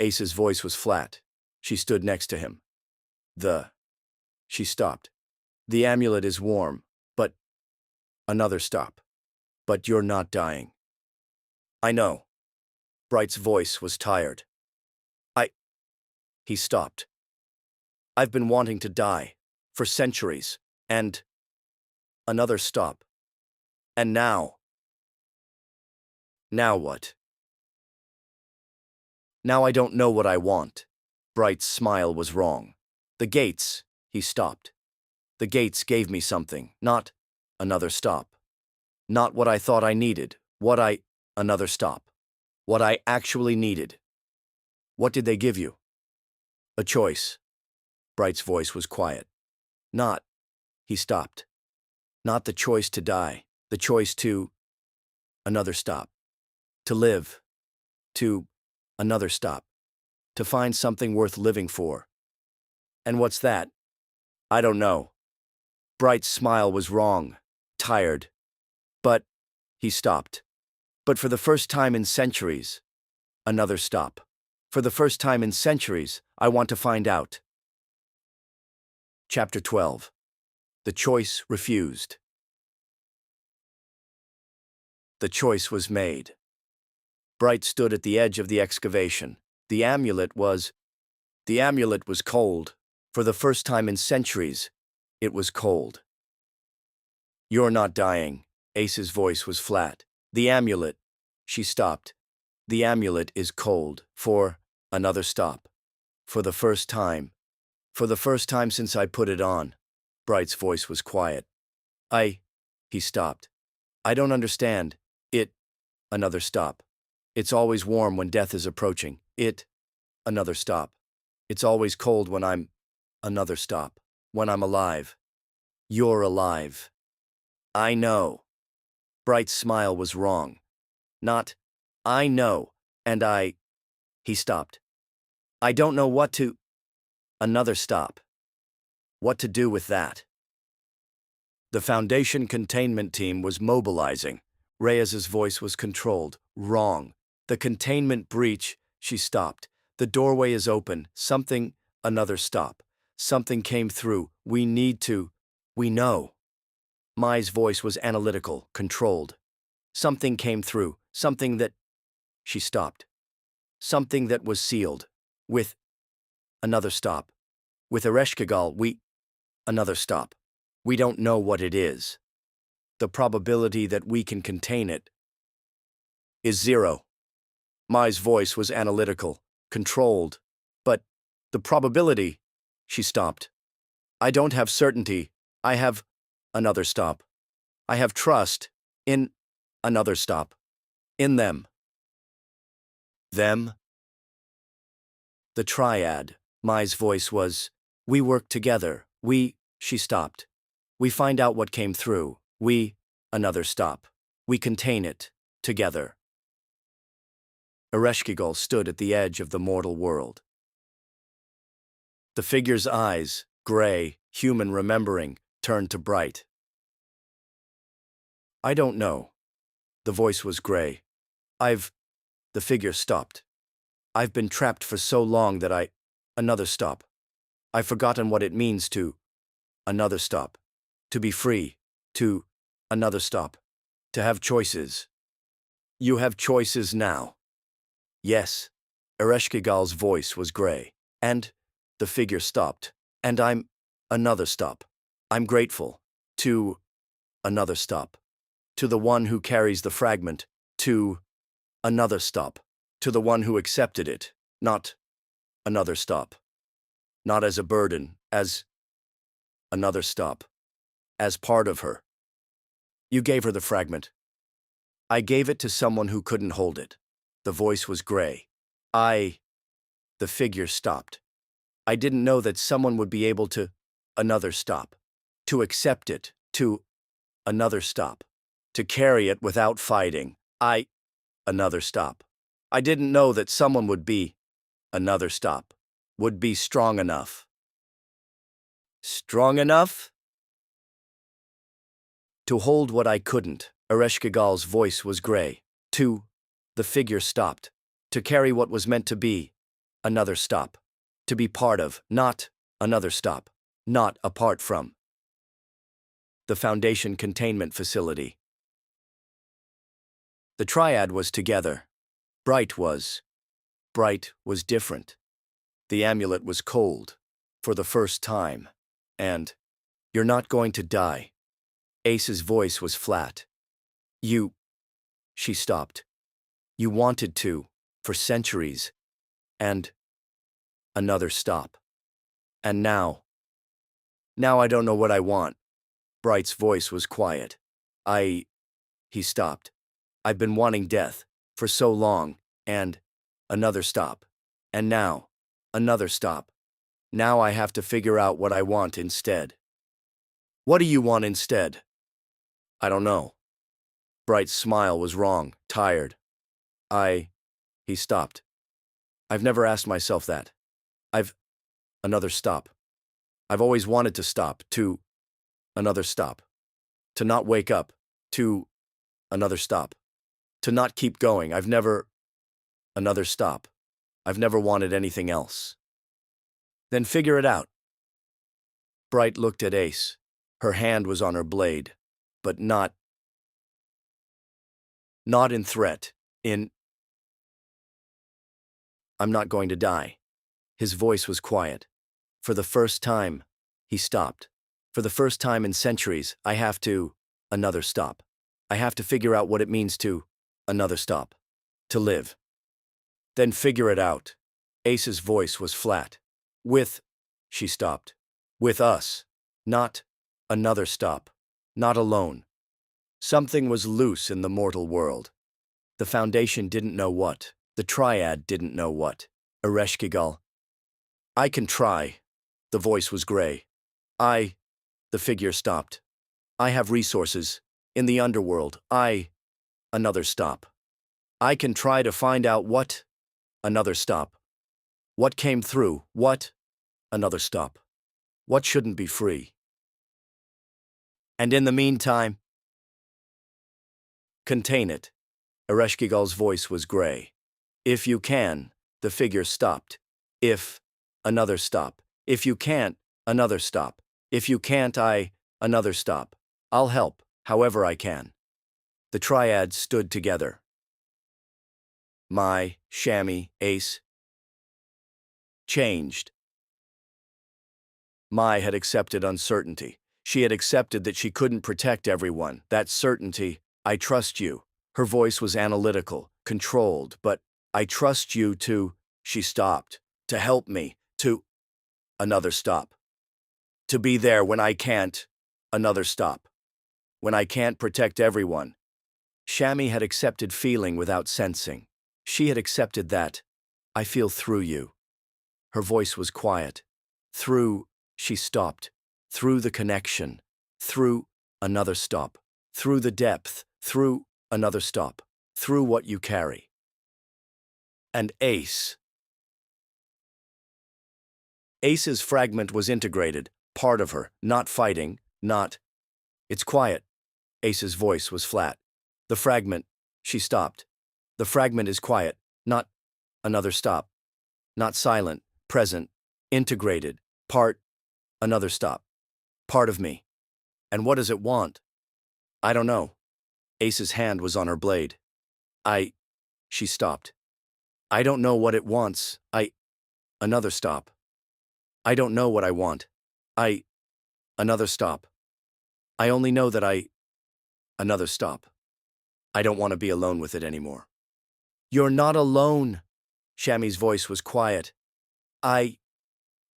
Ace's voice was flat. She stood next to him. She stopped. The amulet is warm, but. Another stop. But you're not dying. I know. Bright's voice was tired. He stopped. I've been wanting to die. For centuries. And. Another stop. And now. Now what? Now I don't know what I want. Bright's smile was wrong. The gates. He stopped. The gates gave me something, not. Another stop. Not what I thought I needed. What I. Another stop. What I actually needed. What did they give you? A choice. Bright's voice was quiet. Not, he stopped. Not the choice to die, the choice to, another stop. To live. To, another stop. To find something worth living for. And what's that? I don't know. Bright's smile was wrong, tired. But, he stopped. But for the first time in centuries, another stop. For the first time in centuries, I want to find out. Chapter 12. The choice refused. The choice was made. Bright stood at the edge of the excavation. The amulet was cold. For the first time in centuries, it was cold. You're not dying. Ace's voice was flat. The amulet. She stopped. The amulet is cold. For another stop. For the first time. For the first time since I put it on. Bright's voice was quiet. He stopped. I don't understand. Another stop. It's always warm when death is approaching. Another stop. It's always cold when I'm, another stop. When I'm alive. You're alive. I know. Bright's smile was wrong. Not, I know, and he stopped. I don't know what to, another stop. What to do with that? The Foundation containment team was mobilizing. Reyes's voice was controlled. Wrong. The containment breach, she stopped. The doorway is open. Something, another stop. Something came through. We know. Mai's voice was analytical, controlled. Something came through. Something that, she stopped. Something that was sealed. With, another stop. With Ereshkigal, another stop. We don't know what it is. The probability that we can contain it is 0. Mai's voice was analytical, controlled. But, the probability, she stopped. I don't have certainty. I have, another stop. I have trust in, another stop. In them. Them? The triad. Mai's voice was, we work together. She stopped. We find out what came through. Another stop. We contain it, together. Ereshkigal stood at the edge of the mortal world. The figure's eyes, gray, human remembering, turned to Bright. I don't know. The voice was gray. The figure stopped. I've been trapped for so long that another stop. I've forgotten what it means to, another stop. To be free, to, another stop. To have choices. You have choices now. Yes. Ereshkigal's voice was gray. And, the figure stopped. And I'm, another stop. I'm grateful. To, another stop. To the one who carries the fragment. To, another stop. To the one who accepted it. Not, another stop. Not as a burden, as, another stop. As part of her. You gave her the fragment. I gave it to someone who couldn't hold it. The voice was gray. The figure stopped. I didn't know that someone would be able to, another stop. To accept it, to, another stop. To carry it without fighting. Another stop. I didn't know that someone would be, another stop. Would be strong enough. Strong enough? To hold what I couldn't. Ereshkigal's voice was gray. The figure stopped. To carry what was meant to be. Another stop. To be part of, not, another stop. Not apart from. The Foundation containment facility. The triad was together. Bright was different. The amulet was cold. For the first time. And, you're not going to die. Ace's voice was flat. She stopped. You wanted to, for centuries. And, another stop. And now I don't know what I want. Bright's voice was quiet. He stopped. I've been wanting death for so long, and another stop. And now, another stop. Now I have to figure out what I want instead. What do you want instead? I don't know. Bright's smile was wrong, tired. He stopped. I've never asked myself that. Another stop. I've always wanted to stop, another stop. To not wake up, another stop. To not keep going, another stop. I've never wanted anything else. Then figure it out. Bright looked at Ace. Her hand was on her blade, but not in threat, I'm not going to die. His voice was quiet. For the first time, he stopped. For the first time in centuries, I have to, another stop. I have to figure out what it means to, another stop. To live. Then figure it out. Ace's voice was flat. She stopped. With us. Not, another stop. Not alone. Something was loose in the mortal world. The Foundation didn't know what. The triad didn't know what. Ereshkigal. I can try. The voice was gray. The figure stopped. I have resources. In the underworld. Another stop. I can try to find out what. Another stop. What came through, what? Another stop. What shouldn't be free? And in the meantime, contain it. Ereshkigal's voice was gray. If you can, the figure stopped. Another stop. If you can't, another stop. If you can't, another stop. I'll help, however I can. The triads stood together. Shammy, Ace. Changed. Mai had accepted uncertainty. She had accepted that she couldn't protect everyone. That certainty, I trust you. Her voice was analytical, controlled, but I trust you she stopped, to help me, another stop. To be there when I can't, another stop. When I can't protect everyone. Shammy had accepted feeling without sensing. She had accepted that, I feel through you. Her voice was quiet. She stopped. Through the connection. Through, another stop. Through the depth. Through, another stop. Through what you carry. And Ace's fragment was integrated, part of her, not fighting, not. It's quiet. Ace's voice was flat. The fragment, she stopped. The fragment is quiet, not, another stop. Not silent, present, integrated, part, another stop. Part of me. And what does it want? I don't know. Ace's hand was on her blade. She stopped. I don't know what it wants. Another stop. I don't know what I want. Another stop. I only know that another stop. I don't want to be alone with it anymore. You're not alone. Shammy's voice was quiet.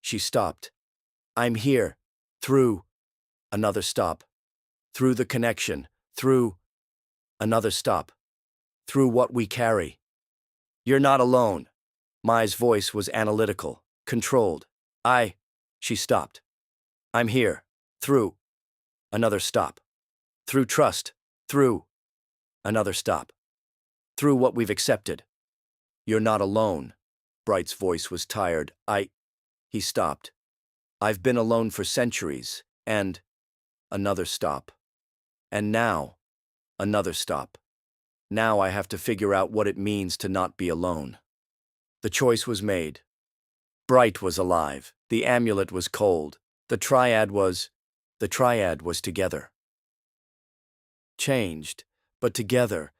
She stopped. I'm here. Through. Another stop. Through the connection. Through. Another stop. Through what we carry. You're not alone. Mai's voice was analytical, controlled. She stopped. I'm here. Through. Another stop. Through trust. Through. Another stop. Through what we've accepted. You're not alone. Bright's voice was tired. He stopped. I've been alone for centuries, and another stop. And now, another stop. Now I have to figure out what it means to not be alone. The choice was made. Bright was alive. The amulet was cold. The triad was together. Changed, but together.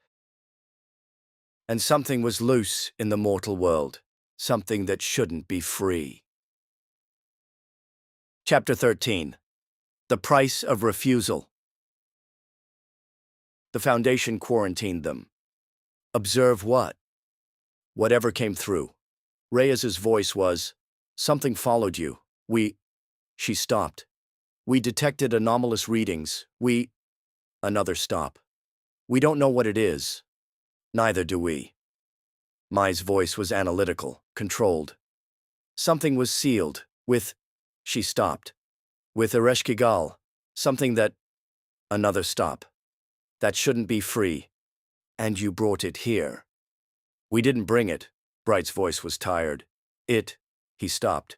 And something was loose in the mortal world, something that shouldn't be free. Chapter 13. The Price of Refusal. The Foundation quarantined them. Observe what? Whatever came through. Reyes's voice was, something followed you. She stopped. We detected anomalous readings. Another stop. We don't know what it is. Neither do we. Mai's voice was analytical, controlled. Something was sealed, with, she stopped, with Ereshkigal, something that, another stop, that shouldn't be free. And you brought it here. We didn't bring it. Bright's voice was tired. He stopped.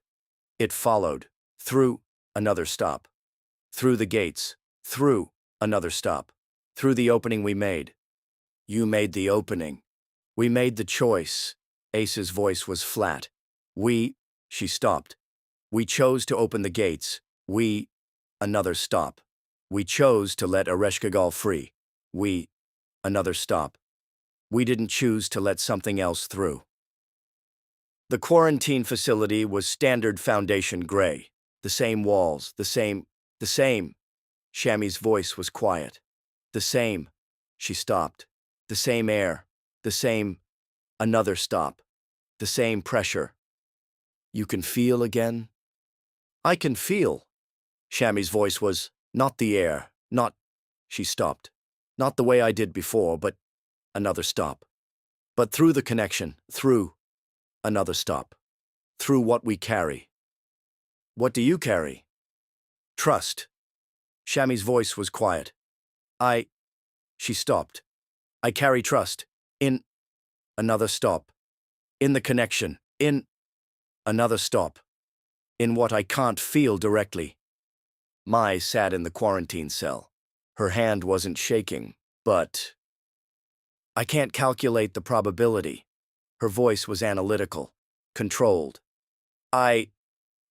It followed, through, another stop. Through the gates, through, another stop. Through the opening we made. You made the opening. We made the choice. Ace's voice was flat. She stopped. We chose to open the gates. Another stop. We chose to let Ereshkigal free. Another stop. We didn't choose to let something else through. The quarantine facility was standard foundation gray. The same walls, the same. Shammy's voice was quiet. The same. She stopped. The same air. The same. Another stop. The same pressure. You can feel again? I can feel. Shammy's voice was, not the air, not. She stopped. Not the way I did before, but another stop. But through the connection, through. Another stop. Through what we carry. What do you carry? Trust. Shammy's voice was quiet. She stopped. I carry trust. In. Another stop. In the connection. In. Another stop. In what I can't feel directly. Mai sat in the quarantine cell. Her hand wasn't shaking, but. I can't calculate the probability. Her voice was analytical, controlled.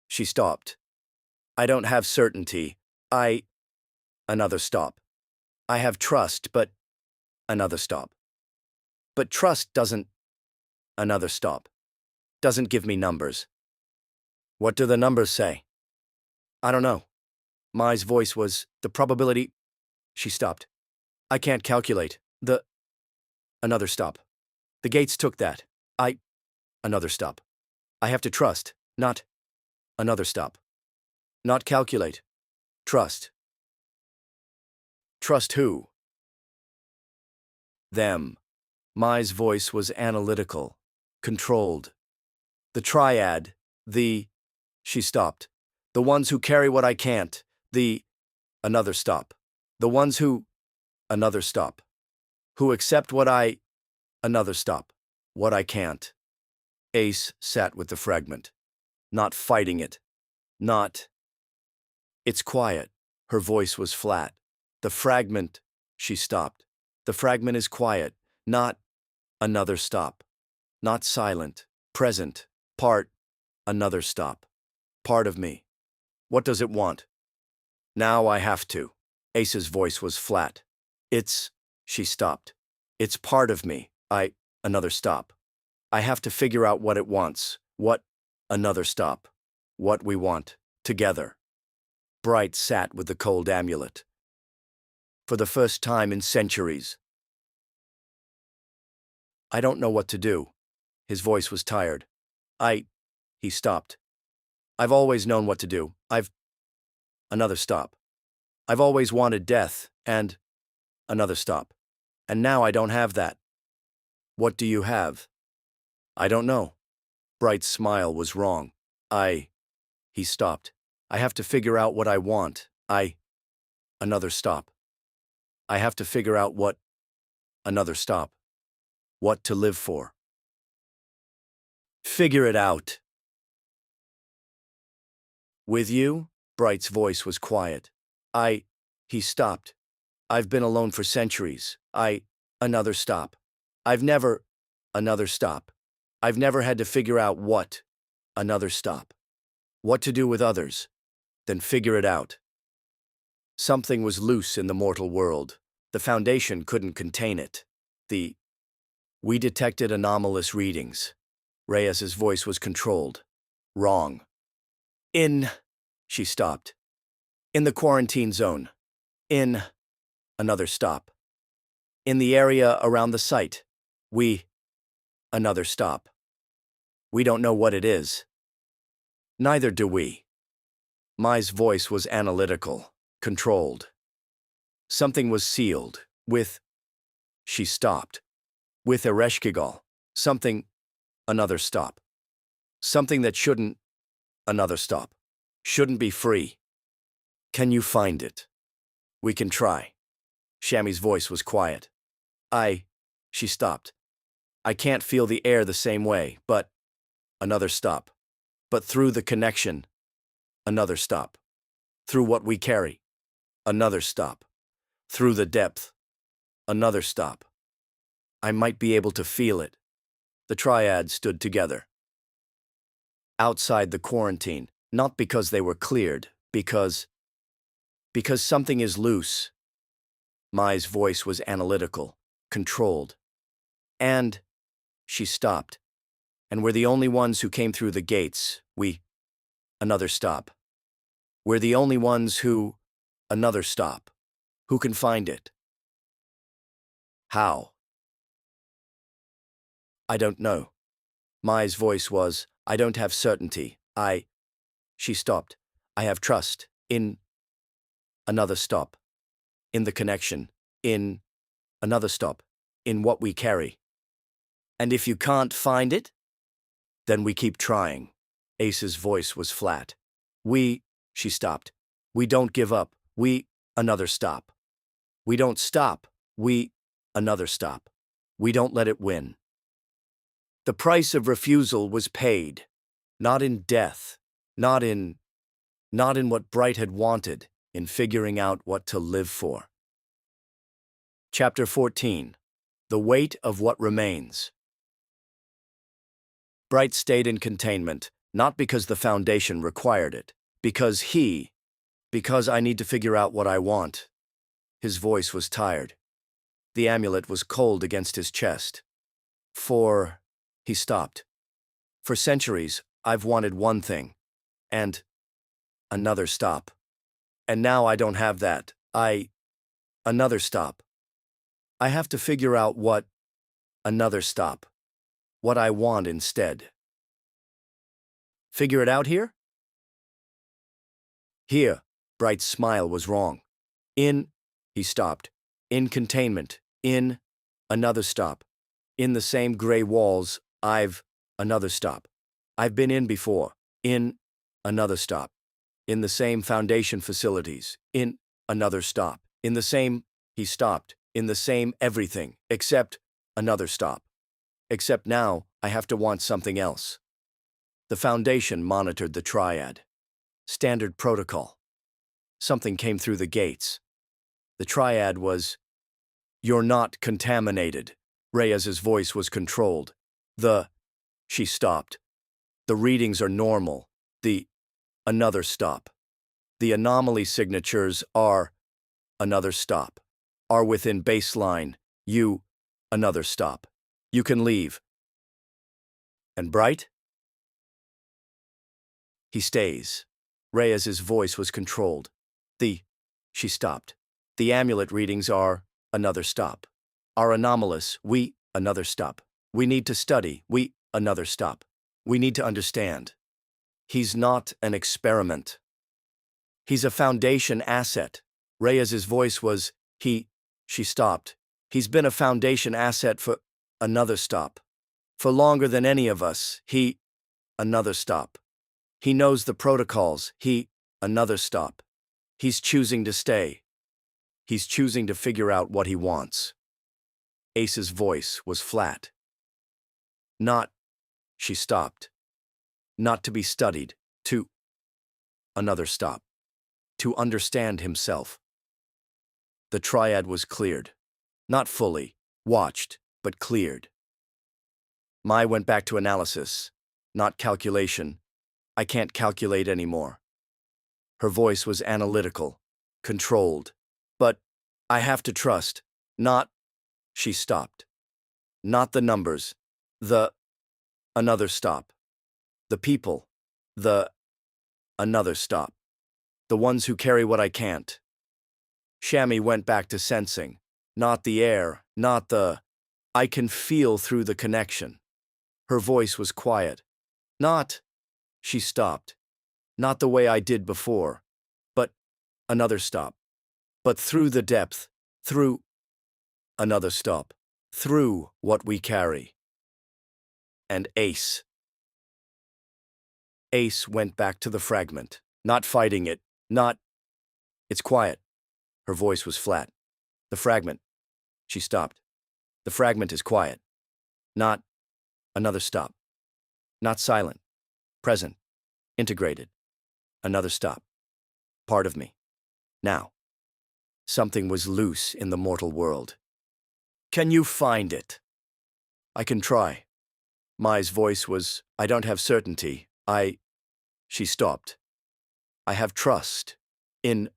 She stopped. I don't have certainty. Another stop. I have trust, but. Another stop. But trust doesn't. Another stop. Doesn't give me numbers. What do the numbers say? I don't know. Mai's voice was, the probability. She stopped. I can't calculate. Another stop. The gates took that. Another stop. I have to trust, not. Another stop. Not calculate. Trust. Trust who? Them. Mai's voice was analytical, controlled. The triad, she stopped. The ones who carry what I can't, another stop. The ones who, another stop. Who accept what another stop. What I can't. Ace sat with the fragment. Not fighting it. Not. It's quiet. Her voice was flat. The fragment, she stopped. The fragment is quiet, not. Another stop. Not silent, present, part. Another stop. Part of me. What does it want? Now I have to. Ace's voice was flat. She stopped. It's part of me. Another stop. I have to figure out what it wants. What? Another stop. What we want. Together. Bright sat with the cold amulet. For the first time in centuries. I don't know what to do. His voice was tired. He stopped. I've always known what to do. Another stop. I've always wanted death, and. Another stop. And now I don't have that. What do you have? I don't know. Bright's smile was wrong. He stopped. I have to figure out what I want. Another stop. I have to figure out what. Another stop. What to live for. Figure it out. With you? Bright's voice was quiet. He stopped. I've been alone for centuries. Another stop. Another stop. I've never had to figure out what. Another stop. What to do with others. Then figure it out. Something was loose in the mortal world. The Foundation couldn't contain it. We detected anomalous readings. Reyes's voice was controlled. Wrong. She stopped. In the quarantine zone. Another stop. In the area around the site. Another stop. We don't know what it is. Neither do we. Mai's voice was analytical, controlled. Something was sealed, with. She stopped. with Ereshkigal. Something, another stop. Something that shouldn't, another stop. Shouldn't be free. Can you find it? We can try. Shammy's voice was quiet. She stopped. I can't feel the air the same way, but, another stop. But through the connection, another stop. Through what we carry, another stop. Through the depth, another stop. I might be able to feel it. The triad stood together. Outside the quarantine, not because they were cleared, because something is loose. Mai's voice was analytical, controlled. And she stopped. And we're the only ones who came through the gates. Another stop. We're the only ones who, another stop. Who can find it? How? I don't know. Mai's voice was, I don't have certainty. She stopped. I have trust in another stop. In the connection. In another stop. In what we carry. And if you can't find it, then we keep trying. Ace's voice was flat. She stopped. We don't give up. Another stop. We don't stop. Another stop. We don't let it win. The price of refusal was paid. Not in death. Not in what Bright had wanted, in figuring out what to live for. Chapter 14. The Weight of What Remains. Bright stayed in containment, not because the Foundation required it, because I need to figure out what I want. His voice was tired. The amulet was cold against his chest. He stopped. For centuries, I've wanted one thing. And another stop. And now I don't have that. Another stop. I have to figure out another stop. What I want instead. Figure it out here? Here, Bright's smile was wrong. He stopped. In containment. In another stop. In the same gray walls, another stop. I've been in before. In another stop. In the same Foundation facilities. In another stop. In the same, he stopped. In the same everything, except another stop. Except now, I have to want something else. The Foundation monitored the triad. Standard protocol. Something came through the gates. The triad was, You're not contaminated. Reyes's voice was controlled. She stopped. The readings are normal. Another stop. The anomaly signatures are, another stop. Are within baseline. Another stop. You can leave. And Bright? He stays. Reyes's voice was controlled. She stopped. The amulet readings are, another stop. Are anomalous. Another stop. We need to study. Another stop. We need to understand. He's not an experiment. He's a Foundation asset. Reyes's voice was, she stopped. He's been a Foundation asset for, another stop. For longer than any of us. Another stop. He knows the protocols. Another stop. He's choosing to stay. He's choosing to figure out what he wants. Ace's voice was flat. She stopped. Not to be studied, another stop. To understand himself. The triad was cleared. Not fully, watched, but cleared. Mai went back to analysis, not calculation. I can't calculate anymore. Her voice was analytical, controlled. But I have to trust, she stopped. Not the numbers, another stop. The people, another stop. The ones who carry what I can't. Shammy went back to sensing. Not the air, not I can feel through the connection. Her voice was quiet. She stopped. Not the way I did before. But another stop. But through the depth, through another stop. through what we carry. And Ace. Ace went back to the fragment, not fighting it, not... It's quiet. Her voice was flat. The fragment. She stopped. The fragment is quiet. Not another stop. Not silent. Present. Integrated. Another stop. Part of me. Now. Something was loose in the mortal world. Can you find it? I can try. Mai's voice was, I don't have certainty. She stopped. I have trust. In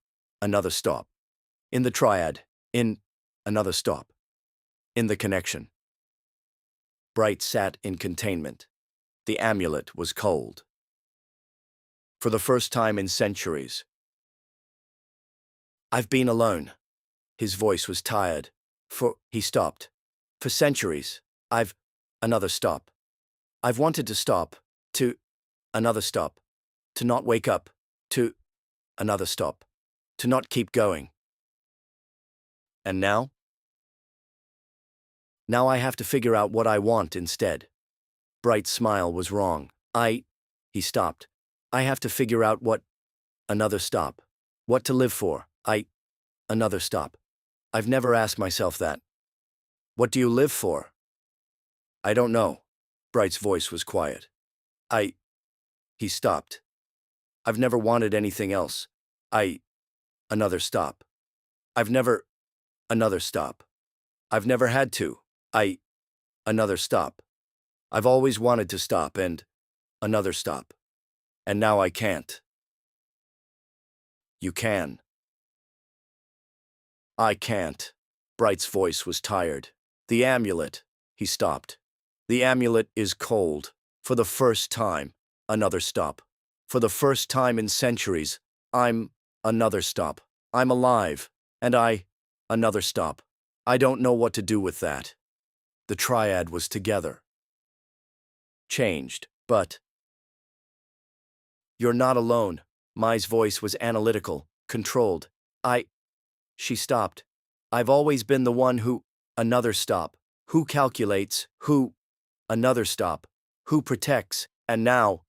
another stop. In the triad. In another stop. In the connection. Bright sat in containment. The amulet was cold. For the first time in centuries. I've been alone. His voice was tired. He stopped. For centuries, another stop. I've wanted to stop. To another stop. To not wake up. To another stop. To not keep going. And now? Now I have to figure out what I want instead. Bright's smile was wrong. He stopped. I have to figure out what... Another stop. What to live for. Another stop. I've never asked myself that. What do you live for? I don't know. Bright's voice was quiet. He stopped. I've never wanted anything else. Another stop. Another stop. I've never had to. Another stop. I've always wanted to stop and another stop. And now I can't. You can. I can't. Bright's voice was tired. The amulet. He stopped. The amulet is cold. For the first time, another stop. For the first time in centuries, I'm another stop. I'm alive. And another stop. I don't know what to do with that. The triad was together. Changed, but... You're not alone. Mai's voice was analytical, controlled. She stopped. I've always been the one who... Another stop. Who calculates, who... Another stop. Who protects, and now...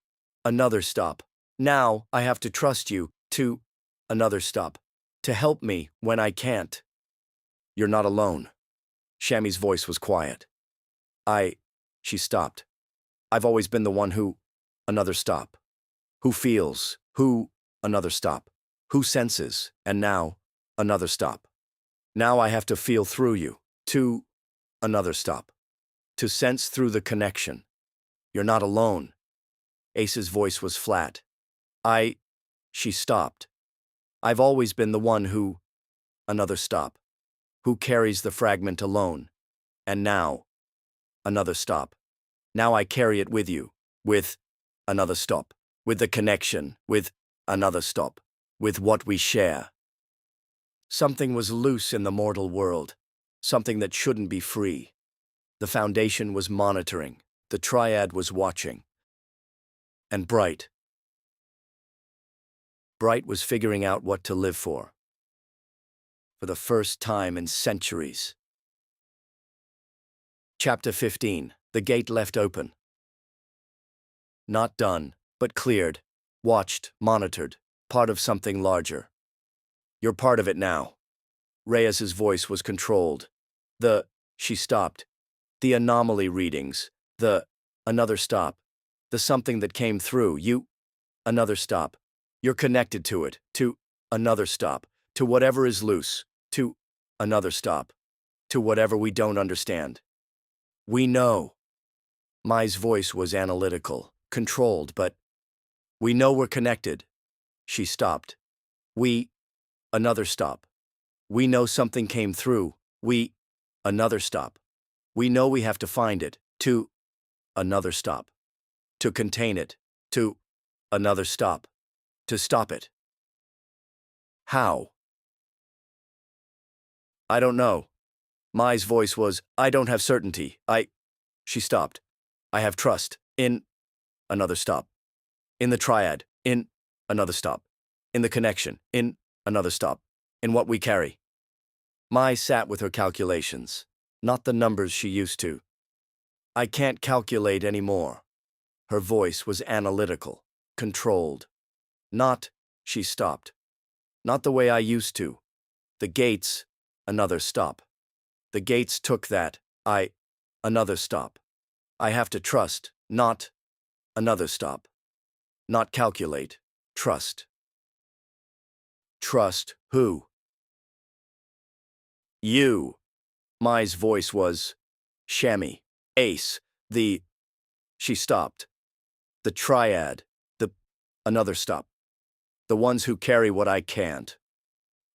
Another stop. Now I have to trust you, to... Another stop. To help me when I can't. You're not alone. Shammy's voice was quiet. She stopped. I've always been the one who... Another stop. Who feels, who... Another stop. Who senses, and now... Another stop. Now I have to feel through you, to... Another stop. To sense through the connection. You're not alone. Ace's voice was flat. She stopped. I've always been the one who... Another stop. Who carries the fragment alone. And now... Another stop. Now I carry it with you. With... Another stop. With the connection. With... Another stop. With what we share. Something was loose in the mortal world. Something that shouldn't be free. The foundation was monitoring. The triad was watching. And Bright. Bright was figuring out what to live for. For the first time in centuries. Chapter 15. The gate left open. Not done, but cleared. Watched, monitored. Part of something larger. You're part of it now. Reyes's voice was controlled. She stopped. The anomaly readings. Another stop. The something that came through. Another stop. You're connected to it. To another stop. To whatever is loose. To another stop. To whatever we don't understand. We know. Mai's voice was analytical, controlled, but we know we're connected. She stopped. Another stop. We know something came through. Another stop. We know we have to find it. To another stop. To contain it. To another stop. To stop it. How? I don't know. Mai's voice was, I don't have certainty. She stopped. I have trust. In another stop. In the triad. In another stop. In the connection. In another stop. In what we carry. Mai sat with her calculations. not the numbers she used to. I can't calculate anymore. Her voice was analytical, controlled. Not, she stopped. Not the way I used to. The gates, another stop. The gates took that, another stop. I have to trust, not, another stop. Not calculate, trust. Trust who? You. Mai's voice was, Shammy, Ace, she stopped. The triad, another stop. The ones who carry what I can't.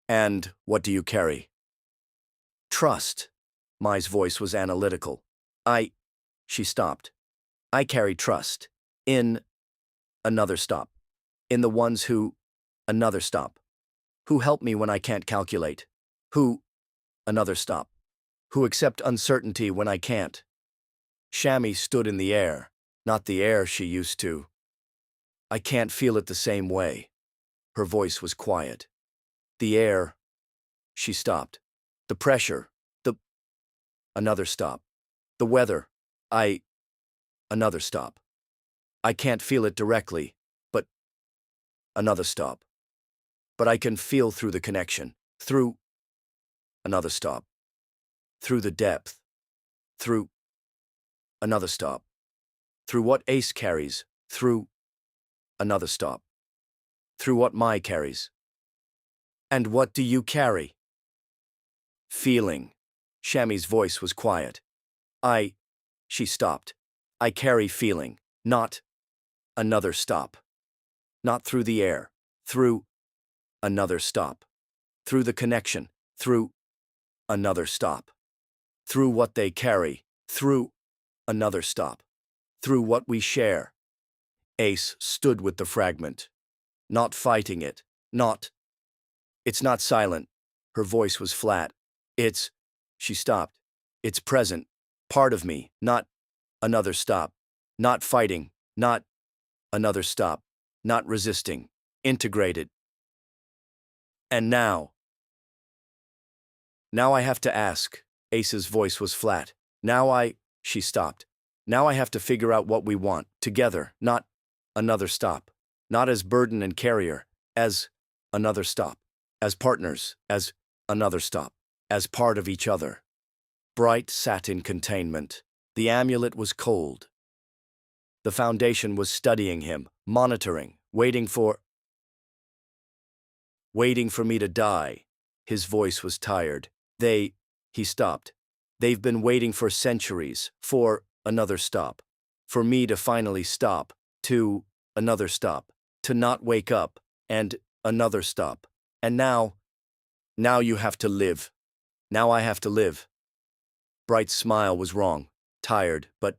And what do you carry? Trust. Mai's voice was analytical. She stopped. I carry trust. In, another stop. In the ones who, another stop. Who help me when I can't calculate. Who, another stop. Who accept uncertainty when I can't. Shammy stood in the air, not the air she used to. I can't feel it the same way. Her voice was quiet. The air, she stopped. The pressure, another stop. The weather, another stop. I can't feel it directly, but another stop. But I can feel through the connection, through another stop. Through the depth, through another stop. Through what Ace carries, through another stop. Through what Mai carries. And what do you carry? Feeling. Shammy's voice was quiet. She stopped. I carry feeling, not another stop. Not through the air, through another stop. Through the connection, through another stop. Through what they carry, through another stop. Through what we share. Ace stood with the fragment. Not fighting it, It's not silent. Her voice was flat. She stopped. It's present, part of me, not another stop. Not fighting, not another stop. Not resisting, integrated. And now I have to ask. Ace's voice was flat. She stopped. Now I have to figure out what we want, together, not another stop. Not as burden and carrier, as another stop. As partners, as another stop. As part of each other. Bright sat in containment. The amulet was cold. The foundation was studying him, monitoring, waiting for me to die. His voice was tired. He stopped. They've been waiting for centuries, for another stop. For me to finally stop, to another stop. To not wake up, and another stop. And now you have to live. Now I have to live. Bright's smile was wrong, tired, but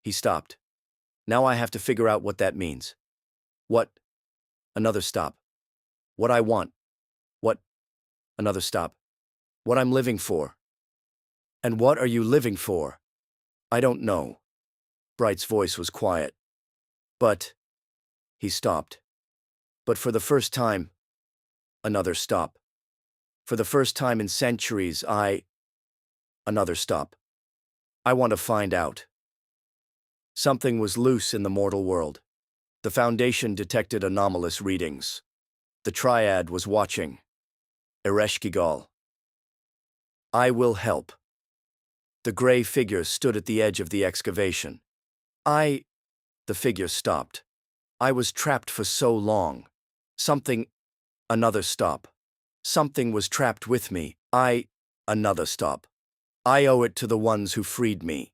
he stopped. Now I have to figure out what that means. What? Another stop. What I want. What? Another stop. What I'm living for. And what are you living for? I don't know. Bright's voice was quiet. But, he stopped. But for the first time, another stop. For the first time in centuries, another stop. I want to find out. Something was loose in the mortal world. The Foundation detected anomalous readings. The triad was watching. Ereshkigal. I will help. The gray figure stood at the edge of the excavation. The figure stopped. I was trapped for so long. Another stop. Something was trapped with me. Another stop. I owe it to the ones who freed me.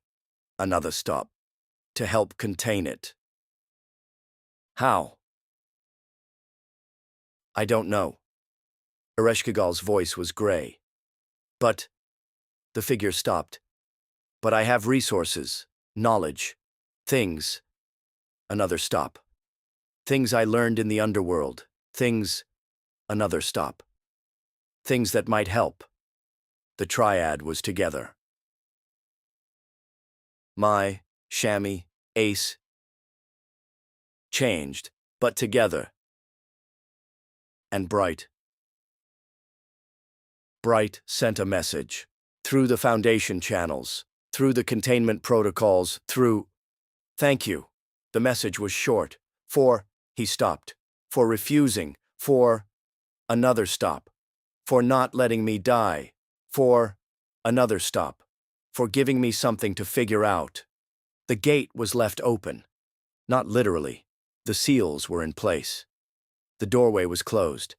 Another stop. To help contain it. How? I don't know. Ereshkigal's voice was gray. But, the figure stopped. But I have resources, knowledge, things. Another stop. Things I learned in the underworld. Things. Another stop. Things that might help. The triad was together. Mai, Shammy, Ace. Changed, but together. And Bright. Bright sent a message. through the Foundation channels, through the containment protocols, through... Thank you. The message was short. For... He stopped. For refusing. For... Another stop. For not letting me die. For... Another stop. For giving me something to figure out. The gate was left open. Not literally. The seals were in place. The doorway was closed.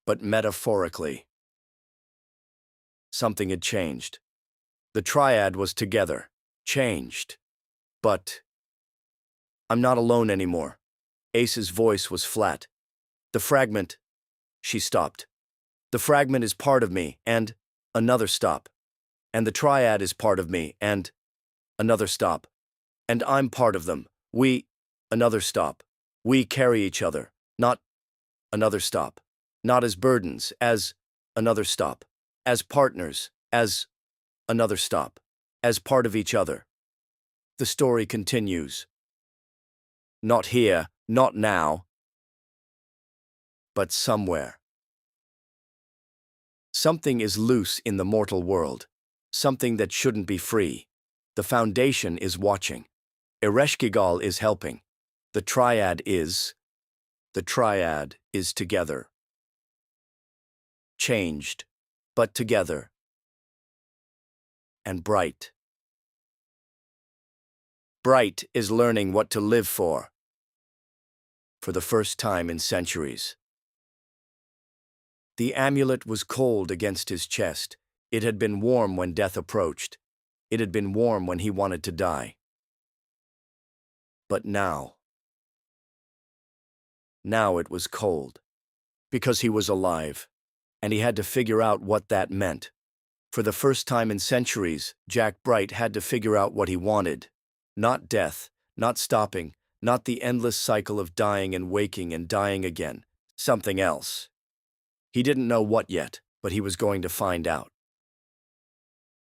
But metaphorically, something had changed. The triad was together. Changed. But... I'm not alone anymore. Ace's voice was flat. The fragment... She stopped. The fragment is part of me, and... Another stop. And the triad is part of me, and... Another stop. And I'm part of them. We... Another stop. We carry each other. Not... Another stop. Not as burdens, as... Another stop. As partners, as... Another stop. As part of each other. The story continues. Not here, not now, but somewhere. Something is loose in the mortal world, something that shouldn't be free. The Foundation is watching. Ereshkigal is helping. The triad is together. Changed, but together. And Bright. Bright is learning what to live for the first time in centuries. The amulet was cold against his chest. It had been warm when death approached. It had been warm when he wanted to die. But now it was cold. Because he was alive, and he had to figure out what that meant. For the first time in centuries, Jack Bright had to figure out what he wanted. Not death, not stopping, not the endless cycle of dying and waking and dying again. Something else. He didn't know what yet, but he was going to find out.